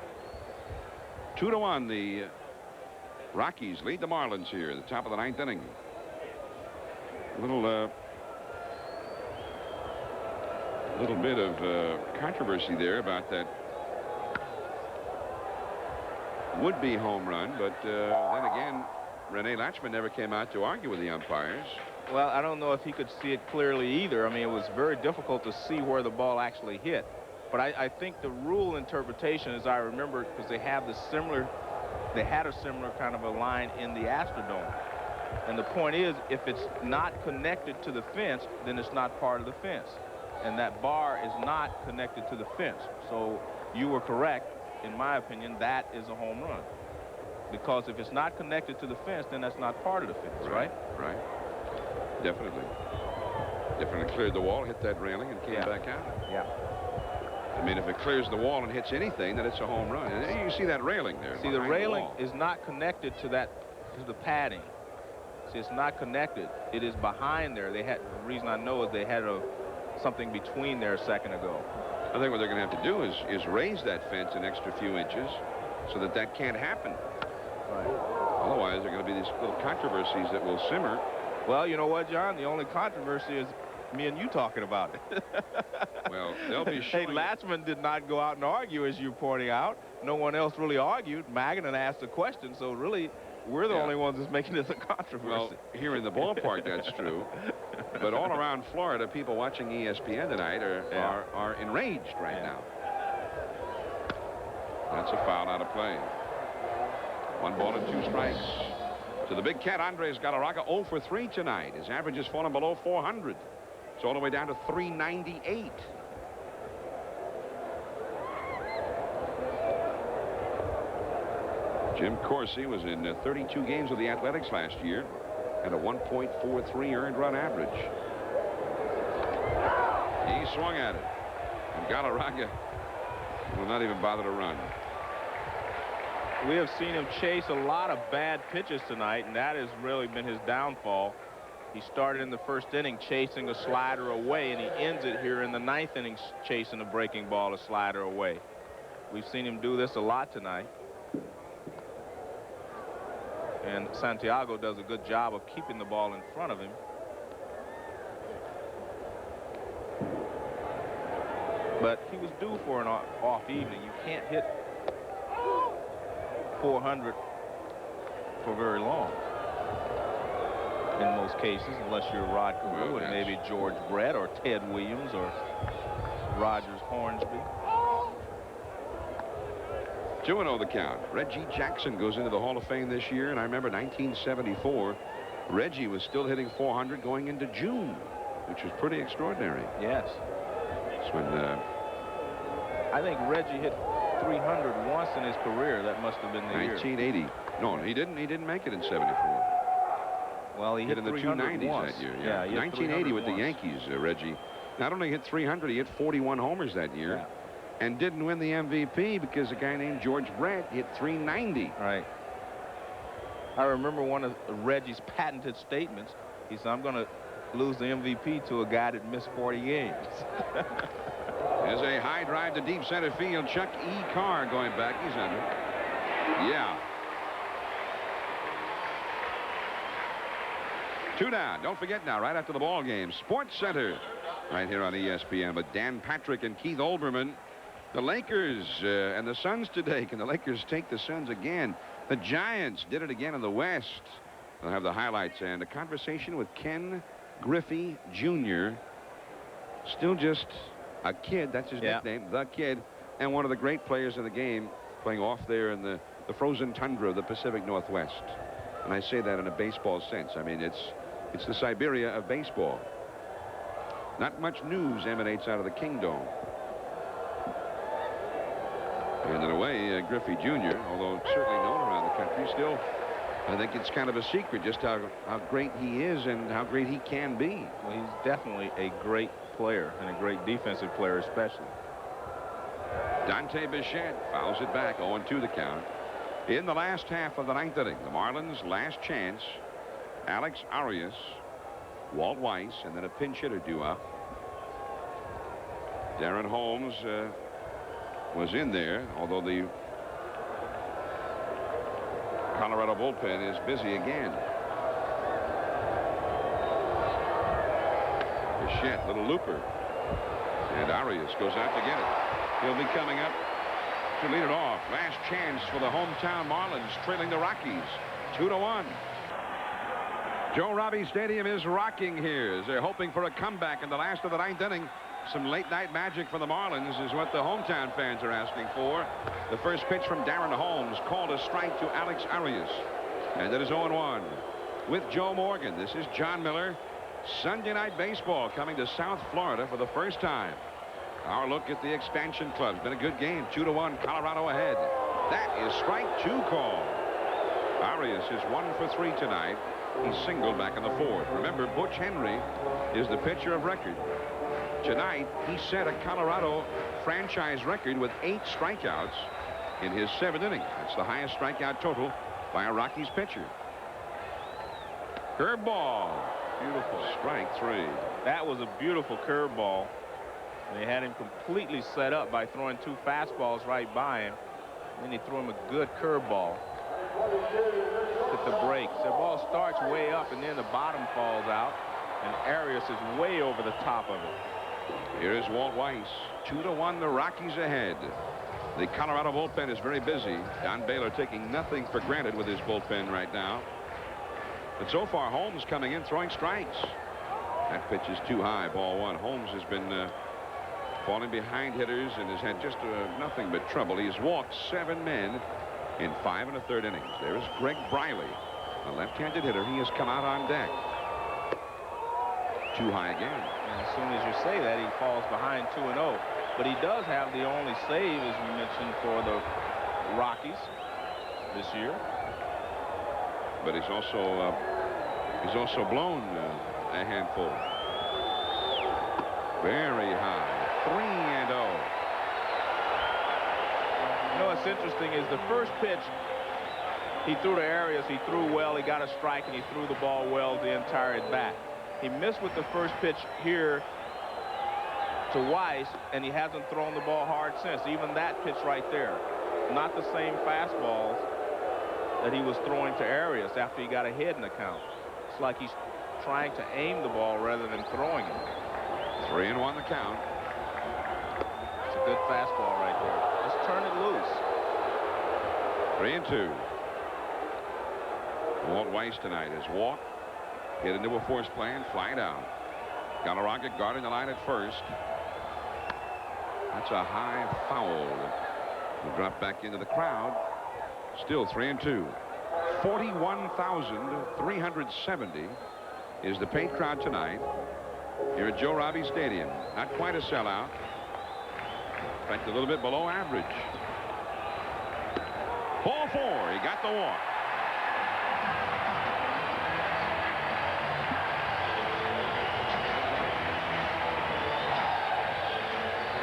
2-1, the Rockies lead the Marlins here at the top of the 9th inning. A little bit of controversy there about that would-be home run, but then again, Rene Latchman never came out to argue with the umpires. Well, I don't know if he could see it clearly either. I mean, it was very difficult to see where the ball actually hit. But I think the rule interpretation, as I remember, because they had a similar kind of a line in the Astrodome. And the point is, if it's not connected to the fence, then it's not part of the fence. And that bar is not connected to the fence. So you were correct. In my opinion, that is a home run. Because if it's not connected to the fence, then that's not part of the fence, right? Right. Definitely. Definitely cleared the wall, hit that railing, and came back out. Yeah. I mean, if it clears the wall and hits anything, then it's a home run. And you see that railing there. See, the railing is not connected to the padding. See, it's not connected. It is behind there. The reason I know is they had something between there a second ago. I think what they're going to have to do is raise that fence an extra few inches so that can't happen. Right. Otherwise, there are going to be these little controversies that will simmer. Well, you know what, John? The only controversy is me and you talking about it. Well, they'll be showing. Hey, Latchman did not go out and argue, as you're pointing out. No one else really argued. Magadan asked a question, so really, we're the only ones that's making this a controversy. Well, here in the ballpark, that's true. But all around Florida, people watching ESPN tonight are enraged right now. That's a foul out of play. 1 ball and 2 strikes. To the big cat, Andres Galarraga, 0 for 3 tonight. His average has fallen below 400. It's all the way down to 398. Jim Corsi was in 32 games with the Athletics last year, had a 1.43 earned run average. He swung at it, and Galarraga will not even bother to run. We have seen him chase a lot of bad pitches tonight, and that has really been his downfall. He started in the first inning chasing a slider away, and he ends it here in the 9th inning chasing a breaking ball, a slider away. We've seen him do this a lot tonight. And Santiago does a good job of keeping the ball in front of him. But he was due for an off evening. You can't hit 400 for very long in most cases, unless you're Rod Carew and maybe George Brett or Ted Williams or Rogers Hornsby. 2-0 the count. Reggie Jackson goes into the Hall of Fame this year, and I remember 1974, Reggie was still hitting 400 going into June, which was pretty extraordinary. Yes. That's when I think Reggie hit 300 once in his career. That must have been the 1980. year. No, he didn't make it in 74. Well, he hit in the 290s once. that year. Yeah, 1980 with once. the Yankees, Reggie not only hit 300, he hit 41 homers that year. Yeah. And didn't win the MVP because a guy named George Brett hit 390. Right. I remember one of Reggie's patented statements. He said, "I'm going to lose the MVP to a guy that missed 40 games." There's a high drive to deep center field. Chuck E. Carr going back. He's under. Yeah. 2 down. Don't forget now, right after the ball game, Sports Center right here on ESPN with Dan Patrick and Keith Olbermann. The Lakers and the Suns today. Can the Lakers take the Suns again? The Giants did it again in the West. They'll have the highlights and a conversation with Ken Griffey Jr. Still just a kid. That's his nickname, the kid, and one of the great players in the game, playing off there in the frozen tundra of the Pacific Northwest. And I say that in a baseball sense. I mean, it's the Siberia of baseball. Not much news emanates out of the Kingdom. And in a way, Griffey Jr., although certainly known around the country, still, I think it's kind of a secret just how great he is and how great he can be. Well, he's definitely a great player and a great defensive player especially. Dante Bichette fouls it back, 0-2 the count. In the last half of the 9th inning, the Marlins' last chance, Alex Arias, Walt Weiss, and then a pinch hitter due up. Darren Holmes was in there, although the Colorado bullpen is busy again. Bichette, little looper. And Arias goes out to get it. He'll be coming up to lead it off. Last chance for the hometown Marlins, trailing the Rockies 2-1. Joe Robbie Stadium is rocking here as they're hoping for a comeback in the last of the 9th inning. Some late night magic for the Marlins is what the hometown fans are asking for. The first pitch from Darren Holmes called a strike to Alex Arias. And it is 0-1 with Joe Morgan. This is John Miller. Sunday Night Baseball coming to South Florida for the first time. Our look at the expansion club. It's been a good game. 2-1, Colorado ahead. That is strike 2 call. Arias is 1 for 3 tonight. He singled back in the 4th. Remember, Butch Henry is the pitcher of record. Tonight, he set a Colorado franchise record with 8 strikeouts in his 7th inning. That's the highest strikeout total by a Rockies pitcher. Curveball. Beautiful. Strike 3. That was a beautiful curveball. They had him completely set up by throwing 2 fastballs right by him. Then he threw him a good curveball. Look at the breaks. The ball starts way up and then the bottom falls out. And Arias is way over the top of it. Here is Walt Weiss. 2-1, the Rockies ahead. The Colorado bullpen is very busy. Don Baylor taking nothing for granted with his bullpen right now. But so far, Holmes coming in, throwing strikes. That pitch is too high, ball 1. Holmes has been falling behind hitters and has had just nothing but trouble. He's walked 7 men in 5 1/3 innings. There's Greg Briley, a left-handed hitter. He has come out on deck. Too high again. And as soon as you say that, he falls behind 2-0. But he does have the only save, as we mentioned, for the Rockies this year. But he's also blown a handful. Very high. 3-0. You know what's interesting is the first pitch he threw to Arias. He threw well. He got a strike, and he threw the ball well the entire at bat. He missed with the first pitch here to Weiss, and he hasn't thrown the ball hard since. Even that pitch right there, not the same fastballs that he was throwing to Arias after he got ahead in the count. It's like he's trying to aim the ball rather than throwing it. 3-1 the count. It's a good fastball right there. Just turn it loose. 3-2. Walt Weiss tonight has walked, hit into a force play, and fly down. Galarraga guarding the line at first. That's a high foul. Will drop back into the crowd. Still 3-2. 41,370 is the paid crowd tonight here at Joe Robbie Stadium. Not quite a sellout. In fact, a little bit below average. Ball 4. He got the walk.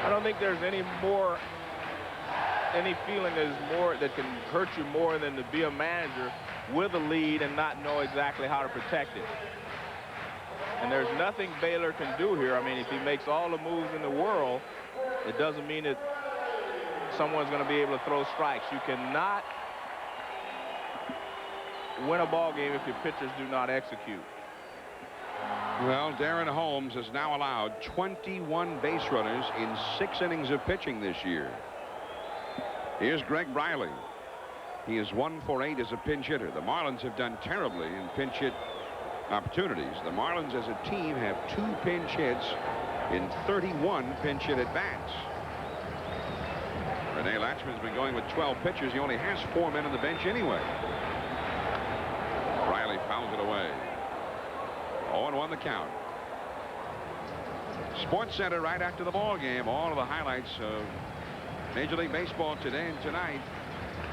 I don't think there's any feeling that can hurt you more than to be a manager with a lead and not know exactly how to protect it. And there's nothing Baylor can do here. I mean, if he makes all the moves in the world, it doesn't mean that someone's going to be able to throw strikes. You cannot win a ball game if your pitchers do not execute. Well, Darren Holmes has now allowed 21 base runners in 6 innings of pitching this year. Here's Greg Briley. He is 1 for 8 as a pinch hitter. The Marlins have done terribly in pinch hit opportunities. The Marlins as a team have 2 pinch hits in 31 pinch hit at bats. Rene Latchman's been going with 12 pitchers. He only has 4 men on the bench anyway. Briley fouls it away. 0-1 the count. Sports Center right after the ball game. All of the highlights of Major League Baseball today and tonight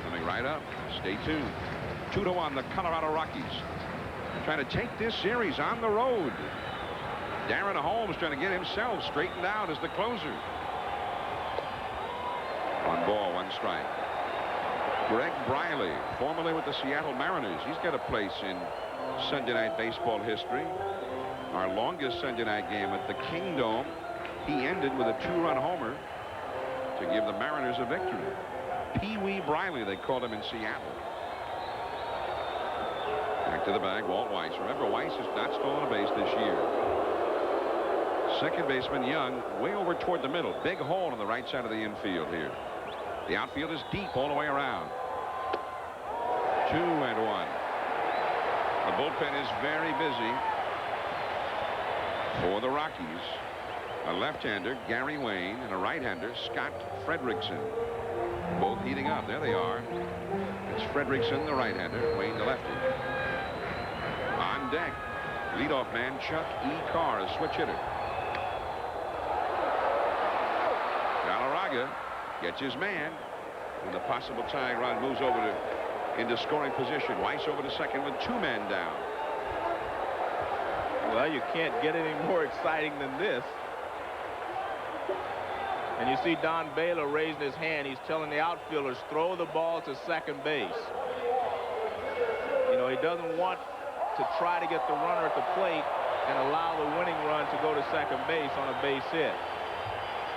coming right up. Stay tuned. 2-1 the Colorado Rockies trying to take this series on the road. Darren Holmes trying to get himself straightened out as the closer. 1 ball, 1 strike. Greg Briley, formerly with the Seattle Mariners. He's got a place in Sunday night baseball history. Our longest Sunday night game at the Kingdome. He ended with a 2-run homer to give the Mariners a victory. Pee Wee Briley, they called him in Seattle. Back to the bag, Walt Weiss. Remember, Weiss has not stolen a base this year. Second baseman Young way over toward the middle. Big hole on the right side of the infield here. The outfield is deep all the way around. 2-1. The bullpen is very busy for the Rockies. A left-hander, Gary Wayne, and a right-hander, Scott Fredrickson. Both heating up. There they are. It's Fredrickson, the right-hander, Wayne, the lefty. On deck, leadoff man Chuck E. Carr, a switch hitter. Galarraga gets his man. And the possible tying run moves over into scoring position. Weiss over to second with 2 men down. Well, you can't get any more exciting than this. And you see Don Baylor raising his hand. He's telling the outfielders, throw the ball to second base. You know, he doesn't want to try to get the runner at the plate and allow the winning run to go to second base on a base hit.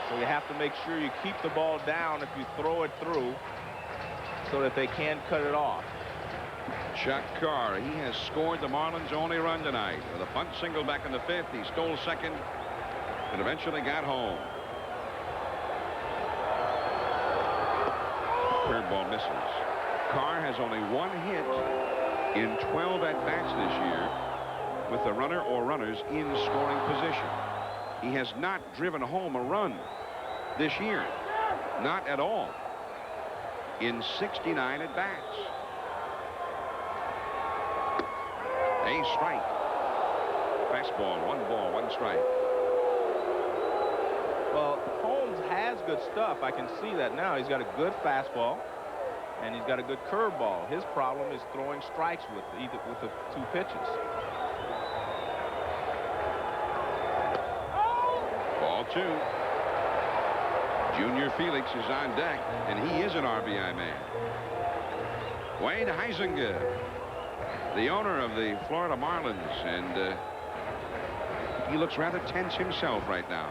So you have to make sure you keep the ball down if you throw it through so that they can cut it off. Chuck Carr, he has scored the Marlins' only run tonight. With a bunt single back in the 5th, he stole second and eventually got home. Curveball misses. Carr has only 1 hit in 12 at-bats this year with the runner or runners in scoring position. He has not driven home a run this year. Not at all. in 69 at-bats. A strike. Fastball, 1 ball, 1 strike. Well, Holmes has good stuff. I can see that now. He's got a good fastball, and he's got a good curveball. His problem is throwing strikes with the 2 pitches. Ball 2. Junior Felix is on deck, and he is an RBI man. Wade Heisinger, the owner of the Florida Marlins, and he looks rather tense himself right now.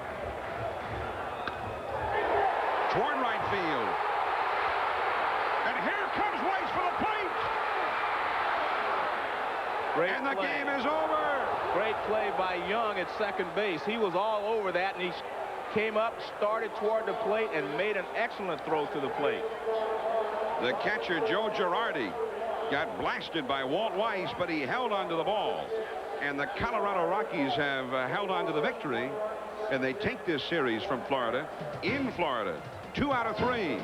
Toward right field. And here comes Weiss for the plate. Great And the play. game is over. Great play by Young at second base. He was all over that, and he came up, started toward the plate, and made an excellent throw to the plate. The catcher, Joe Girardi, got blasted by Walt Weiss, but he held on to the ball. And the Colorado Rockies have held on to the victory, and they take this series from Florida in Florida. 2 out of 3.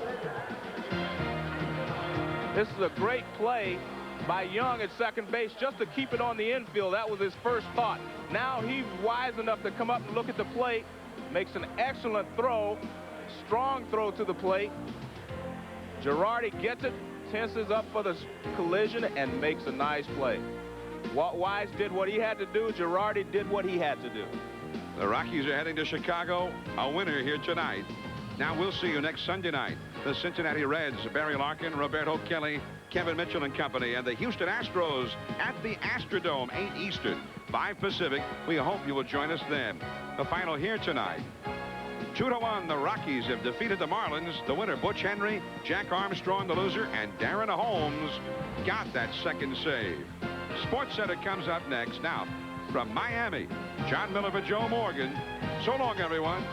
This is a great play by Young at second base just to keep it on the infield. That was his first thought. Now he's wise enough to come up and look at the plate, makes an excellent throw, strong throw to the plate. Girardi gets it, tenses up for the collision, and makes a nice play. Walt Weiss did what he had to do. Girardi did what he had to do. The Rockies are heading to Chicago, a winner here tonight. Now we'll see you next Sunday night. The Cincinnati Reds, Barry Larkin, Roberto Kelly, Kevin Mitchell and company, and the Houston Astros at the Astrodome, 8 Eastern, 5 Pacific. We hope you will join us then. The final here tonight. 2-1, the Rockies have defeated the Marlins. The winner, Butch Henry, Jack Armstrong, the loser, and Darren Holmes got that second save. Sports Center comes up next. Now, from Miami, John Miller for Joe Morgan. So long, everyone.